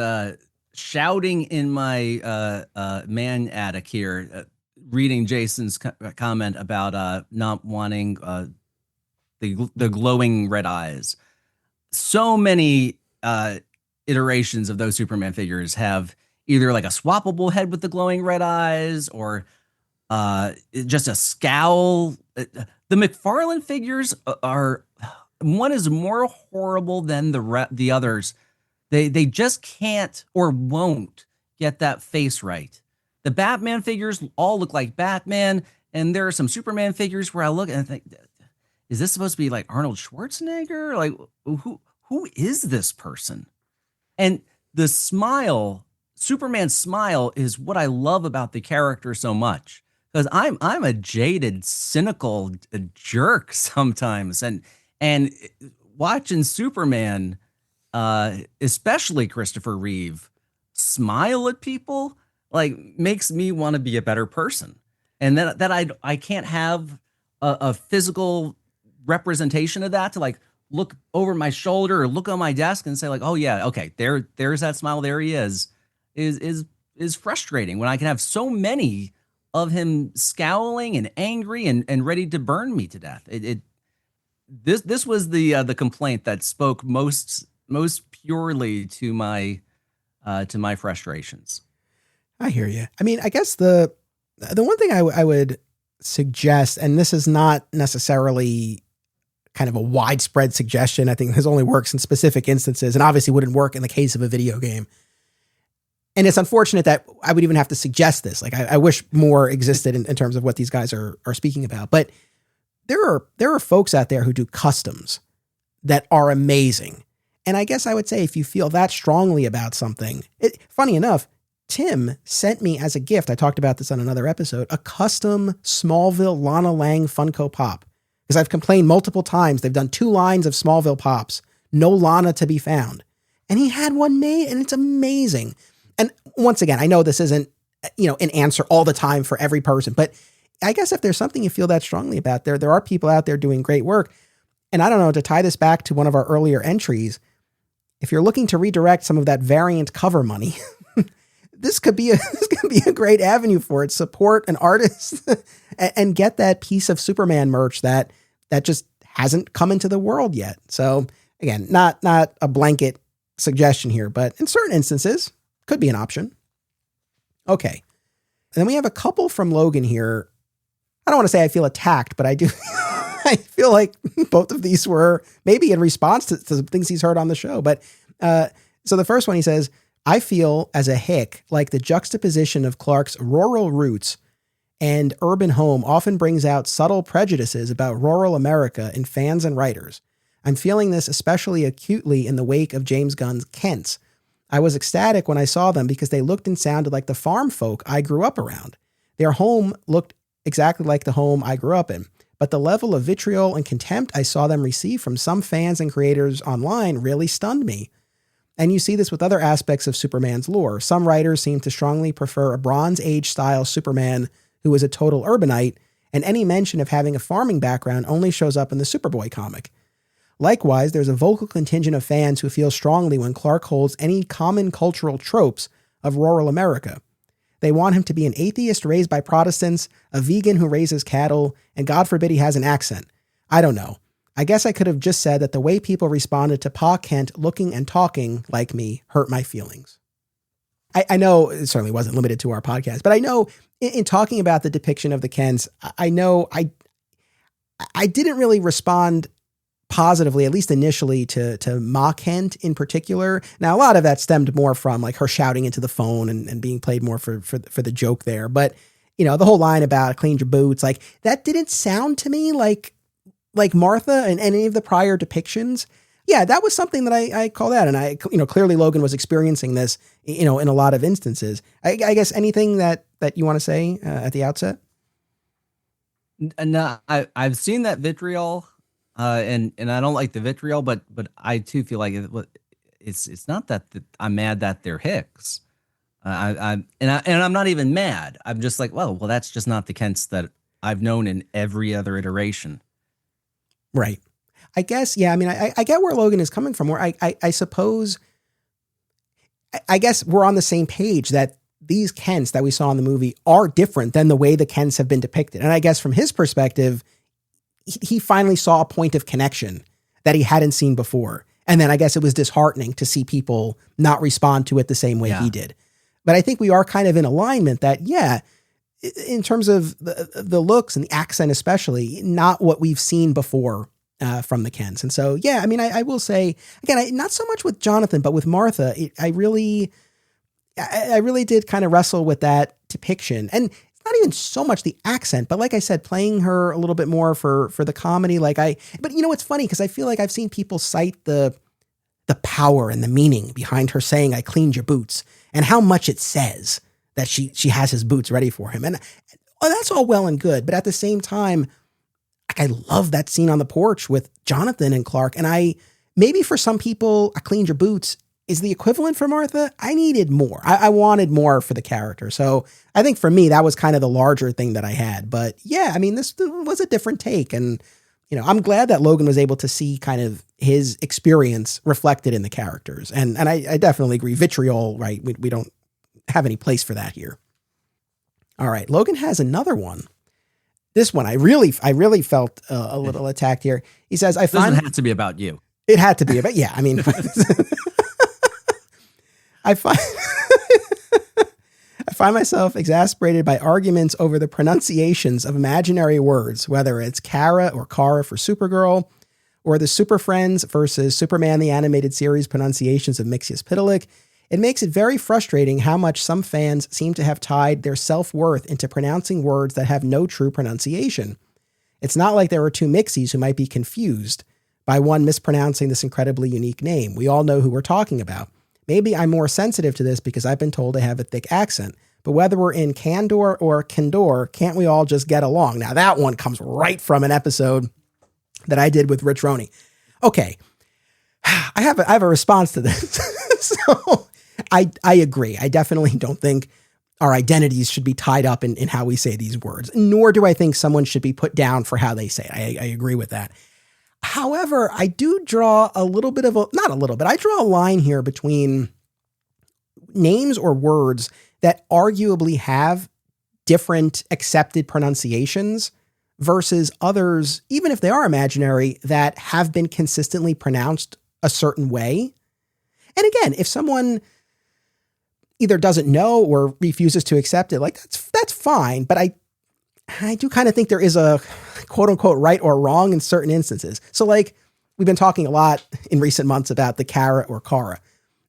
shouting in my man attic here, reading Jason's comment about not wanting the glowing red eyes. So many iterations of those Superman figures have either like a swappable head with the glowing red eyes or just a scowl. The McFarlane figures are, one is more horrible than the others. They just can't or won't get that face right. The Batman figures all look like Batman, and there are some Superman figures where I look and I think, is this supposed to be like Arnold Schwarzenegger? Like, who is this person? And the smile, Superman's smile, is what I love about the character so much, because I'm a jaded, cynical jerk sometimes, and watching Superman, especially Christopher Reeve, smile at people, like, makes me want to be a better person. And that I can't have a physical representation of that to like look over my shoulder or look on my desk and say like, oh yeah, okay, there's that smile, there he is frustrating when I can have so many of him scowling and angry and ready to burn me to death. This was the complaint that spoke most purely to my frustrations. I hear you. I mean, I guess the one thing I would suggest, and this is not necessarily kind of a widespread suggestion, I think this only works in specific instances and obviously wouldn't work in the case of a video game. And it's unfortunate that I would even have to suggest this. Like, I wish more existed in terms of what these guys are speaking about. But there are folks out there who do customs that are amazing. And I guess I would say if you feel that strongly about something, funny enough, Tim sent me as a gift, I talked about this on another episode, a custom Smallville Lana Lang Funko Pop. Because I've complained multiple times, they've done 2 lines of Smallville Pops, no Lana to be found. And he had one made, and it's amazing. And once again, I know this isn't, an answer all the time for every person, but I guess if there's something you feel that strongly about, there are people out there doing great work. And I don't know, to tie this back to one of our earlier entries, if you're looking to redirect some of that variant cover money, this could be a great avenue for it. Support an artist and get that piece of Superman merch that just hasn't come into the world yet. So again, not a blanket suggestion here, but in certain instances could be an option. Okay. And then we have a couple from Logan here. I don't want to say I feel attacked, but I do. I feel like both of these were maybe in response to things he's heard on the show. But so the first one, he says, I feel as a hick like the juxtaposition of Clark's rural roots and urban home often brings out subtle prejudices about rural America in fans and writers. I'm feeling this especially acutely in the wake of James Gunn's Kents. I was ecstatic when I saw them because they looked and sounded like the farm folk I grew up around. Their home looked exactly like the home I grew up in, but the level of vitriol and contempt I saw them receive from some fans and creators online really stunned me. And you see this with other aspects of Superman's lore. Some writers seem to strongly prefer a Bronze Age style Superman who is a total urbanite, and any mention of having a farming background only shows up in the Superboy comic. Likewise, there's a vocal contingent of fans who feel strongly when Clark holds any common cultural tropes of rural America. They want him to be an atheist raised by Protestants, a vegan who raises cattle, and God forbid he has an accent. I don't know. I guess I could have just said that the way people responded to Pa Kent looking and talking like me hurt my feelings. I know it certainly wasn't limited to our podcast, but I know in talking about the depiction of the Kents, I know I didn't really respond positively, at least initially, to Ma Kent in particular. Now, a lot of that stemmed more from like her shouting into the phone and being played more for the joke there. But, you know, the whole line about clean your boots, like that didn't sound to me like Martha and any of the prior depictions. Yeah, that was something that I called out. And clearly Logan was experiencing this, in a lot of instances. I guess anything that you want to say at the outset? No, I've seen that vitriol, and I don't like the vitriol, but I too feel like it's not that I'm mad that they're Hicks. I'm not even mad. I'm just like, well, that's just not the Kents that I've known in every other iteration. Right. I guess, yeah. I mean, I get where Logan is coming from. Where I suppose, I guess we're on the same page that these Kents that we saw in the movie are different than the way the Kents have been depicted. And I guess from his perspective, he finally saw a point of connection that he hadn't seen before. And then I guess it was disheartening to see people not respond to it the same way he did. But I think we are kind of in alignment that, yeah, in terms of the looks and the accent especially, not what we've seen before from the Kents. And so, yeah, I mean, I will say, again, not so much with Jonathan, but with Martha, I really did kind of wrestle with that depiction. And it's not even so much the accent, but like I said, playing her a little bit more for the comedy. But it's funny because I feel like I've seen people cite the power and the meaning behind her saying, "I cleaned your boots," and how much it says that she has his boots ready for him. And that's all well and good. But at the same time, I love that scene on the porch with Jonathan and Clark. And maybe for some people, "I cleaned your boots" is the equivalent for Martha. I needed more. I wanted more for the character. So I think for me, that was kind of the larger thing that I had. But yeah, I mean, this was a different take. And, I'm glad that Logan was able to see kind of his experience reflected in the characters. And I definitely agree. Vitriol, right? We don't have any place for that here. All right. Logan has another one. This one, I really felt a little attacked here. He says, It doesn't have to be about you. It had to be about, yeah, I mean, I find myself exasperated by arguments over the pronunciations of imaginary words, whether it's Kara or Kara for Supergirl, or the Super Friends versus Superman the Animated Series pronunciations of Mixius-Pitalik. It makes it very frustrating how much some fans seem to have tied their self-worth into pronouncing words that have no true pronunciation. It's not like there are two Mixies who might be confused by one mispronouncing this incredibly unique name. We all know who we're talking about. Maybe I'm more sensitive to this because I've been told I have a thick accent. But whether we're in Candor or Kindor, can't we all just get along? Now that one comes right from an episode that I did with Rich Roney. Okay, I have a response to this. So I agree. I definitely don't think our identities should be tied up in how we say these words, nor do I think someone should be put down for how they say it. I agree with that. However, I do draw a little bit of I draw a line here between names or words that arguably have different accepted pronunciations versus others, even if they are imaginary, that have been consistently pronounced a certain way. And again, if someone either doesn't know or refuses to accept it, like that's fine. But I do kind of think there is a quote unquote right or wrong in certain instances. So like we've been talking a lot in recent months about the Kara or Kara.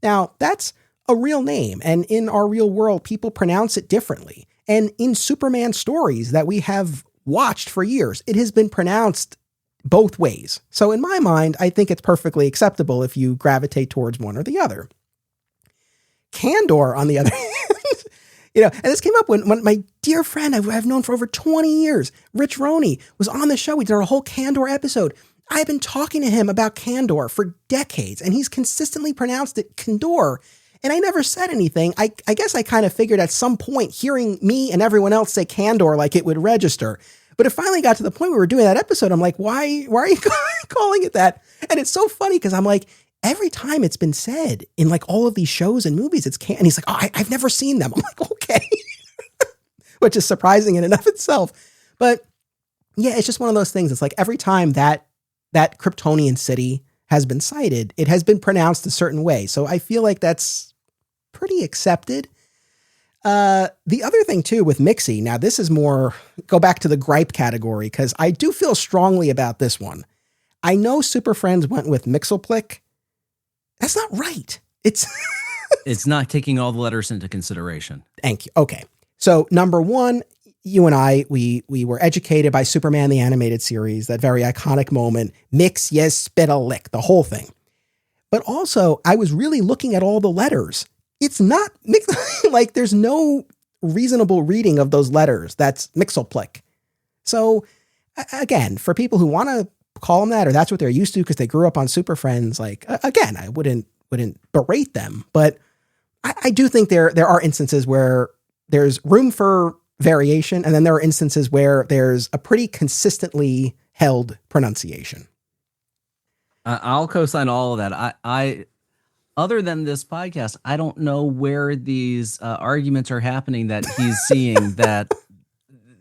Now that's a real name. And in our real world, people pronounce it differently. And in Superman stories that we have watched for years, it has been pronounced both ways. So in my mind, I think it's perfectly acceptable if you gravitate towards one or the other. Candor, on the other hand, and this came up when my dear friend I've known for over 20 years, Rich Roney, was on the show. We did a whole Candor episode. I've been talking to him about Candor for decades, and he's consistently pronounced it Candor. And I never said anything. I guess I kind of figured at some point hearing me and everyone else say Candor, like it would register. But it finally got to the point where we were doing that episode. I'm like, why are you calling it that? And it's so funny because I'm like, every time it's been said in like all of these shows and movies, it's and he's like, oh, I've never seen them. I'm like, okay, which is surprising in and of itself. But yeah, it's just one of those things. It's like every time that Kryptonian city has been cited, it has been pronounced a certain way. So I feel like that's pretty accepted. The other thing too with Mixie, now this is more, go back to the gripe category, because I do feel strongly about this one. I know Super Friends went with Mixelplick. That's not right. It's not taking all the letters into consideration. Thank you. Okay. So number one, you and I, we were educated by Superman the Animated Series, that very iconic moment, mix, yes, spit a lick, the whole thing. But also, I was really looking at all the letters. It's not like there's no reasonable reading of those letters. That's Mixelplick. So again, for people who want to call them that, or that's what they're used to because they grew up on Super Friends, like again, I wouldn't berate them, but I do think there are instances where there's room for variation, and then there are instances where there's a pretty consistently held pronunciation. I'll co-sign all of that. I other than this podcast, I don't know where these arguments are happening that he's seeing that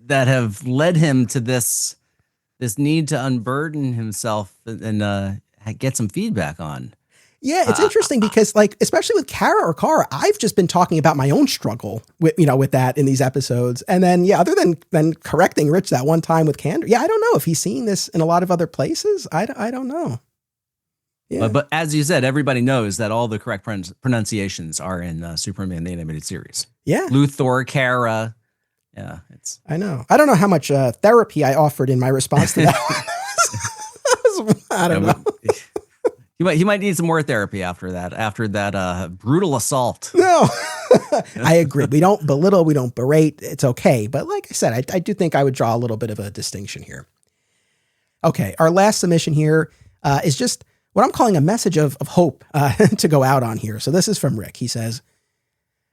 have led him to this need to unburden himself and get some feedback on. Yeah, it's interesting because, like, especially with Kara or Kara, I've just been talking about my own struggle with that in these episodes. And then, yeah, other than correcting Rich that one time with Candor, yeah, I don't know if he's seeing this in a lot of other places. I don't know. Yeah. But as you said, everybody knows that all the correct pronunciations are in Superman the Animated Series. Yeah. Luthor, Kara. Yeah, I know. I don't know how much therapy I offered in my response to that. I don't know. He might need some more therapy after that brutal assault. No, I agree. We don't belittle, we don't berate. It's okay. But like I said, I do think I would draw a little bit of a distinction here. Okay, our last submission here is just what I'm calling a message of hope to go out on here. So this is from Rick. He says,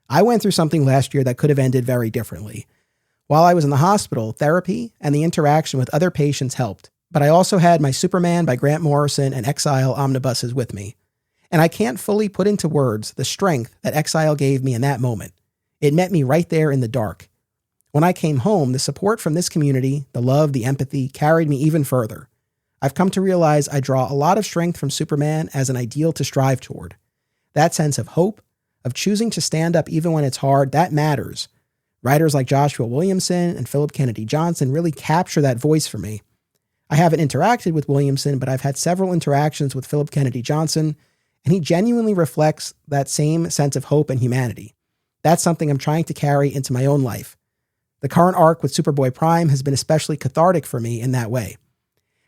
I went through something last year that could have ended very differently. While I was in the hospital, therapy and the interaction with other patients helped. But I also had my Superman by Grant Morrison and Exile omnibuses with me. And I can't fully put into words the strength that Exile gave me in that moment. It met me right there in the dark. When I came home, the support from this community, the love, the empathy, carried me even further. I've come to realize I draw a lot of strength from Superman as an ideal to strive toward. That sense of hope, of choosing to stand up even when it's hard, that matters. Writers like Joshua Williamson and Philip Kennedy Johnson really capture that voice for me. I haven't interacted with Williamson, but I've had several interactions with Philip Kennedy Johnson, and he genuinely reflects that same sense of hope and humanity. That's something I'm trying to carry into my own life. The current arc with Superboy Prime has been especially cathartic for me in that way.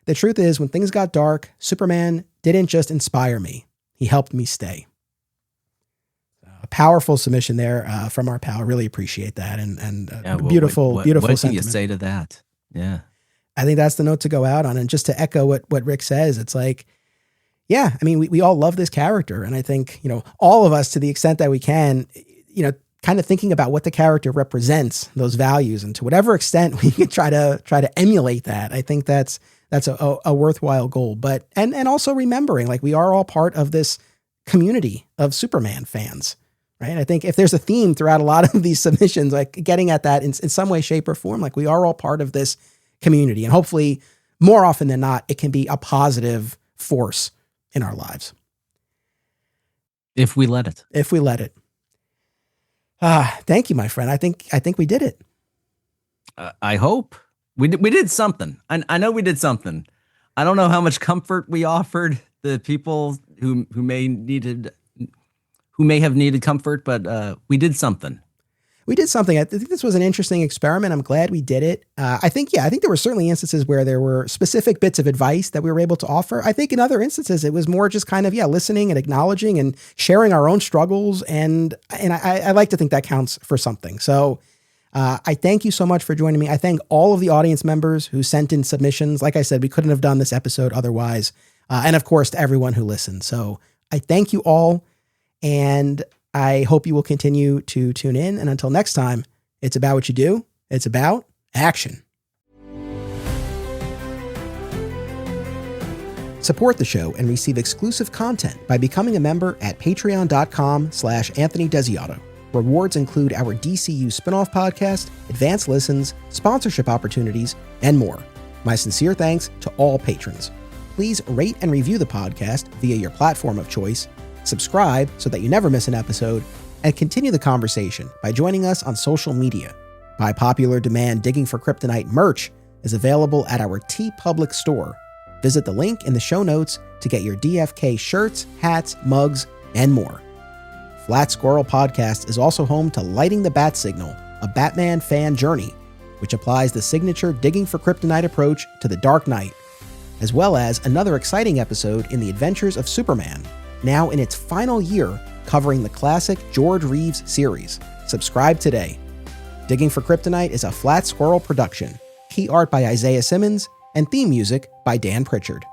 The truth is, when things got dark, Superman didn't just inspire me. He helped me stay. A powerful submission there from our pal. Really appreciate that. And beautiful what sentiment. What can you say to that? Yeah. I think that's the note to go out on. And just to echo what Rick says, it's like, yeah, I mean, we all love this character. And I think, all of us, to the extent that we can, kind of thinking about what the character represents, those values, and to whatever extent we can try to emulate that. I think that's a worthwhile goal. But, and also remembering, like, we are all part of this community of Superman fans, right? I think if there's a theme throughout a lot of these submissions, like getting at that in some way, shape, or form, like we are all part of this community. And hopefully more often than not, it can be a positive force in our lives. If we let it. Thank you, my friend. I think we did it. I hope we did something. I know we did something. I don't know how much comfort we offered the people who may have needed comfort, but we did something. I think this was an interesting experiment. I'm glad we did it. I think there were certainly instances where there were specific bits of advice that we were able to offer. I think in other instances, it was more just kind of, listening and acknowledging and sharing our own struggles. And I like to think that counts for something. So I thank you so much for joining me. I thank all of the audience members who sent in submissions. Like I said, we couldn't have done this episode otherwise. And of course, to everyone who listened. So I thank you all. And I hope you will continue to tune in. And until next time, it's about what you do. It's about action. Support the show and receive exclusive content by becoming a member at patreon.com/Anthony Desiato. Rewards include our DCU spinoff podcast, advanced listens, sponsorship opportunities, and more. My sincere thanks to all patrons. Please rate and review the podcast via your platform of choice, subscribe so that you never miss an episode, and continue the conversation by joining us on social media. By popular demand, Digging for Kryptonite merch is available at our TeePublic store. Visit the link in the show notes to get your DFK shirts, hats, mugs, and more. Flat Squirrel Podcast is also home to Lighting the Bat Signal, a Batman fan journey, which applies the signature Digging for Kryptonite approach to the Dark Knight, as well as another exciting episode in the Adventures of Superman, now in its final year covering the classic George Reeves series. Subscribe today. Digging for Kryptonite is a Flat Squirrel production. Key art by Isaiah Simmons and theme music by Dan Pritchard.